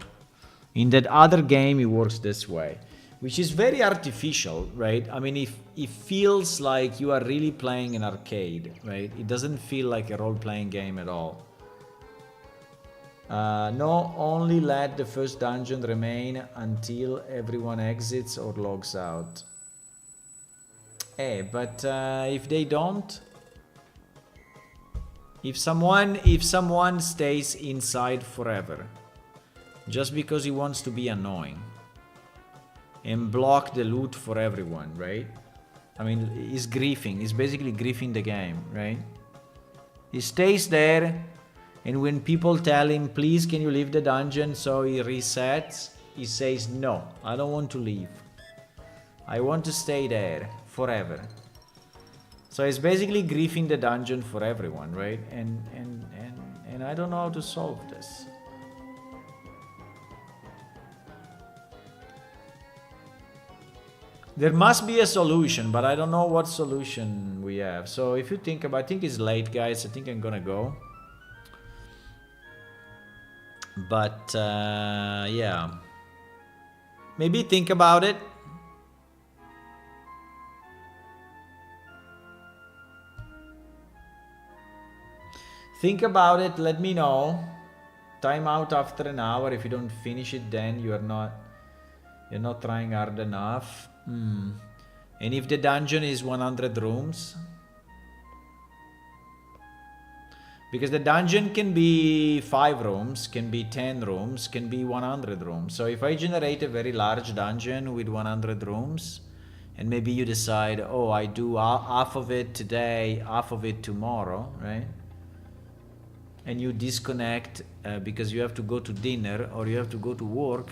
in that other game, it works this way, which is very artificial, right? I mean, it feels like you are really playing an arcade, right? It doesn't feel like a role-playing game at all. No, only let the first dungeon remain until everyone exits or logs out. But if they don't, if someone stays inside forever, just because he wants to be annoying and block the loot for everyone, right? I mean, he's griefing. He's basically griefing the game, right? He stays there, and when people tell him, please, can you leave the dungeon? So he resets. He says, no, I don't want to leave. I want to stay there forever. So he's basically griefing the dungeon for everyone, right? And I don't know how to solve this. There must be a solution, but I don't know what solution we have. So if you think about, I think it's late, guys. I think I'm gonna go. But yeah, maybe think about it. Think about it. Let me know. Time out after an hour. If you don't finish it, then you're not trying hard enough. And And if the dungeon is 100 rooms, because the dungeon can be 5 rooms, can be 10 rooms, can be 100 rooms. So if I generate a very large dungeon with 100 rooms, and maybe you decide, oh, I do half of it today, half of it tomorrow, right? And you disconnect because you have to go to dinner or you have to go to work,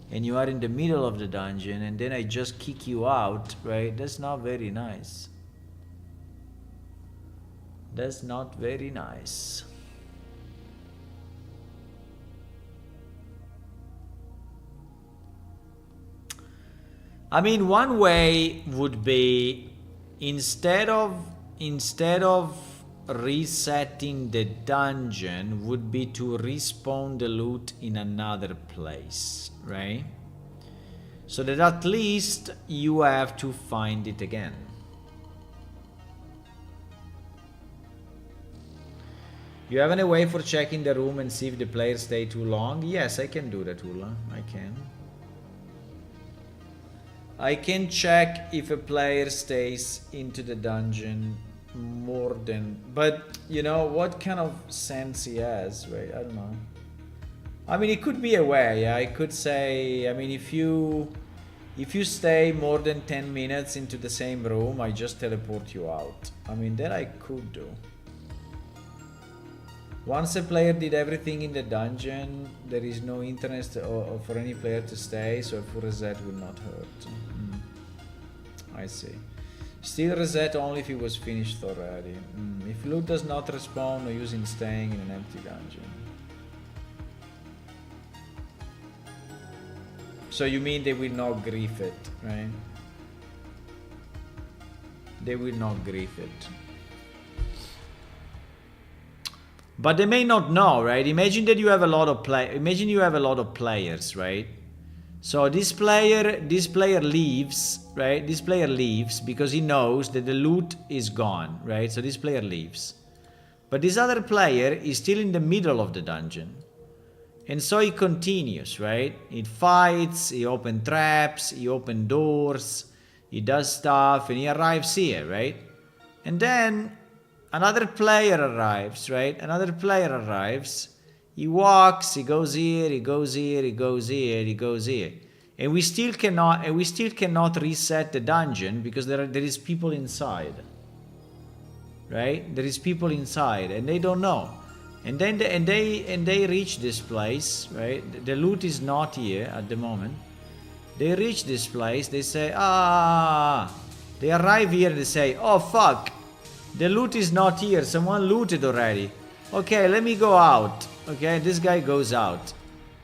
and you are in the middle of the dungeon, and then I just kick you out, right? That's not very nice. That's not very nice. I mean, one way would be instead of resetting the dungeon would be to respawn the loot in another place, right? So that at least you have to find it again. You have any way for checking the room and see if the players stay too long? Yes, I can do that, Ula. I can. I can check if a player stays into the dungeon more than, but you know what kind of sense he has, right? I don't know. I mean, it could be a way. I could say, I mean, if you stay more than 10 minutes into the same room, I just teleport you out. I mean, that I could do. Once a player did everything in the dungeon, there is no interest for any player to stay, so a full reset will not hurt. I see. Still reset only if it was finished already. If loot does not respawn, no use in staying in an empty dungeon. So you mean they will not grief it, right? They will not grief it. But they may not know, right? Imagine that you have a lot of players, right? So this player leaves, right? This player leaves because he knows that the loot is gone, right? So this player leaves. But this other player is still in the middle of the dungeon. And so he continues, right? He fights, he opens traps, he opens doors, he does stuff, and he arrives here, right? And then another player arrives, right? Another player arrives. He walks, he goes here, he goes here, he goes here, he goes here. And we still cannot reset the dungeon because there is people inside. Right? There is people inside and they don't know. And then they reach this place, right? The loot is not here at the moment. They reach this place, they say, they arrive here and they say, oh fuck, the loot is not here, someone looted already. Okay, let me go out. Okay, this guy goes out.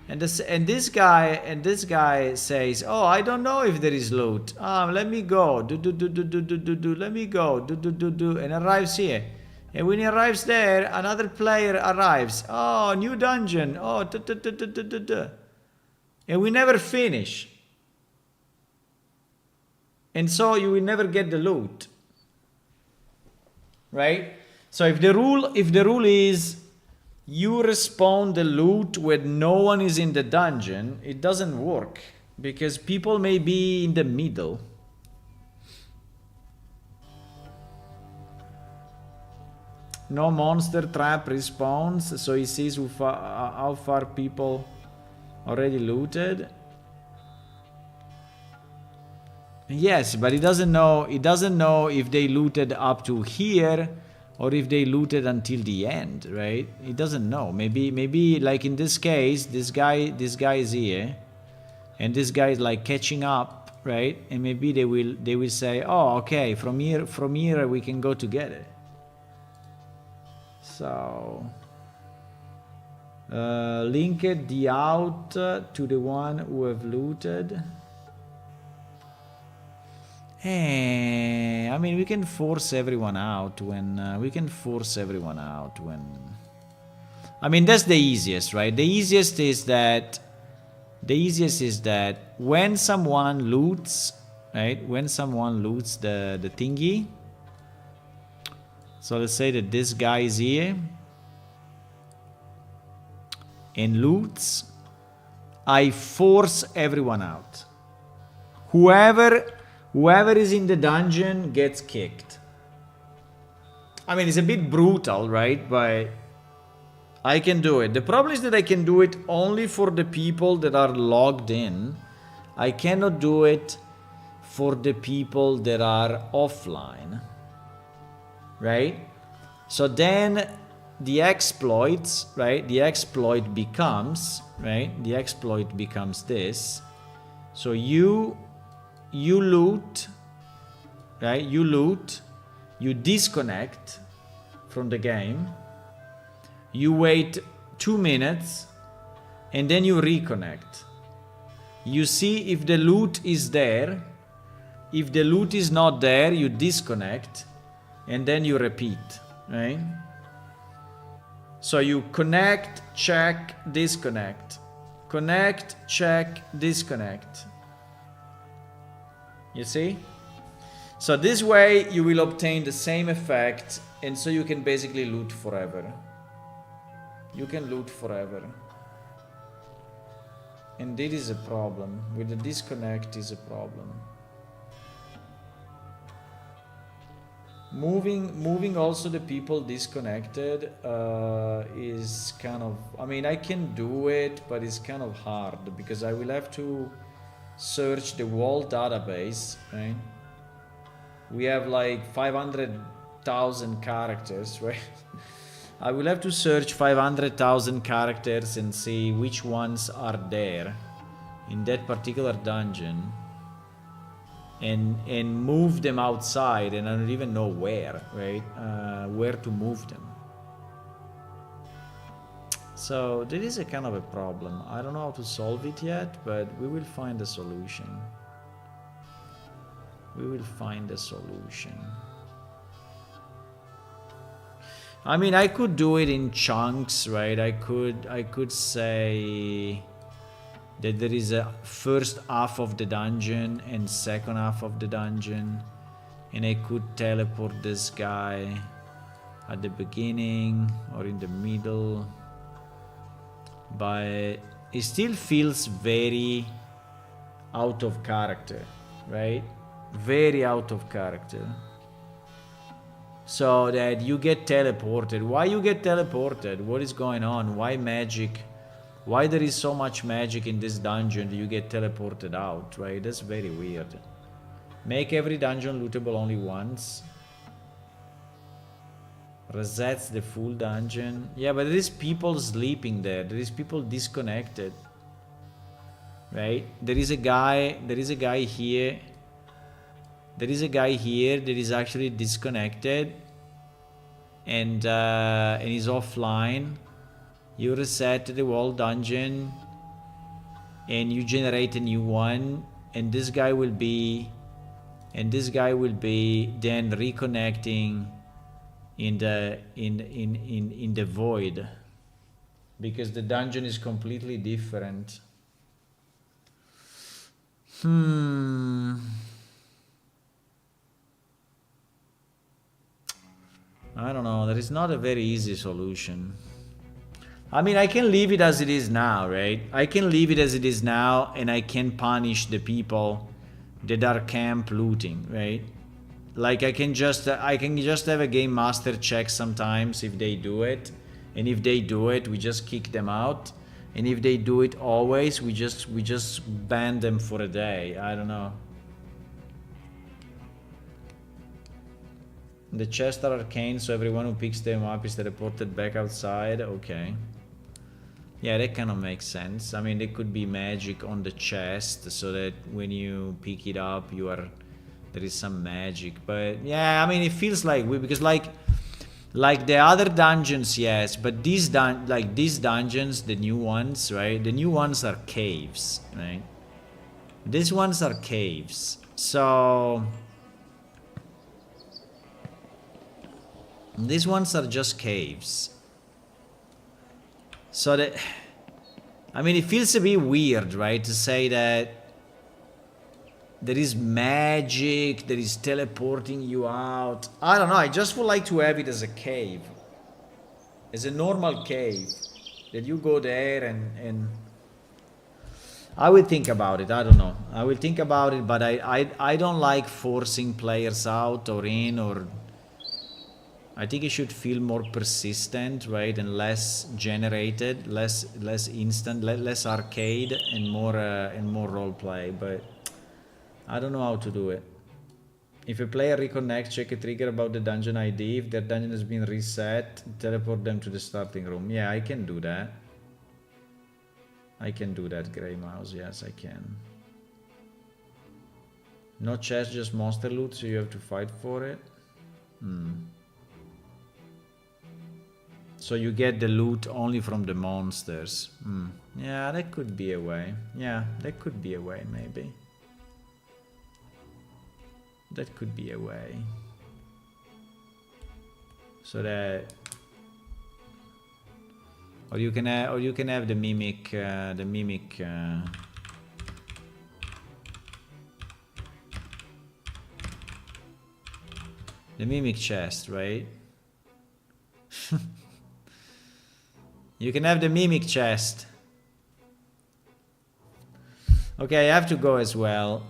And this guy says, oh, I don't know if there is loot. Let me go. Let me go. And arrives here. And when he arrives there, another player arrives. Oh, new dungeon. Oh, and we never finish. And so you will never get the loot. Right? So if the rule is you respawn the loot when no one is in the dungeon, it doesn't work because people may be in the middle. No monster trap respawns, so he sees how far people already looted. Yes, but he doesn't know if they looted up to here or if they looted until the end, right? He doesn't know. Maybe like in this case, this guy is here, and this guy is like catching up, right? And maybe they will say, oh, okay, from here we can go together. So link the out to the one who have looted. I mean, we can force everyone out when I mean, that's the easiest, right? The easiest is that when someone loots, right? When someone loots the thingy. So let's say that this guy is here and loots. I force everyone out. Whoever whoever is in the dungeon gets kicked. I mean, it's a bit brutal, right? But I can do it. The problem is that I can do it only for the people that are logged in. I cannot do it for the people that are offline, right? So then the exploits, right? The exploit becomes, right? The exploit becomes this. So you loot, right? You loot, you disconnect from the game, you wait 2 minutes, and then you reconnect. You see if the loot is there. If the loot is not there, you disconnect, and then you repeat, right? So you connect, check, disconnect. Connect, check, disconnect. You see? So this way you will obtain the same effect, and so you can basically loot forever. You can loot forever. And this is a problem. With the disconnect is a problem. Moving also the people disconnected is kind of, I mean, I can do it, but it's kind of hard because I will have to search the whole database, right? We have like 500,000 characters, right? I will have to search 500,000 characters and see which ones are there in that particular dungeon. And move them outside, and I don't even know where, right? Where to move them. So there is a kind of a problem. I don't know how to solve it yet, but we will find a solution. We will find a solution. I mean, I could do it in chunks, right? I could say that there is a first half of the dungeon and second half of the dungeon, and I could teleport this guy at the beginning or in the middle, but it still feels very out of character, right? Very out of character. So that you get teleported. Why you get teleported? What is going on? Why magic? Why there is so much magic in this dungeon that you get teleported out, right? That's very weird. Make every dungeon lootable only once. Resets the full dungeon. Yeah, but there is people sleeping there. There is people disconnected. Right? There is a guy here. There is a guy here that is actually disconnected. And he's offline. You reset the whole dungeon and you generate a new one, and this guy will be then reconnecting in the void, because the dungeon is completely different. I don't know, there is not a very easy solution. I mean, I can leave it as it is now, right? I can leave it as it is now, and I can punish the people that are camp looting, right? Like I can just have a game master check sometimes if they do it, and if they do it, we just kick them out, and if they do it always, we just ban them for a day. I don't know. The chests are arcane, so everyone who picks them up is teleported back outside. Okay. Yeah, that kind of makes sense. I mean, there could be magic on the chest, so that when you pick it up, there is some magic. But yeah, I mean, it feels like because like the other dungeons, yes, but these dungeons, the new ones, right? The new ones are caves, right? These ones are caves, so these ones are just caves. So that, I mean, it feels a bit weird, right, to say that there is magic, there is teleporting you out. I don't know, I just would like to have it as a cave. As a normal cave. That you go there and I will think about it. I don't know. I will think about it, but I don't like forcing players out or in, or I think it should feel more persistent, right, and less generated, less instant, less arcade, and more role play. But I don't know how to do it. If a player reconnects, check a trigger about the dungeon ID. If their dungeon has been reset, teleport them to the starting room. Yeah, I can do that. I can do that, Grey Mouse. Yes, I can. No chest, just monster loot, so you have to fight for it. So you get the loot only from the monsters. Yeah, that could be a way. Yeah, that could be a way, maybe. That could be a way. So that, or you can have the mimic, the mimic chest, right? You can have the mimic chest. Okay, I have to go as well.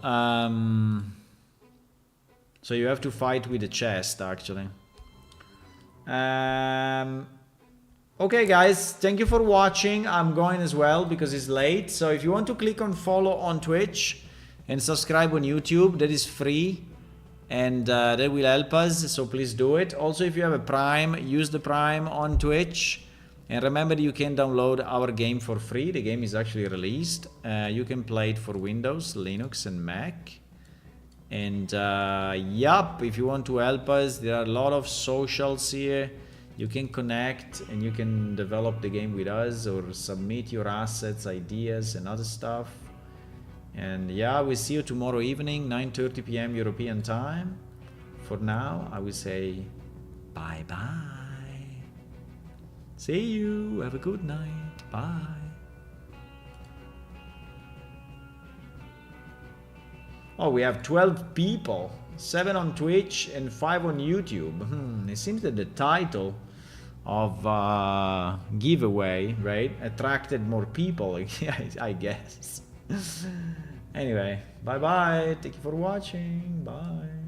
So you have to fight with the chest, actually. Okay, guys, thank you for watching. I'm going as well because it's late. So if you want to click on follow on Twitch and subscribe on YouTube, that is free. And that will help us, so please do it. Also, if you have a Prime, use the Prime on Twitch. And remember, you can download our game for free. The game is actually released. You can play it for Windows, Linux, and Mac. And yup, if you want to help us, there are a lot of socials here. You can connect and you can develop the game with us or submit your assets, ideas, and other stuff. And yeah, we'll see you tomorrow evening, 9:30 p.m. European time. For now, I will say bye-bye. See you. Have a good night. Bye. Oh, we have 12 people. 7 on Twitch and 5 on YouTube. It seems that the title of giveaway, right, attracted more people, I guess. Anyway, bye bye. Thank you for watching. Bye.